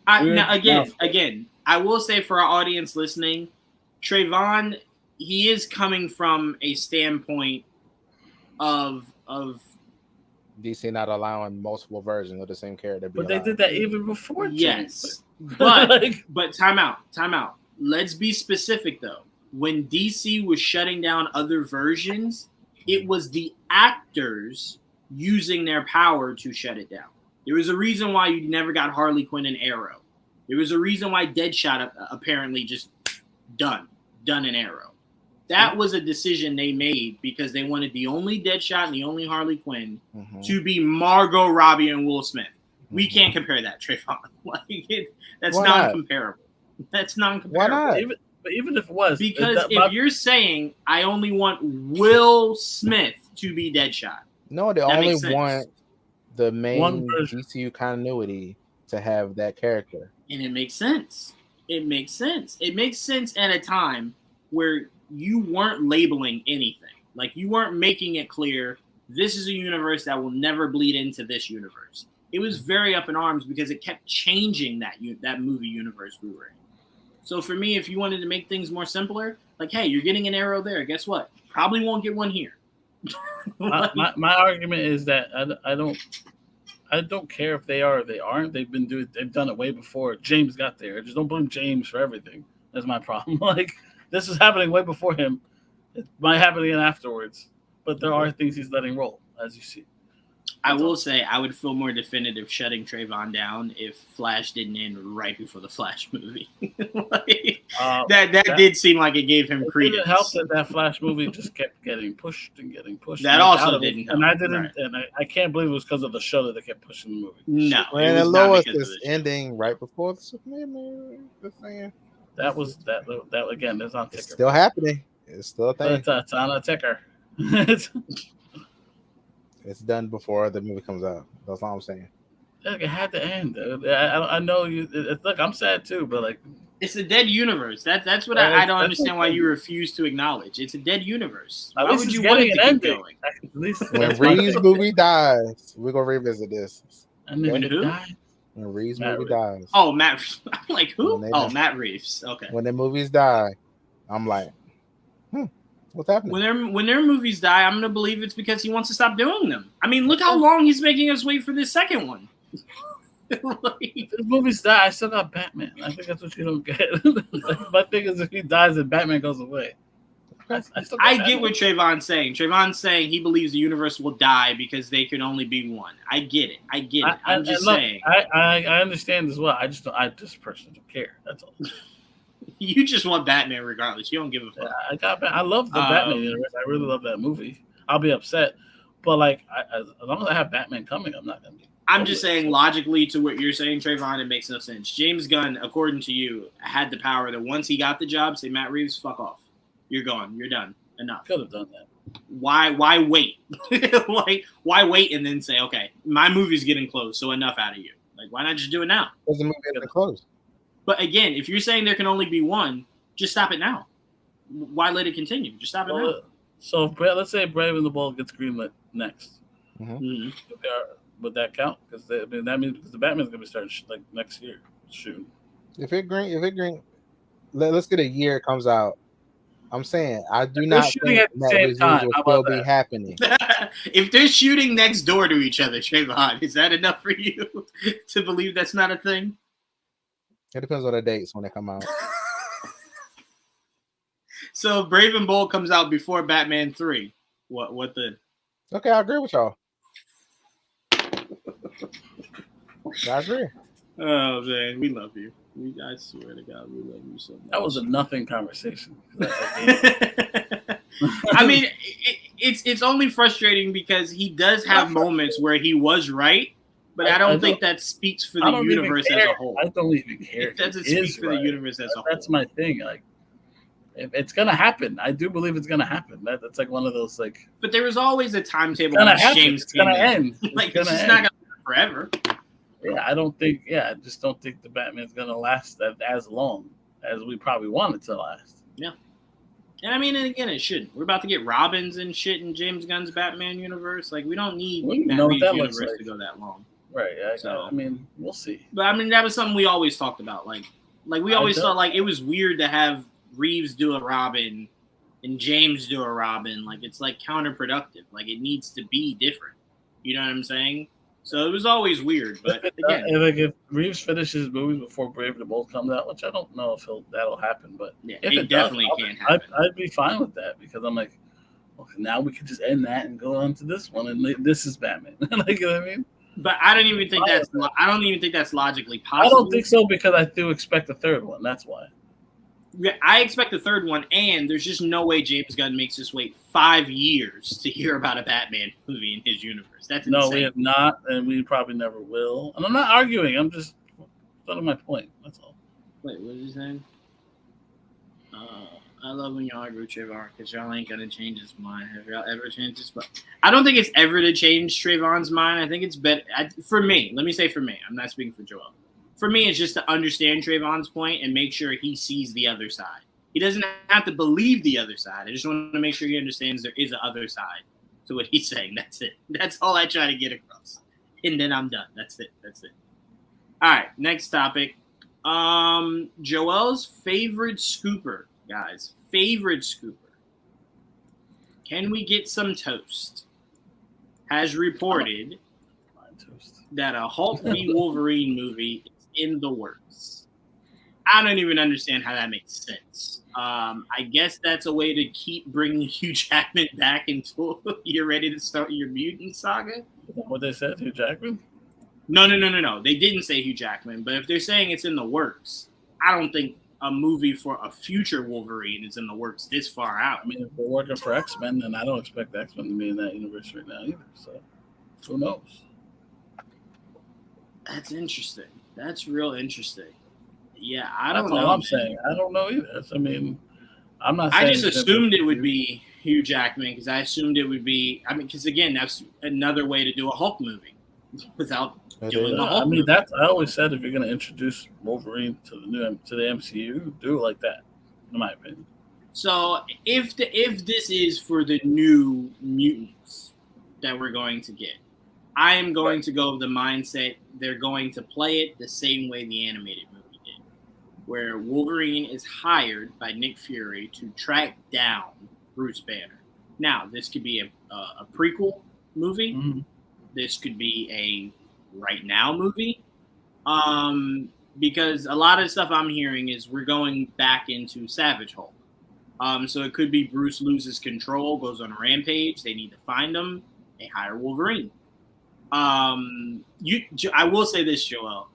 Now, again, I will say for our audience listening, Trayvon, he is coming from a standpoint of DC not allowing multiple versions of the same character. But they did that even before. Yes, but time out. Let's be specific though. When DC was shutting down other versions, it was the actors using their power to shut it down. There was a reason why you never got Harley Quinn and Arrow. There was a reason why Deadshot apparently just done in Arrow. That was a decision they made because they wanted the only Deadshot and the only Harley Quinn to be Margot Robbie and Will Smith. We can't compare that, Trayvon. That's non-comparable. That's non-comparable. Why not? But even if it was, because if you're saying I only want Will Smith to be Deadshot, no, they only want the main DCU continuity to have that character, and it makes sense. It makes sense at a time where you weren't labeling anything. Like you weren't making it clear this is a universe that will never bleed into this universe. It was very up in arms because it kept changing that movie universe we were in. So for me, if you wanted to make things more simpler, like, hey, you're getting an Arrow there. Guess what? Probably won't get one here. my argument is that I don't care if they are or they aren't. They've done it way before James got there. I just don't blame James for everything. That's my problem. Like this is happening way before him. It might happen again afterwards, but there are things he's letting roll, as you see. I will say I would feel more definitive shutting Trayvon down if Flash didn't end right before the Flash movie. That did seem like it gave him credence. It helped that Flash movie just kept getting pushed and getting pushed. That also didn't help. And I didn't, and I can't believe it was because of the show that they kept pushing the movie. No, and Lois is ending right before the Superman movie. Just saying. That again. That's on ticker. It's still happening. It's still a thing. It's on a ticker. It's done before the movie comes out. That's all I'm saying. Look, it had to end. I know you. Look, I'm sad too, but like, it's a dead universe. That's what I don't understand why you refuse to acknowledge. It's a dead universe. Why would you want it to keep going? When Reeves' movie dies, we're gonna revisit this. And then who? When Reeves' movie dies. Oh, Matt. I'm like, who? Matt Reeves. Okay. When the movies die, I'm like, What's happening? When their movies die, I'm gonna believe it's because he wants to stop doing them. I mean, look how long he's making us wait for this second one. If the movies die, I still got Batman. I think that's what you don't get. My thing is, if he dies, then Batman goes away. I get what Trayvon's saying. Trayvon's saying he believes the universe will die because they can only be one. I get it. I'm just saying. I understand as well. I just personally don't care. That's all. You just want Batman regardless. You don't give a fuck. Yeah, I love the Batman universe. I really love that movie. I'll be upset, but like, as long as I have Batman coming, I'm not gonna be. I'm just saying, logically, to what you're saying, Trayvon, it makes no sense. James Gunn, according to you, had the power that once he got the job, say, Matt Reeves, fuck off. You're gone. You're done. Enough. Could have done that. Why wait? Why wait and then say, okay, my movie's getting close, so enough out of you. Like, why not just do it now? Because the movie isn't closed. But again, if you're saying there can only be one, just stop it now. Why let it continue? Just stop it now. So let's say Brave and the Bold gets greenlit next. Mm-hmm. Would that count? Because that means the Batman's gonna be starting like next year shooting. If it green, let's get a year it comes out. I'm saying I do not think at the same time will still be happening. If they're shooting next door to each other, Trayvon, is that enough for you to believe that's not a thing? It depends on the dates when they come out. So if Brave and Bold comes out before Batman 3, what then? Okay, I agree with y'all. I agree. Oh man, we love you. I swear to God, we love you so much. That was a nothing conversation. I mean, it's only frustrating because he does have moments where he was right, but I don't think that speaks for the universe as a whole. I don't even care. It doesn't speak for the universe as a whole. That's my thing. Like, if it's gonna happen. I do believe it's gonna happen. That's like one of those like. But there was always a timetable. It's gonna end. Like it's just not gonna happen forever. Yeah, I just don't think the Batman's gonna last as long as we probably want it to last. Yeah. And I mean, and again, it shouldn't. We're about to get Robins and shit in James Gunn's Batman universe. Like, we don't need Batman's universe to go that long. Right. I mean, we'll see. But I mean, that was something we always talked about. Like we always thought like it was weird to have Reeves do a Robin and James do a Robin. Like, it's like counterproductive. Like, it needs to be different. You know what I'm saying? So it was always weird, but again, if Reeves finishes movies before Brave and the Bold comes out, which I don't know if that'll happen, but yeah, if it definitely can't happen. I'd be fine with that because I'm like, well, now we can just end that and go on to this one, and this is Batman. Like, you know what I mean? But I don't even think that's logically possible. I don't think so because I do expect a third one. That's why. Yeah, I expect a third one, and there's just no way James Gunn makes us wait 5 years to hear about a Batman movie in his universe. That's insane. No, we have not, and we probably never will. And I'm not arguing. I'm just telling my point. That's all. Wait, what is he saying? I love when y'all agree with Trayvon because y'all ain't gonna change his mind. Have y'all ever changed his mind? I don't think it's ever to change Trayvon's mind. I think it's better for me. Let me say for me. I'm not speaking for Joel. For me, it's just to understand Trayvon's point and make sure he sees the other side. He doesn't have to believe the other side. I just want to make sure he understands there is an other side to what he's saying. That's it. That's all I try to get across. And then I'm done. That's it. All right, next topic. Joel's favorite scooper, guys. Favorite scooper. Can we get some toast? Has reported that a Hulk v. Wolverine movie is in the works. I don't even understand how that makes sense. I guess that's a way to keep bringing Hugh Jackman back until you're ready to start your mutant saga. What they said, Hugh Jackman? No. They didn't say Hugh Jackman, but if they're saying it's in the works, I don't think a movie for a future Wolverine is in the works this far out. I mean, if we're working for X-Men, then I don't expect X-Men to be in that universe right now either. So, who knows? That's interesting. That's real interesting. Yeah, I don't know. That's all I'm saying. I don't know either. I mean, I'm not saying. I just assumed it would be Hugh Jackman because I assumed it would be. I mean, because again, that's another way to do a Hulk movie without doing the Hulk. I mean, I always said if you're going to introduce Wolverine to the MCU, do it like that. In my opinion. So if this is for the new mutants that we're going to get, I am going to go with the mindset they're going to play it the same way the animated movie did, where Wolverine is hired by Nick Fury to track down Bruce Banner. Now, this could be a prequel movie. Mm-hmm. This could be a right now movie. Because a lot of stuff I'm hearing is we're going back into Savage Hulk. So it could be Bruce loses control, goes on a rampage. They need to find him. They hire Wolverine. I will say this, Joel.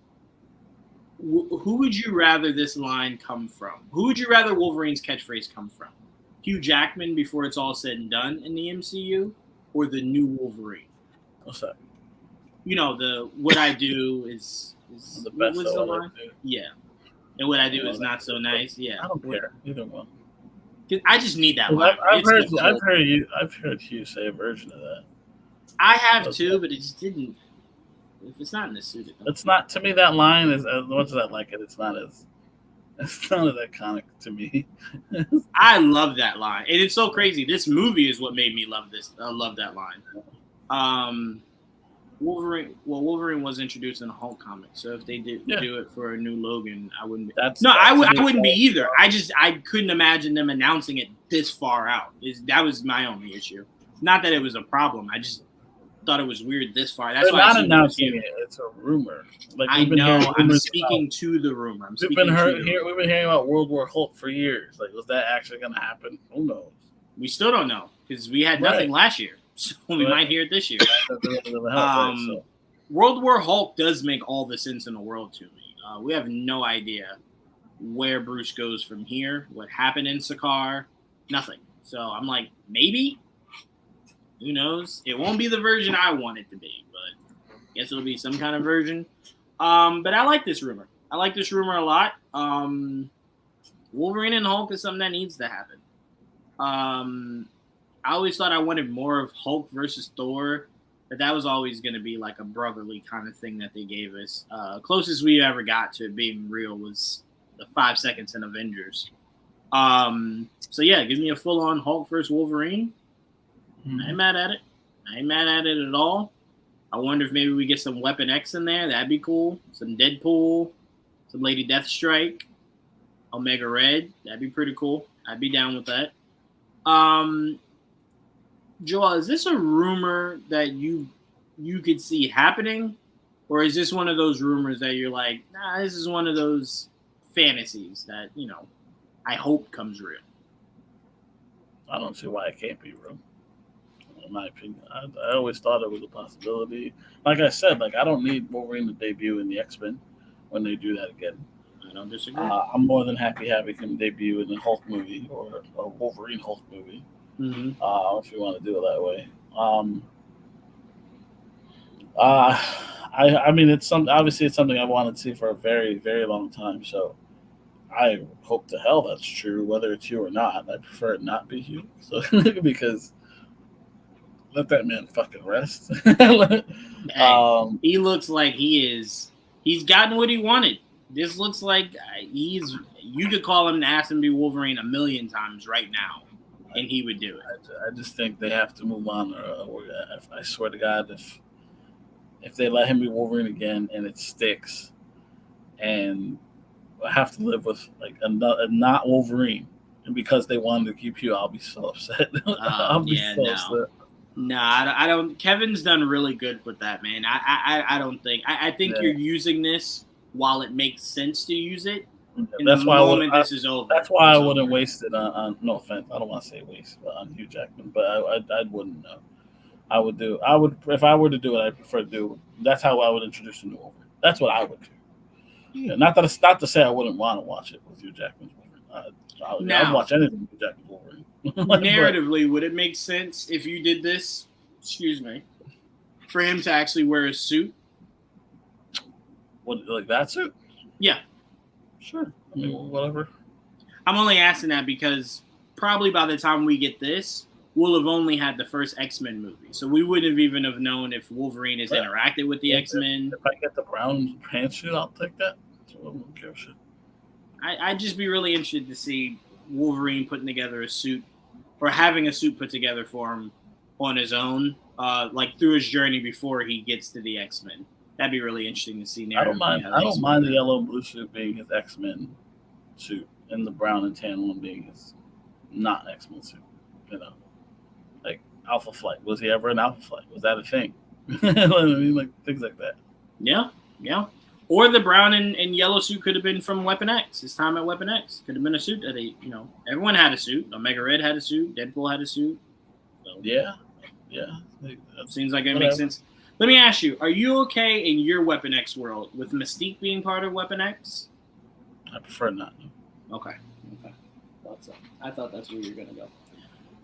Who would you rather this line come from? Who would you rather Wolverine's catchphrase come from? Hugh Jackman before it's all said and done in the MCU, or the new Wolverine? What's that? You know, the what I do is The best. what's the line? Yeah, and what I do is not so nice. Yeah, I don't care either one. I just need that line. I've heard Hugh say a version of that. I have too, but it just didn't. If it's not in the suit, It's not, to me, that line is as much as I like it. It's not as iconic to me. I love that line, and it's so crazy. This movie is what made me love this. I love that line. Wolverine. Well, Wolverine was introduced in a Hulk comic, so if they did do it for a new Logan, I wouldn't be. I wouldn't be either. I couldn't imagine them announcing it this far out. That was my only issue. Not that it was a problem. I just thought it was weird this far. That's They're why not announcing it. It's a rumor. Like, I know. I'm speaking to the rumor. We've been hearing about World War Hulk for years. Like, was that actually going to happen? Who knows? We still don't know because we had nothing last year, so we might hear it this year. World War Hulk does make all the sense in the world to me. We have no idea where Bruce goes from here, what happened in Sakaar, nothing. So I'm like, maybe. Who knows? It won't be the version I want it to be, but I guess it'll be some kind of version. But I like this rumor. I like this rumor a lot. Wolverine and Hulk is something that needs to happen. I always thought I wanted more of Hulk versus Thor, but that was always going to be like a brotherly kind of thing that they gave us. Closest we ever got to it being real was the 5 seconds in Avengers. So yeah, give me a full-on Hulk versus Wolverine. I ain't mad at it. I ain't mad at it at all. I wonder if maybe we get some Weapon X in there. That'd be cool. Some Deadpool, some Lady Deathstrike, Omega Red. That'd be pretty cool. I'd be down with that. Joel, is this a rumor that you could see happening? Or is this one of those rumors that you're like, nah, this is one of those fantasies that, I hope comes real? I don't see why it can't be real. In my opinion, I always thought it was a possibility. Like I said, I don't need Wolverine to debut in the X-Men when they do that again. I don't disagree. I'm more than happy having him debut in a Hulk movie or a Wolverine Hulk movie. Mm-hmm. If you want to do it that way. I mean, obviously it's something I wanted to see for a very, very long time. So I hope to hell that's true, whether it's you or not. I prefer it not be you, so because let that man fucking rest. He looks like he's gotten what he wanted. This looks like you could call him and ask him to be Wolverine a million times right now, and he would do it. I just think they have to move on. I swear to God, if they let him be Wolverine again and it sticks, and I have to live with a not Wolverine, and because they wanted to keep you, I'll be so upset. I'll be upset. No, I don't. Kevin's done really good with that, man. I don't think. I think you're using this while it makes sense to use it. That's why this is over. That's why I wouldn't waste it on. No offense, I don't want to say waste, but on Hugh Jackman. But I wouldn't know. I would if I were to do it. I'd prefer to do. That's how I would introduce a new Wolverine. That's what I would do. Yeah, not to say I wouldn't want to watch it with Hugh Jackman's Wolverine. I'd watch anything with Jackman's Wolverine. Narratively, would it make sense if you did this? Excuse me, for him to actually wear a suit? What, like that suit? Yeah, sure. I mean, whatever. I'm only asking that because probably by the time we get this, we'll have only had the first X-Men movie, so we wouldn't have even have known if Wolverine has interacted with the X-Men. If I get the brown pantsuit, I'll take that. So I don't give a shit. I'd just be really interested to see Wolverine putting together a suit, or having a suit put together for him on his own, like through his journey before he gets to the X-Men. That'd be really interesting to see. I don't mind the yellow and blue suit being his X-Men suit, and the brown and tan one being his not X-Men suit. You know, like Alpha Flight. Was he ever in Alpha Flight? Was that a thing? I mean, like things like that. Yeah. Or the brown and yellow suit could have been from Weapon X. His time at Weapon X could have been a suit that they, everyone had a suit. Omega Red had a suit. Deadpool had a suit. So, Yeah. Seems like it makes sense. Let me ask you: are you okay in your Weapon X world with Mystique being part of Weapon X? I prefer not. Okay. Thought so. I thought that's where you're gonna go.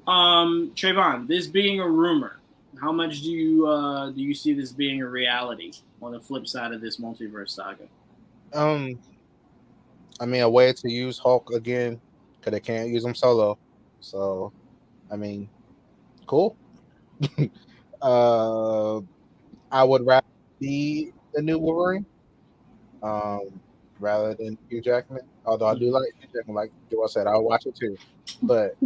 Trayvon, this being a rumor, how much do you see this being a reality on the flip side of this multiverse saga? I mean, a way to use Hulk again because they can't use him solo. So, I mean, cool. I would rather be the new Wolverine, rather than Hugh Jackman. Although I do like Hugh Jackman, like Joel said, I'll watch it too. But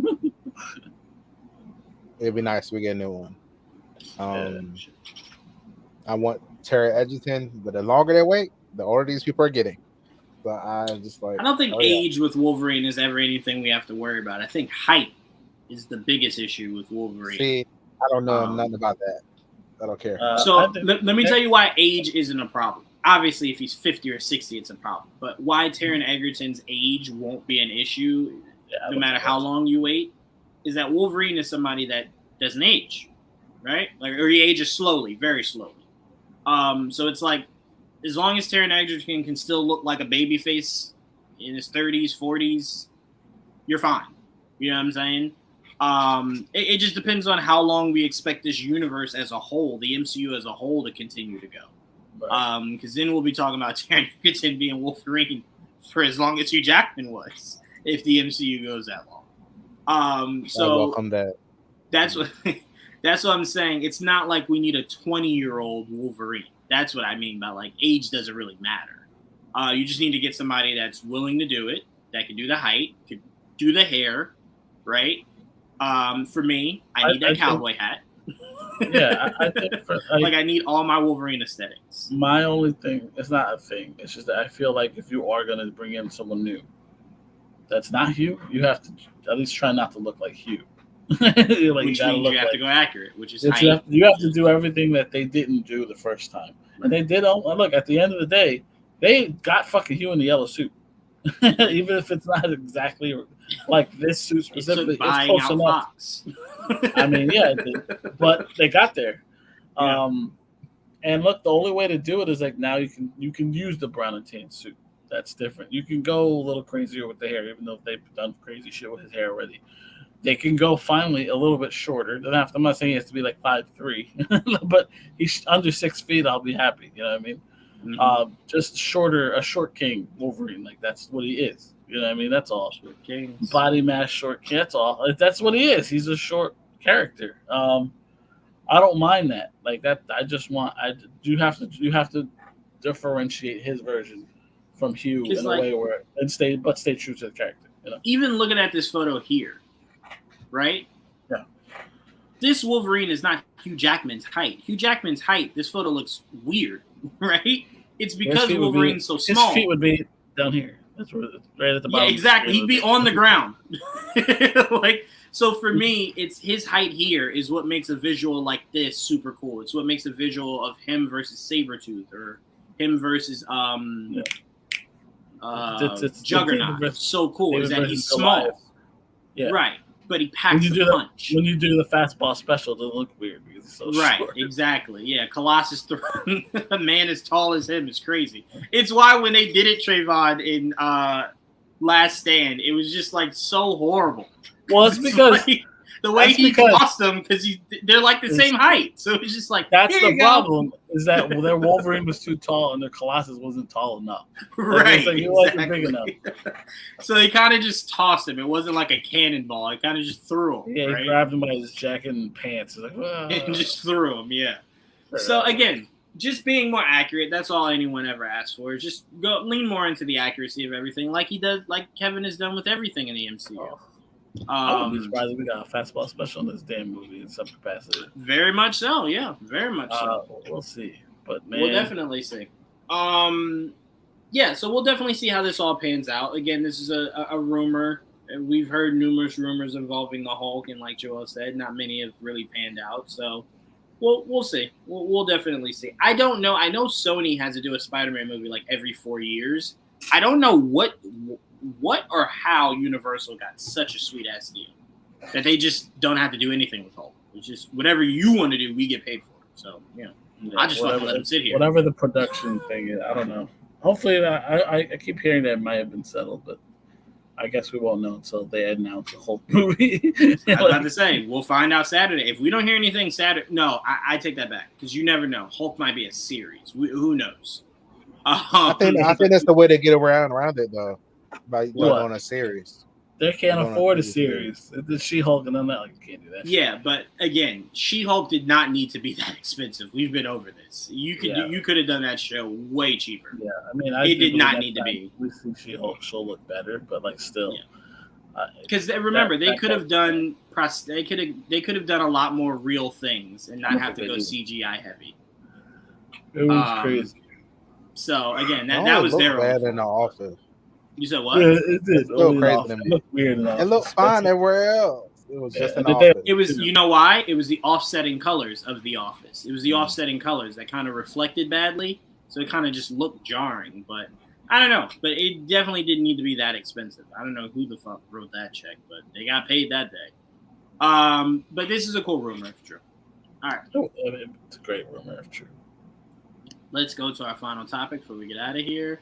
it'd be nice if we get a new one. I want Terry Edgerton, but the longer they wait, the older these people are getting. But I just like. I don't think age with Wolverine is ever anything we have to worry about. I think height is the biggest issue with Wolverine. See, I don't know nothing about that. I don't care. Let me tell you why age isn't a problem. Obviously, if he's 50 or 60, it's a problem. But why Taron Egerton's age won't be an issue, no matter how long you wait, is that Wolverine is somebody that doesn't age, right? Or he ages slowly, very slowly. So it's like, as long as Taron Egerton can still look like a baby face in his 30s, 40s, you're fine. You know what I'm saying? It just depends on how long we expect this universe as a whole, the MCU as a whole, to continue to go. Because then we'll be talking about Taron Egerton being Wolverine for as long as Hugh Jackman was, if the MCU goes that long. So welcome that. That's what I'm saying. It's not like we need a 20-year-old Wolverine. That's what I mean by like age doesn't really matter. You just need to get somebody that's willing to do it, that can do the height, can do the hair, right? For me, I need that cowboy hat. Yeah, I think I need all my Wolverine aesthetics. My only thing, it's not a thing. It's just that I feel like if you are gonna bring in someone new, that's not Hugh. You have to at least try not to look like Hugh. Which means you have to go accurate, which is height. You have to do everything that they didn't do the first time, and they did. Look, at the end of the day, they got fucking Hugh in the yellow suit, even if it's not exactly like this suit specifically. It's close enough. I mean, yeah, but they got there. Yeah. And look, the only way to do it is like now you can use the brown and tan suit. That's different. You can go a little crazier with the hair, even though they've done crazy shit with his hair already. They can go finally a little bit shorter. I'm not saying he has to be like 5'3", but he's under 6 feet. I'll be happy. You know what I mean? Mm-hmm. Just shorter, a short king Wolverine. Like that's what he is. You know what I mean? That's all. Short kings. Body mass, short king. That's all. That's what he is. He's a short character. I don't mind that. Like that. You have to differentiate his version from Hugh in a way where stay true to the character. You know? Even looking at this photo here, right? Yeah. This Wolverine is not Hugh Jackman's height. Hugh Jackman's height, this photo looks weird, right? It's because Wolverine's so small. His feet would be down here. That's right at the bottom. Yeah, exactly. He'd be on the ground. So for me, it's his height here is what makes a visual like this super cool. It's what makes a visual of him versus Sabretooth or him versus Juggernaut. So cool is that he's small. Yeah. Right. But he packs a punch. When you do the fastball special, it doesn't look weird because it's so short. Exactly. Yeah, Colossus throwing a man as tall as him is crazy. It's why when they did it, Trayvon, in Last Stand, it was just like so horrible. Well, it's because the way he tossed them, because they're like the same height. So it's just like that's the problem is that their Wolverine was too tall and their Colossus wasn't tall enough. Right. Like, he wasn't big enough. So they kind of just tossed him. It wasn't like a cannonball. It kind of just threw him. Yeah, he grabbed him by his jacket and pants. Like, and just threw him. Yeah. So again, just being more accurate. That's all anyone ever asked for. Is just lean more into the accuracy of everything, like he does, like Kevin has done with everything in the MCU. Oh. I wouldn't be surprised if we got a fastball special in this damn movie in some capacity. Very much so, yeah. Very much so. We'll see. But man, we'll definitely see. Yeah, so we'll definitely see how this all pans out. Again, this is a rumor. We've heard numerous rumors involving the Hulk, and like Joel said, not many have really panned out. So we'll see. We'll definitely see. I don't know. I know Sony has to do a Spider-Man movie like every 4 years. I don't know what or how Universal got such a sweet ass deal that they just don't have to do anything with Hulk. It's just whatever you want to do, we get paid for it. So I just fucking let them sit here. Whatever the production thing is, I don't know. Hopefully, I keep hearing that it might have been settled, but I guess we won't know until they announce a Hulk movie. I was about to say, we'll find out Saturday. If we don't hear anything Saturday, no, I take that back because you never know. Hulk might be a series. Who knows? I think that's the way to get around it though, by on a series. They can't afford a series. It's She-Hulk, and I'm not like, you can't do that. Yeah, but again, She-Hulk did not need to be that expensive. We've been over this. You could have done that show way cheaper. Yeah, I mean, it did not need to be. We see She-Hulk show look better, but like still. Because remember, they could have done they could have done a lot more real things and not have to go CGI heavy. It was crazy. So again, that was their bad in the office. You said what? Yeah, it did. It looked weird. It looked fine everywhere else. It was just an office. It was, you know why? It was the offsetting colors of The Office. It was the offsetting colors that kind of reflected badly, so it kind of just looked jarring. But I don't know. But it definitely didn't need to be that expensive. I don't know who the fuck wrote that check, but they got paid that day. But this is a cool rumor if true. All right. It's a great rumor if true. Let's go to our final topic before we get out of here.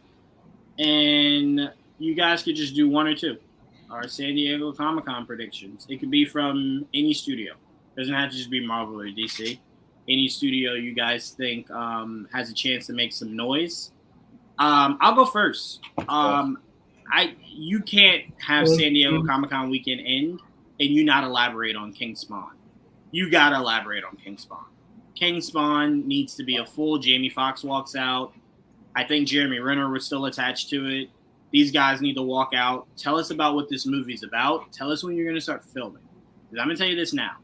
And you guys could just do one or two. Our San Diego Comic-Con predictions. It could be from any studio. It doesn't have to just be Marvel or DC. Any studio you guys think has a chance to make some noise. I'll go first. You can't have San Diego Comic-Con weekend end and you not elaborate on King Spawn. You got to elaborate on King Spawn. King Spawn needs to be a full Jamie Foxx walks out. I think Jeremy Renner was still attached to it. These guys need to walk out. Tell us about what this movie's about. Tell us when you're going to start filming. Because I'm going to tell you this now.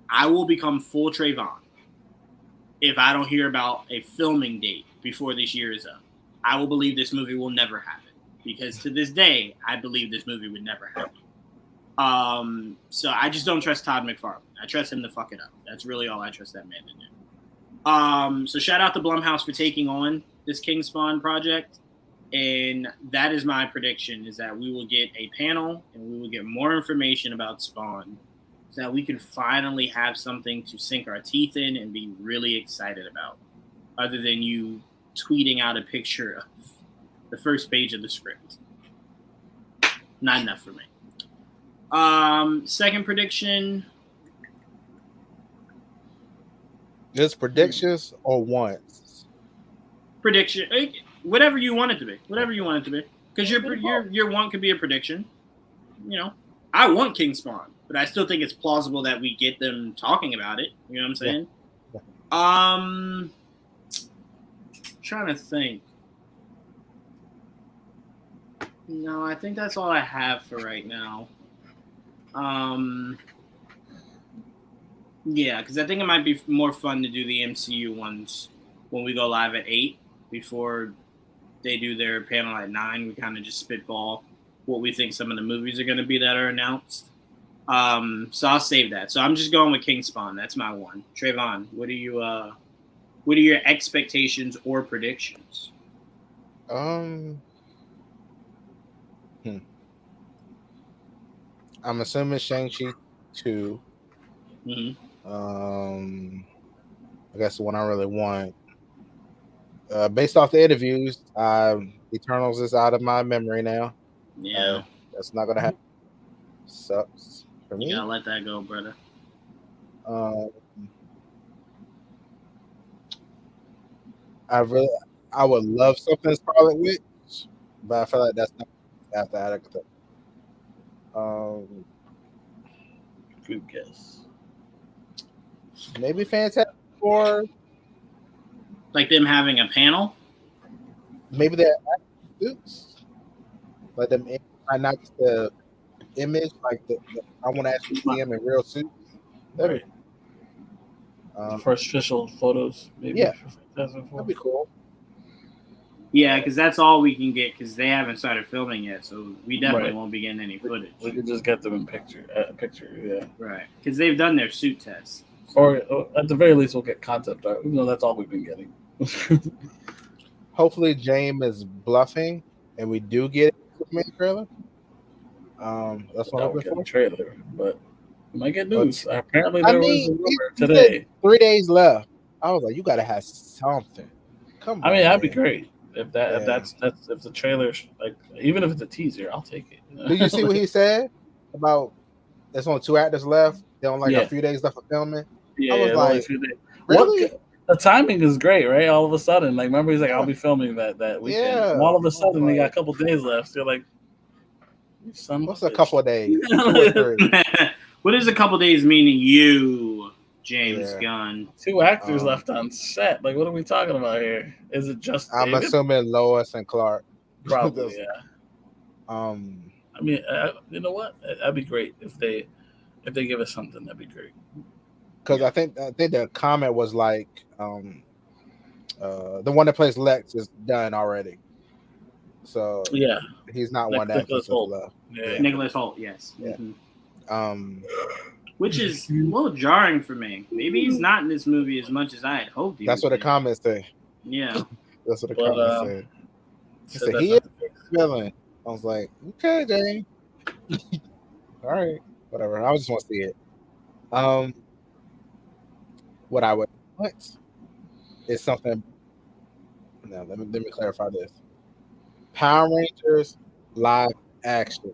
I will become full Trayvon if I don't hear about a filming date before this year is up. I will believe this movie will never happen. Because to this day, I believe this movie would never happen. So I just don't trust Todd McFarlane. I trust him to fuck it up. That's really all I trust that man to do. So shout out to Blumhouse for taking on this King Spawn project. And that is my prediction, is that we will get a panel and we will get more information about Spawn so that we can finally have something to sink our teeth in and be really excited about, other than you tweeting out a picture of the first page of the script. Not enough for me. Second prediction. Just predictions or wants? Prediction. Whatever you want it to be. Whatever you want it to be. Because your want could be a prediction. You know, I want King Spawn, but I still think it's plausible that we get them talking about it. You know what I'm saying? Yeah. Trying to think. No, I think that's all I have for right now. Yeah, because I think it might be more fun to do the MCU ones when we go live at 8 before they do their panel at 9. We kind of just spitball what we think some of the movies are going to be that are announced. So I'll save that. So I'm just going with King Spawn. That's my one. Trayvon, what are your expectations or predictions? I'm assuming Shang-Chi 2. Mm-hmm. I guess the one I really want. Based off the interviews, Eternals is out of my memory now. Yeah. That's not gonna happen. Sucks for me. You gotta let that go, brother. I would love something Scarlet Witch, but I feel like that's not after Agatha. Good guess. Maybe Fantastic Four. Like them having a panel? Maybe they're suits. Like them, not just the image. Like I want to actually see them in real suits. Right. First official photos, maybe. Yeah, that'd be cool. Yeah, because that's all we can get because they haven't started filming yet, so we definitely Right. won't be getting any footage. We could just get them in picture, yeah. Right, because they've done their suit tests. Or at the very least, we'll get concept art. Even though that's all we've been getting. Hopefully, James is bluffing, and we do get a Superman trailer. That's what I'm hoping for. Trailer, but we might get news. Apparently, I there mean, was a rumor he today. said 3 days left. I was like, you gotta have something. Come on. I mean, that'd be man. great if Yeah. if the trailer, like, even if it's a teaser, I'll take it. Did you see what he said about? There's only 2 actors left. They only Yeah. a few days left of filming. Yeah, I was it's only a like, few days. Really? What? The timing is great, right? All of a sudden, like, remember he's like, "I'll be filming that weekend." Yeah. And all of a sudden, they got a couple days left. So you're like, "You son of What's a a bitch." couple of days? 2 or 3. What is a couple days meaning, you, James Yeah. Gunn? 2 actors Um, left on set. Like, what are we talking about here? Is it just I'm David? assuming Lois and Clark. Probably, yeah. I mean, you know what? That'd be great if they give us something. That'd be great. Because I think the comment was like, the one that plays Lex is done already, so Yeah, he's not one that Nicholas just Hoult. left. yeah. Nicholas Hoult, yes. Yeah. Mhm. Which is a little jarring for me. Maybe he's not in this movie as much as I had hoped he That's would what the be. comments say. Yeah. That's what the But, comments said. He So said that's he not is the case. villain. I was like, okay, Jane. All right, whatever. I just want to see it. What I would want is something. No, let me clarify this. Power Rangers live action,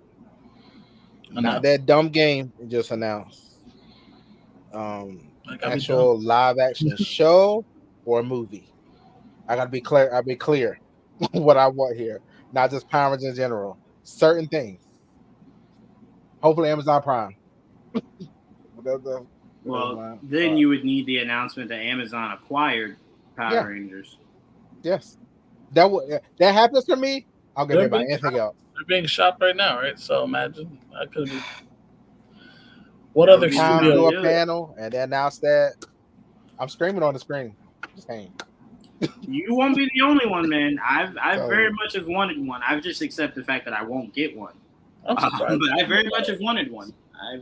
not Announced. that dumb game you just announced. Like, I'd be Actual live action show or movie. I gotta be clear. I'll be clear what I want here, not just Power Rangers in general. Certain things. Hopefully, Amazon Prime. Well, then you would need the announcement that Amazon acquired Power Yeah. Rangers. Yes, that happens for me. I'll get They're it by being anything else. They're being shot right now, right? So imagine I could be. What other be Time studio- do studio? a panel and then announce that. I'm screaming on the screen. Just saying. You won't be the only one, man. I So- very much have wanted one. I've just accepted the fact that I won't get one. I'm surprised. But I very much have wanted one.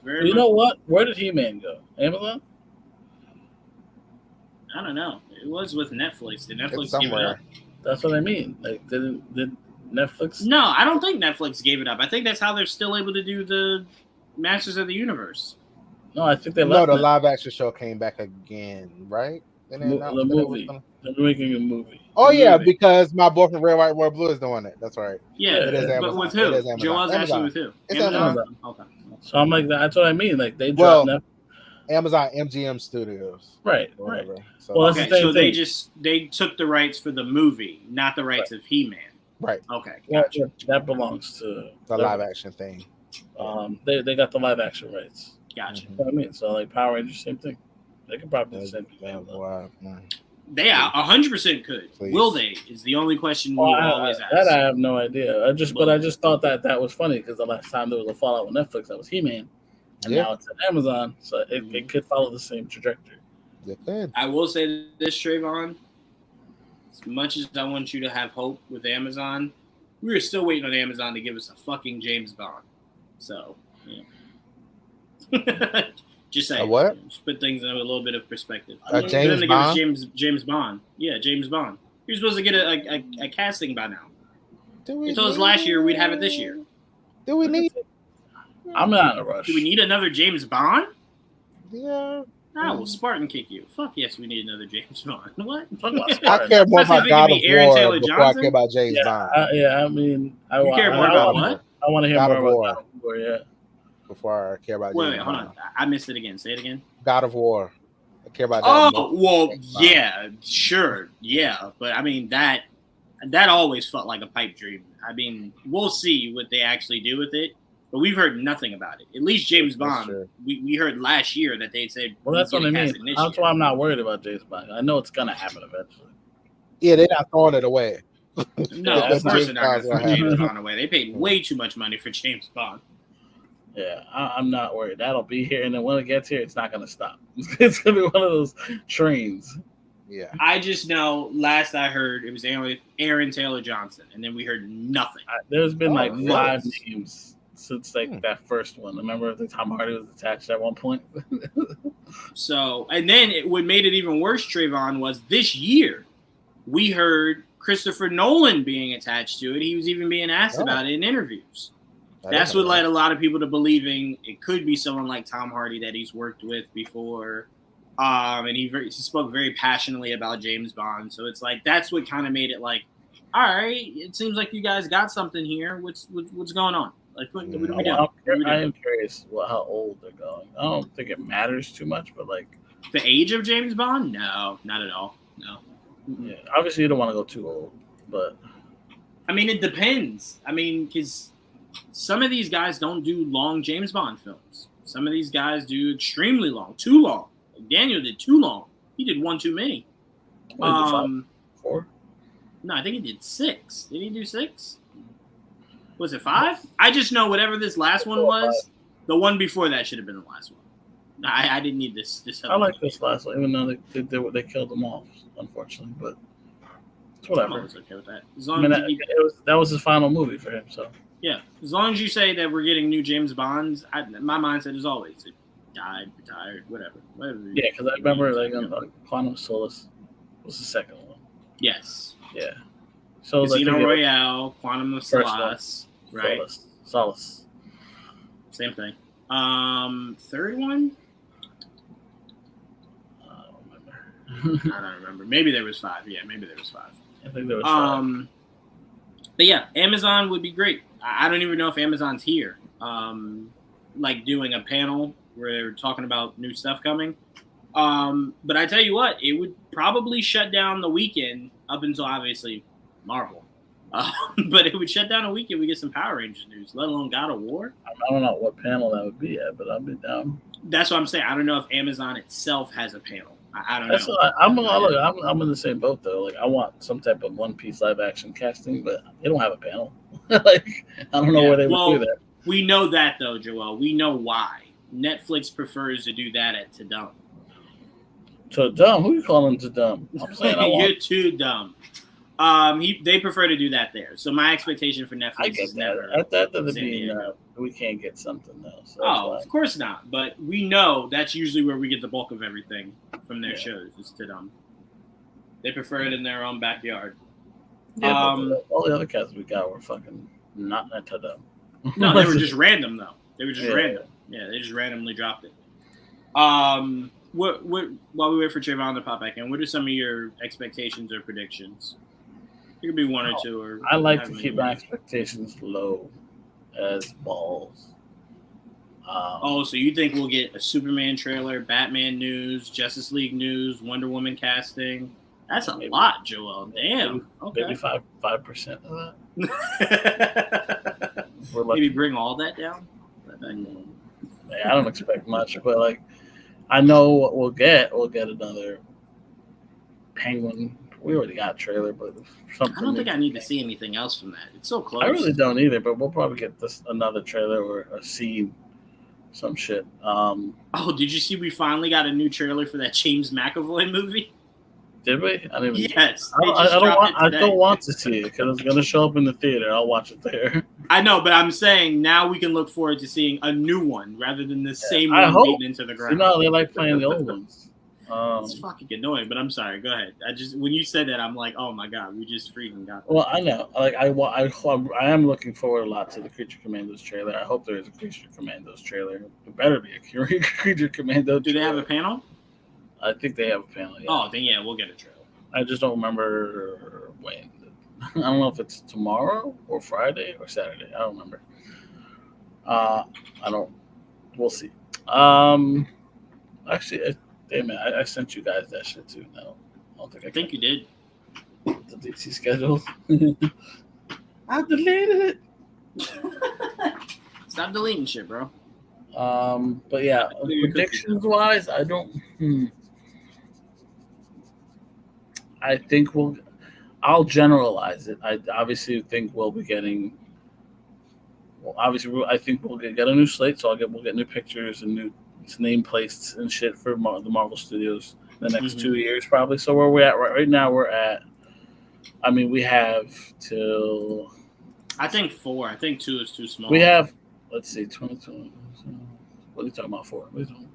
You know what? Where did He-Man go? Amazon? I don't know. It was with Netflix. Did Netflix It's give it up? somewhere. That's what I mean. Like, did Netflix? No, I don't think Netflix gave it up. I think that's how they're still able to do the Masters of the Universe. No, I think they No, left. the it. live action show came back again, right? Then they The announced that it was movie. gonna- They're making a movie. Oh The yeah, movie. because my boyfriend Red, White, Royal Blue is doing it. That's right. Yeah, It is but Amazon. with It who? is Amazon. Joel's Amazon. asking with who? It's Amazon. Okay. So I'm like, that's what I mean. Like, they Well, dropped Amazon MGM Studios. right, Or right. whatever. So, Well, that's Okay, the same so they thing. they took the rights for the movie, not the rights of He-Man. right, Okay, Well, gotcha. that belongs to the live action thing. They got the live action rights. Gotcha. You know what I mean? So like Power Rangers, same thing. They could probably do the same Yeah, thing. boy, man. They 100% could. Please. Will they? Is the only question we Well, always ask. that I have no idea. I just thought that was funny because the last time there was a Fallout with Netflix, that was He-Man, and Yeah. now it's at Amazon, so it could follow the same trajectory. You could. I will say this, Trayvon. As much as I want you to have hope with Amazon, we are still waiting on Amazon to give us a fucking James Bond. So, yeah. Just saying. A what? Just put things in a little bit of perspective. A For James them to give us Bond? James Bond. Yeah, James Bond. You're supposed to get a casting by now. Do we You told us last year we'd have it this year. Do we need? I'm not in a rush. Do we need another James Bond? Yeah. No, we'll Spartan kick you. Fuck yes, we need another James Bond. What? Talk about I Spartan. care more Especially about if it God could of be Aaron War Taylor before Johnson. I care about James Yeah, Bond. I mean, You care more about what? I want to hear God more of about War. God of War. Yeah. Before I care about Wait, James hold Bond. on. I missed it again. Say it again. God of War. I care about that. Oh, more. well, James Bond. yeah, sure. Yeah, but I mean, that always felt like a pipe dream. I mean, we'll see what they actually do with it, but we've heard nothing about it. At least James That's Bond, true. we heard last year that they said, Well, that's we'd what I get mean. casting this That's year. why I'm not worried about James Bond. I know it's gonna happen eventually. Yeah, they're not throwing it away. No, That's of course James they're not going Bond's to gonna throw James happen. Bond away. They paid way too much money for James Bond. Yeah, I'm not worried. That'll be here, and then when it gets here, it's not gonna stop. It's gonna be one of those trains. Yeah. I just know last I heard it was Aaron Taylor Johnson, and then we heard nothing. There's been like really? 5 names since like Hmm. that first one. Remember the Tom Hardy was attached at one point? So, and then what made it even worse, Trayvon, was this year we heard Christopher Nolan being attached to it. He was even being asked about it in interviews. That's what led a lot of people to believing it could be someone like Tom Hardy that he's worked with before. And he spoke very passionately about James Bond. So it's like that's what kind of made it like, all right, it seems like you guys got something here. What's going on? Like, what are we doing? I am curious how old they're going. I don't think it matters too much, but like the age of James Bond? No, not at all. No. Yeah, obviously you don't want to go too old, but I mean, it depends. I mean, because some of these guys don't do long James Bond films. Some of these guys do extremely long, too long. Daniel did too long. He did one too many. what is it, 4? No, I think he did 6. Did he do 6? Was it 5? I just know whatever this last one was, the one before that should have been the last one. I didn't need this. I like this last one, even though they killed them off, unfortunately. But it's whatever. I was okay with that. As long as that was his final movie for him. So yeah, as long as you say that we're getting new James Bonds, my mindset is always it died, retired, whatever. Yeah, because I remember Quantum of Solace was the second one. Yes. Yeah. So Casino Royale, Quantum of Solace, right? Solace. Same thing. Third one. I don't remember. Maybe there was 5. Yeah, maybe there was 5. I think there was 5. But yeah, Amazon would be great. I don't even know if Amazon's here. Like doing a panel where they're talking about new stuff coming. But I tell you what, it would probably shut down the weekend up until obviously Marvel. But it would shut down a weekend. We get some Power Rangers news, let alone God of War. I don't know what panel that would be at, but I'll be down. That's what I'm saying. I don't know if Amazon itself has a panel. I don't know. I'm in the same boat though. Like I want some type of One Piece live action casting, but they don't have a panel. Like I don't know where they would do that. We know that though, Joel. We know why. Netflix prefers to do that at Tadum. Tadum? Who you calling Tadum? I'm saying you're too dumb. They prefer to do that there. So my expectation for Netflix is never. That doesn't mean we can't get something though. So of course not. But we know that's usually where we get the bulk of everything from their shows. Is Tadum. They prefer it in their own backyard. Yeah, all the other cats we got were fucking not at Tadum. No, they were just random though. They were just random. Yeah, they just randomly dropped it. What while we wait for Trayvon to pop back in, what are some of your expectations or predictions? It could be one or two. Or I like to keep my expectations low as balls. So you think we'll get a Superman trailer, Batman news, Justice League news, Wonder Woman casting? That's a lot, Joel. Damn. Okay. Maybe 5% of that. Maybe bring all that down. I don't expect much, but like I know what we'll get. We'll get another Penguin. We already got a trailer, but something. I don't think I need to see anything else from that. It's so close. I really don't either, but we'll probably get another trailer or a scene, some shit. Did you see we finally got a new trailer for that James McAvoy movie? Did we? I didn't even. Yes. I don't want to see it because it's gonna show up in the theater. I'll watch it there. I know, but I'm saying now we can look forward to seeing a new one rather than the same one beaten into the ground. You know, they like playing the old ones. It's fucking annoying, but I'm sorry. Go ahead. When you said that, I'm like, oh my god, we just freaking got that. Well, I know. Like I am looking forward a lot to the Creature Commandos trailer. I hope there is a Creature Commandos trailer. It better be a Creature Commando. Do they have a panel? I think they have a panel. Yeah. Oh, then yeah, we'll get a trailer. I just don't remember when. I don't know if it's tomorrow or Friday or Saturday. I don't remember. We'll see. Actually. Damn it, I sent you guys that shit too. No, I think you did. The DC schedules. I deleted it. Stop deleting shit, bro. But yeah, predictions wise, I don't. I think I'll generalize it. I obviously think we'll be getting. Well, obviously, I think we'll get a new slate, so we'll get new pictures and new nameplates and shit for the Marvel Studios the next Mhm. 2 years probably. So where we're at right now, we have till I think 4. I think 2 is too small. we have. Let's see, 2020. What are you talking about?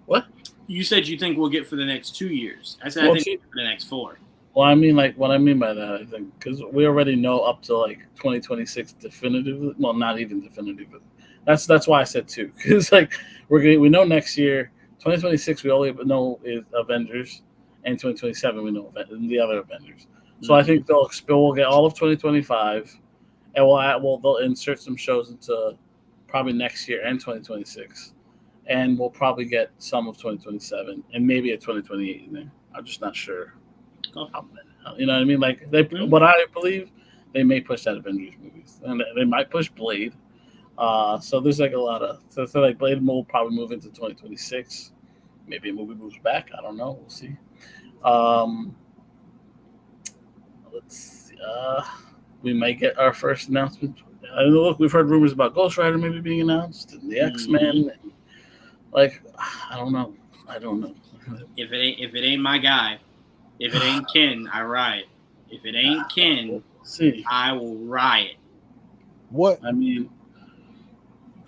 What? You said you think we'll get for the next 2 years. I said Well, I think see- for the next 4. Well, I mean, like what I mean by that, I think because we already know up to like 2026 definitively. Well, not even definitively. That's why I said 2, because like we know next year, 2026 we only know is Avengers, and 2027 we know the other Avengers. So I think we'll get all of 2025, and they'll insert some shows into probably next year and 2026, and we'll probably get some of 2027 and maybe a 2028 in there. I'm just not sure. You know what I mean? Like what I believe, they may push that Avengers movies, and they might push Blade. So there's like a lot of so like Blade will probably move into 2026. Maybe a movie moves back. I don't know. We'll see. Let's see. We might get our first announcement. Look, we've heard rumors about Ghost Rider maybe being announced, and the X-Men. Like, I don't know. If it ain't my guy, if it ain't Ken, I riot. If it ain't Ken, see, I will riot. What I mean,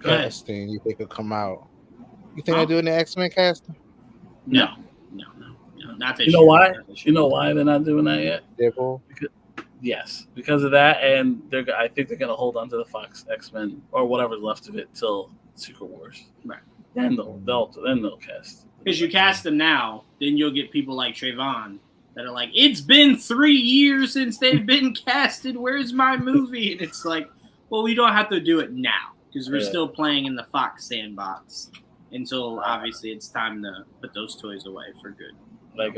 casting you think will come out? You think they're doing the X-Men casting? No, not this you know year. why? Not this You year. know why they're not doing that yet? Deadpool? Yes, because of that, and I think they're gonna hold on to the Fox X-Men or whatever's left of it till Secret Wars. Right. Then they'll cast. Because you cast them now, then you'll get people like Trayvon that are like, it's been 3 years since they've been casted. Where's my movie? And it's like, well, we don't have to do it now because we're still playing in the Fox sandbox until obviously it's time to put those toys away for good. Like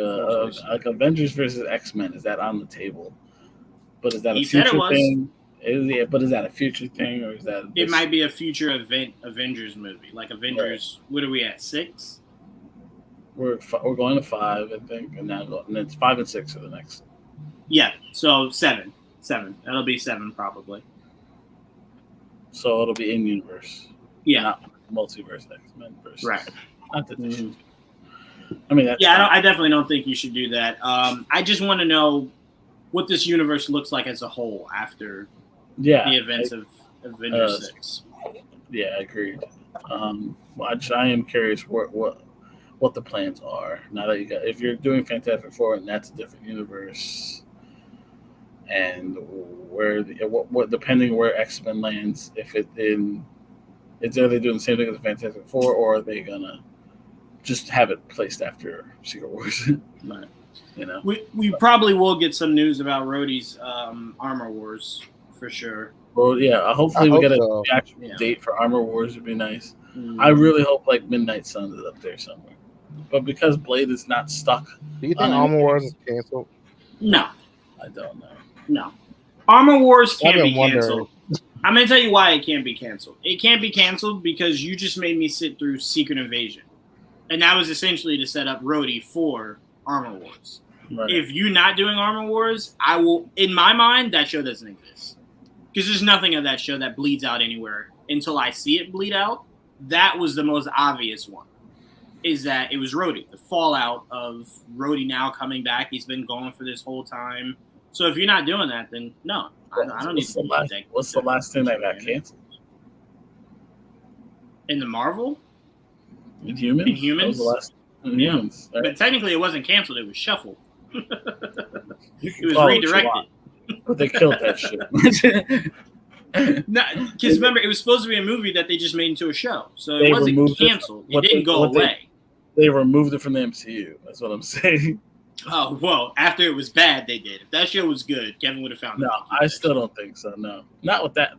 Avengers versus X-Men, is that on the table? But is that He a said it future was. thing? But is that a future thing, or is that It might be a future Avengers movie, like Avengers. What are we at, 6? We're going to 5, I think, and it's 5 and 6 are the next. Yeah, so 7. That'll be 7 probably. So it'll be in universe, Yeah, not multiverse X-Men versus. right. Not that they should. I mean, that's I definitely don't think you should do that. I just want to know what this universe looks like as a whole after the events of Avengers 6. Yeah, I agree. I am curious what the plans are now that if you're doing Fantastic Four and that's a different universe, and what depending where X-Men lands, are they doing the same thing as the Fantastic Four, or are they gonna just have it placed after Secret Wars? Right. You know, we probably will get some news about Rhodey's Armor Wars for sure. well, yeah. Hopefully, we get an actual Yeah. date for Armor Wars. Would be nice. Mm. I really hope like Midnight Suns is up there somewhere, but because Blade is not stuck. Do you think Armor Wars is canceled? No, I don't know. no. Armor Wars I've can't been be wondering. canceled. I'm going to tell you why it can't be canceled. It can't be canceled because you just made me sit through Secret Invasion. And that was essentially to set up Rhodey for Armor Wars. Right. If you're not doing Armor Wars, I will, in my mind, that show doesn't exist. Because there's nothing of that show that bleeds out anywhere until I see it bleed out. That was the most obvious one, is that it was Rhodey. The fallout of Rhodey now coming back. He's been gone for this whole time. So if you're not doing that, then no. I don't need to keep that. What's the last thing that got canceled? In the Marvel? Inhumans? Inhumans? That was the last Inhumans. Right? But technically it wasn't canceled. It was shuffled. You It can was call it what you redirected. want, but they killed that shit. No, because remember, it was supposed to be a movie that they just made into a show. So They it wasn't removed it. canceled. It didn't go What they- away. They removed it from the MCU. That's what I'm saying. Oh, well, after it was bad, they did. If that show was good, Kevin would have found it. No, I still don't think so. No, not with that.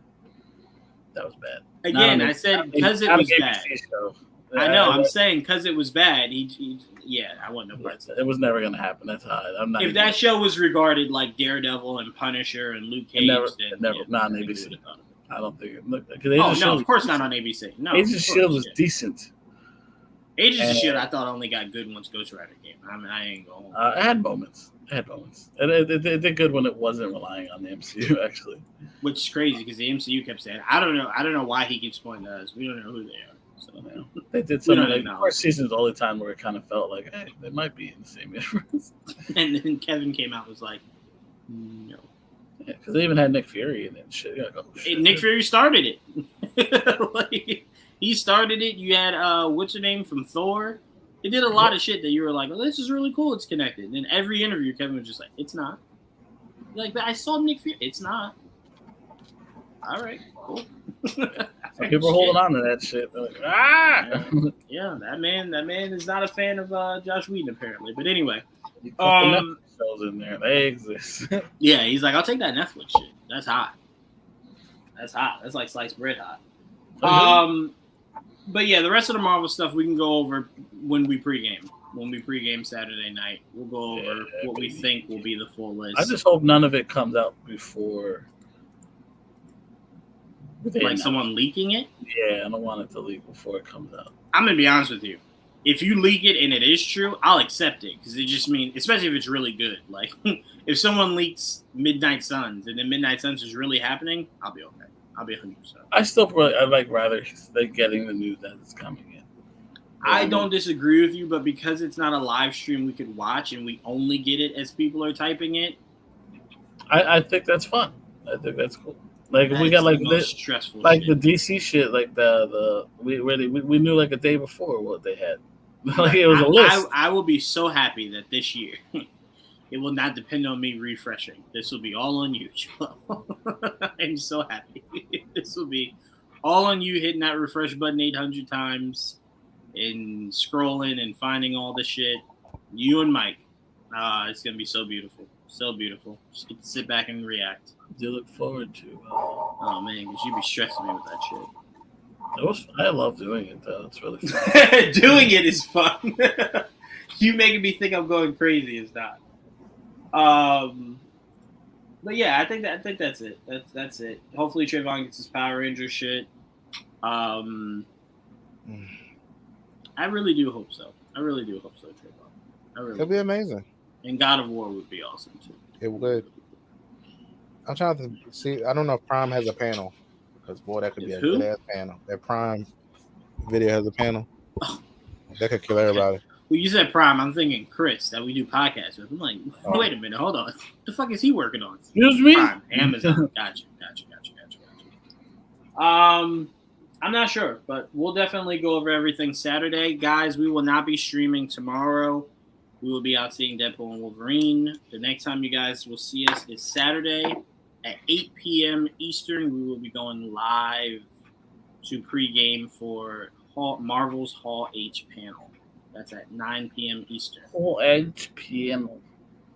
That was bad. Again, I said because it Not was an bad. ABC show. I know. I'm saying because it was bad. Yeah, I want no parts of It was never going to happen. That's how I'm not. If that show was regarded like Daredevil and Punisher and Luke Cage, never, then never, yeah, not on I think we ABC. would've thought of it. I don't think it. Look, Oh no, of course not on ABC. No, Agents of of course, Shield was yeah. decent. Agents of And- Shield, I thought only got good once Ghost Rider came. I mean, I ain't going. It had moments. It did good when it wasn't relying on the MCU. Actually, Which is crazy because the MCU kept saying, I don't know why he keeps pointing to us. We don't know who they are. So Yeah. They did We something don't like know. first season's the only time where it kind of felt like, hey, they might be in the same universe. and then Kevin came out and was like, no. Yeah, because they even had Nick Fury in it and shit. You're like, oh, shit. Nick Fury started it. Like, he started it. You had what's her name from Thor. They did a lot of shit that you were like, oh, this is really cool. It's connected. And then every interview, Kevin was just like, it's not. Like, but I saw Nick Fury. It's not. All right, cool. So people are holding on to that shit. They're like, ah! Yeah, that man is not a fan of Josh Whedon apparently. But anyway, You put the Netflix shows in there. They exist. yeah, he's like, I'll take that Netflix shit. That's hot. That's hot. That's like sliced bread hot. But yeah, the rest of the Marvel stuff we can go over when we pregame. When we pregame Saturday night, we'll go over what we think will be the full list. I just hope none of it comes out before. Like someone leaking it? Yeah, I don't want it to leak before it comes out. I'm going to be honest with you. If you leak it and it is true, I'll accept it. Because it just means, especially if it's really good. Like, if someone leaks Midnight Suns and then Midnight Suns is really happening, I'll be okay. I'll be 100%. I'd like rather they getting the news that it's coming in. I don't disagree with you, but because it's not a live stream we could watch and we only get it as people are typing it. I think that's fun. I think that's cool. Like we got like this stressful, like shit. the DC shit, like we knew like a day before what they had. Like it was a list. I will be so happy that this year it will not depend on me refreshing. This will be all on you, Joe. I'm so happy. This will be all on you hitting that refresh button 800 times and scrolling and finding all the shit. You and Mike. It's gonna be so beautiful. So beautiful. Just get to sit back and react. You look forward to. Oh man, because you be stressing me with that shit. I love doing it though. It's really fun. Doing it is fun. You making me think I'm going crazy is not. But yeah, I think that's it. That's it. Hopefully Trayvon gets his Power Ranger shit. I really do hope so. Trayvon. It'd be amazing. And God of War would be awesome too. It would. I'm trying to see. I don't know if Prime has a panel, because boy, that could be a good ass panel. That Prime Video has a panel. That could kill everybody. Well, you said Prime. I'm thinking Chris that we do podcasts with. I'm like, wait a minute, hold on. What the fuck is he working on? Excuse me. Prime, Amazon. Gotcha. I'm not sure, but we'll definitely go over everything Saturday, guys. We will not be streaming tomorrow. We will be out seeing Deadpool and Wolverine. The next time you guys will see us is Saturday at 8 p.m. Eastern. We will be going live to pregame for Marvel's Hall H panel. That's at 9 p.m. Eastern. Hall H panel.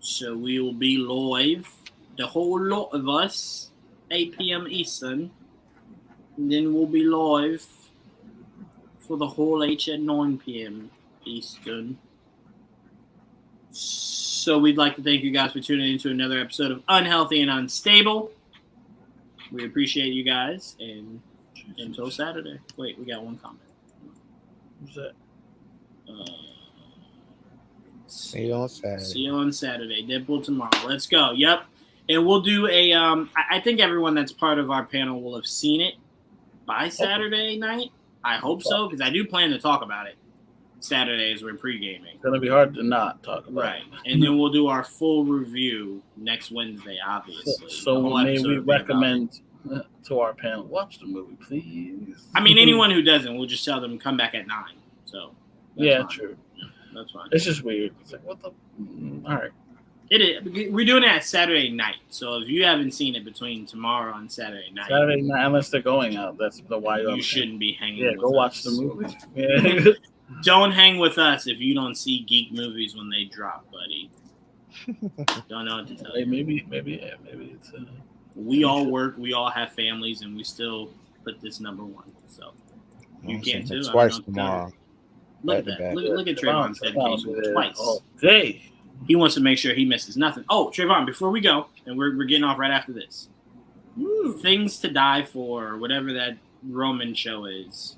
So we will be live, the whole lot of us, 8 p.m. Eastern. And then we'll be live for the Hall H at 9 p.m. Eastern. So we'd like to thank you guys for tuning in to another episode of Unhealthy and Unstable. We appreciate you guys, and until Saturday. Wait, we got one comment. Who's that? See you on Saturday. See you on Saturday. Deadpool tomorrow. Let's go. Yep. And we'll do a I think everyone that's part of our panel will have seen it by Saturday night. I hope so, because I do plan to talk about it Saturday as we're pre-gaming. It's going to be hard to not talk about it. And then we'll do our full review next Wednesday, obviously. So may we recommend to our panel, watch the movie, please. I mean, anyone who doesn't, we'll just tell them come back at 9. So yeah, fine. True. That's fine. It's just weird. It's like, what the? All right. It is. We're doing it at Saturday night. So if you haven't seen it between tomorrow and Saturday night, unless they're going out, that's the why you shouldn't be hanging. Yeah, with go us. watch the movie. Yeah. Don't hang with us if you don't see geek movies when they drop, buddy. Don't know what to tell you. Maybe it's. We all work. We all have families, and we still put this number one. So you can't too. Twice tomorrow. Look at that. Look at Trayvon's dedication. Twice. All day. He wants to make sure he misses nothing. Oh, Trayvon, before we go, and we're getting off right after this. Things to Die For, whatever that Roman show is.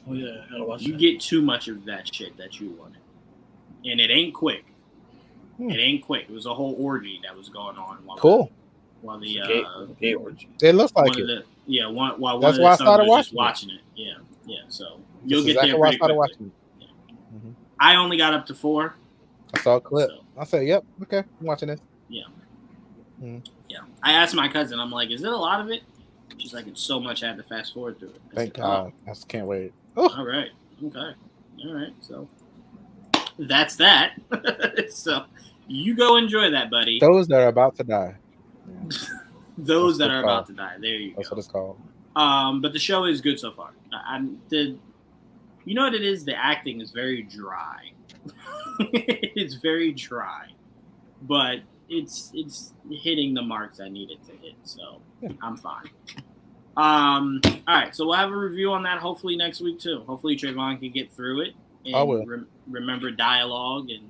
Oh, yeah. I gotta watch You that. get too much of that shit that you wanted. And it ain't quick. It ain't quick. It was a whole orgy that was going on. While the gay orgy. It looks like it. While That's one why I of the started sons was just watching watching it. Yeah. Yeah, so That's you'll get exactly there why I pretty started quickly. watching. I only got up to 4. I saw a clip. So, I said, "Yep, okay, I'm watching this." yeah. Mhm. Yeah. I asked my cousin, I'm like, is it a lot of it? She's like, it's so much I had to fast forward through it. I Thank said, God. I just can't wait. Oh, all right. Okay. All right. So that's that. So you go enjoy that, buddy. Those that are about to die. Yeah, Those That's that are what about it's to die. There you that's go. what it's called. But the show is good so far. You know what it is? The acting is very dry. It's very dry, but it's hitting the marks I needed to hit. So Yeah. I'm fine. All right, so we'll have a review on that hopefully next week too. Hopefully Trayvon can get through it and I will. remember dialogue and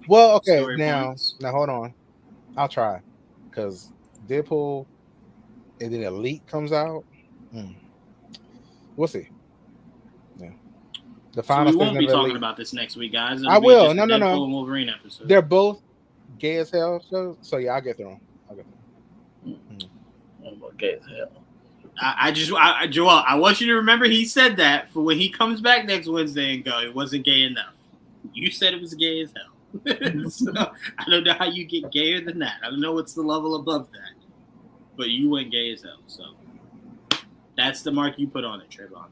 Well, okay, story now points. hold on. I'll try because Deadpool and then Elite comes out. We'll see. Yeah, the So final we won't season be of talking Elite. about this next week, guys. I It'll be will. just a No. Deadpool and Wolverine episode. They're both gay as hell shows, so yeah, I'll get through them. Oh, gay as hell. Joel, I want you to remember he said that for when he comes back next Wednesday and go, it wasn't gay enough. You said it was gay as hell. So I don't know how you get gayer than that. I don't know what's the level above that. But you went gay as hell. So that's the mark you put on it, Trayvon. All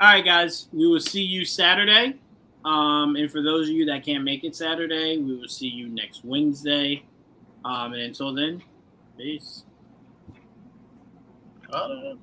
right, guys. We will see you Saturday. And for those of you that can't make it Saturday, we will see you next Wednesday. And until then, peace. I don't know.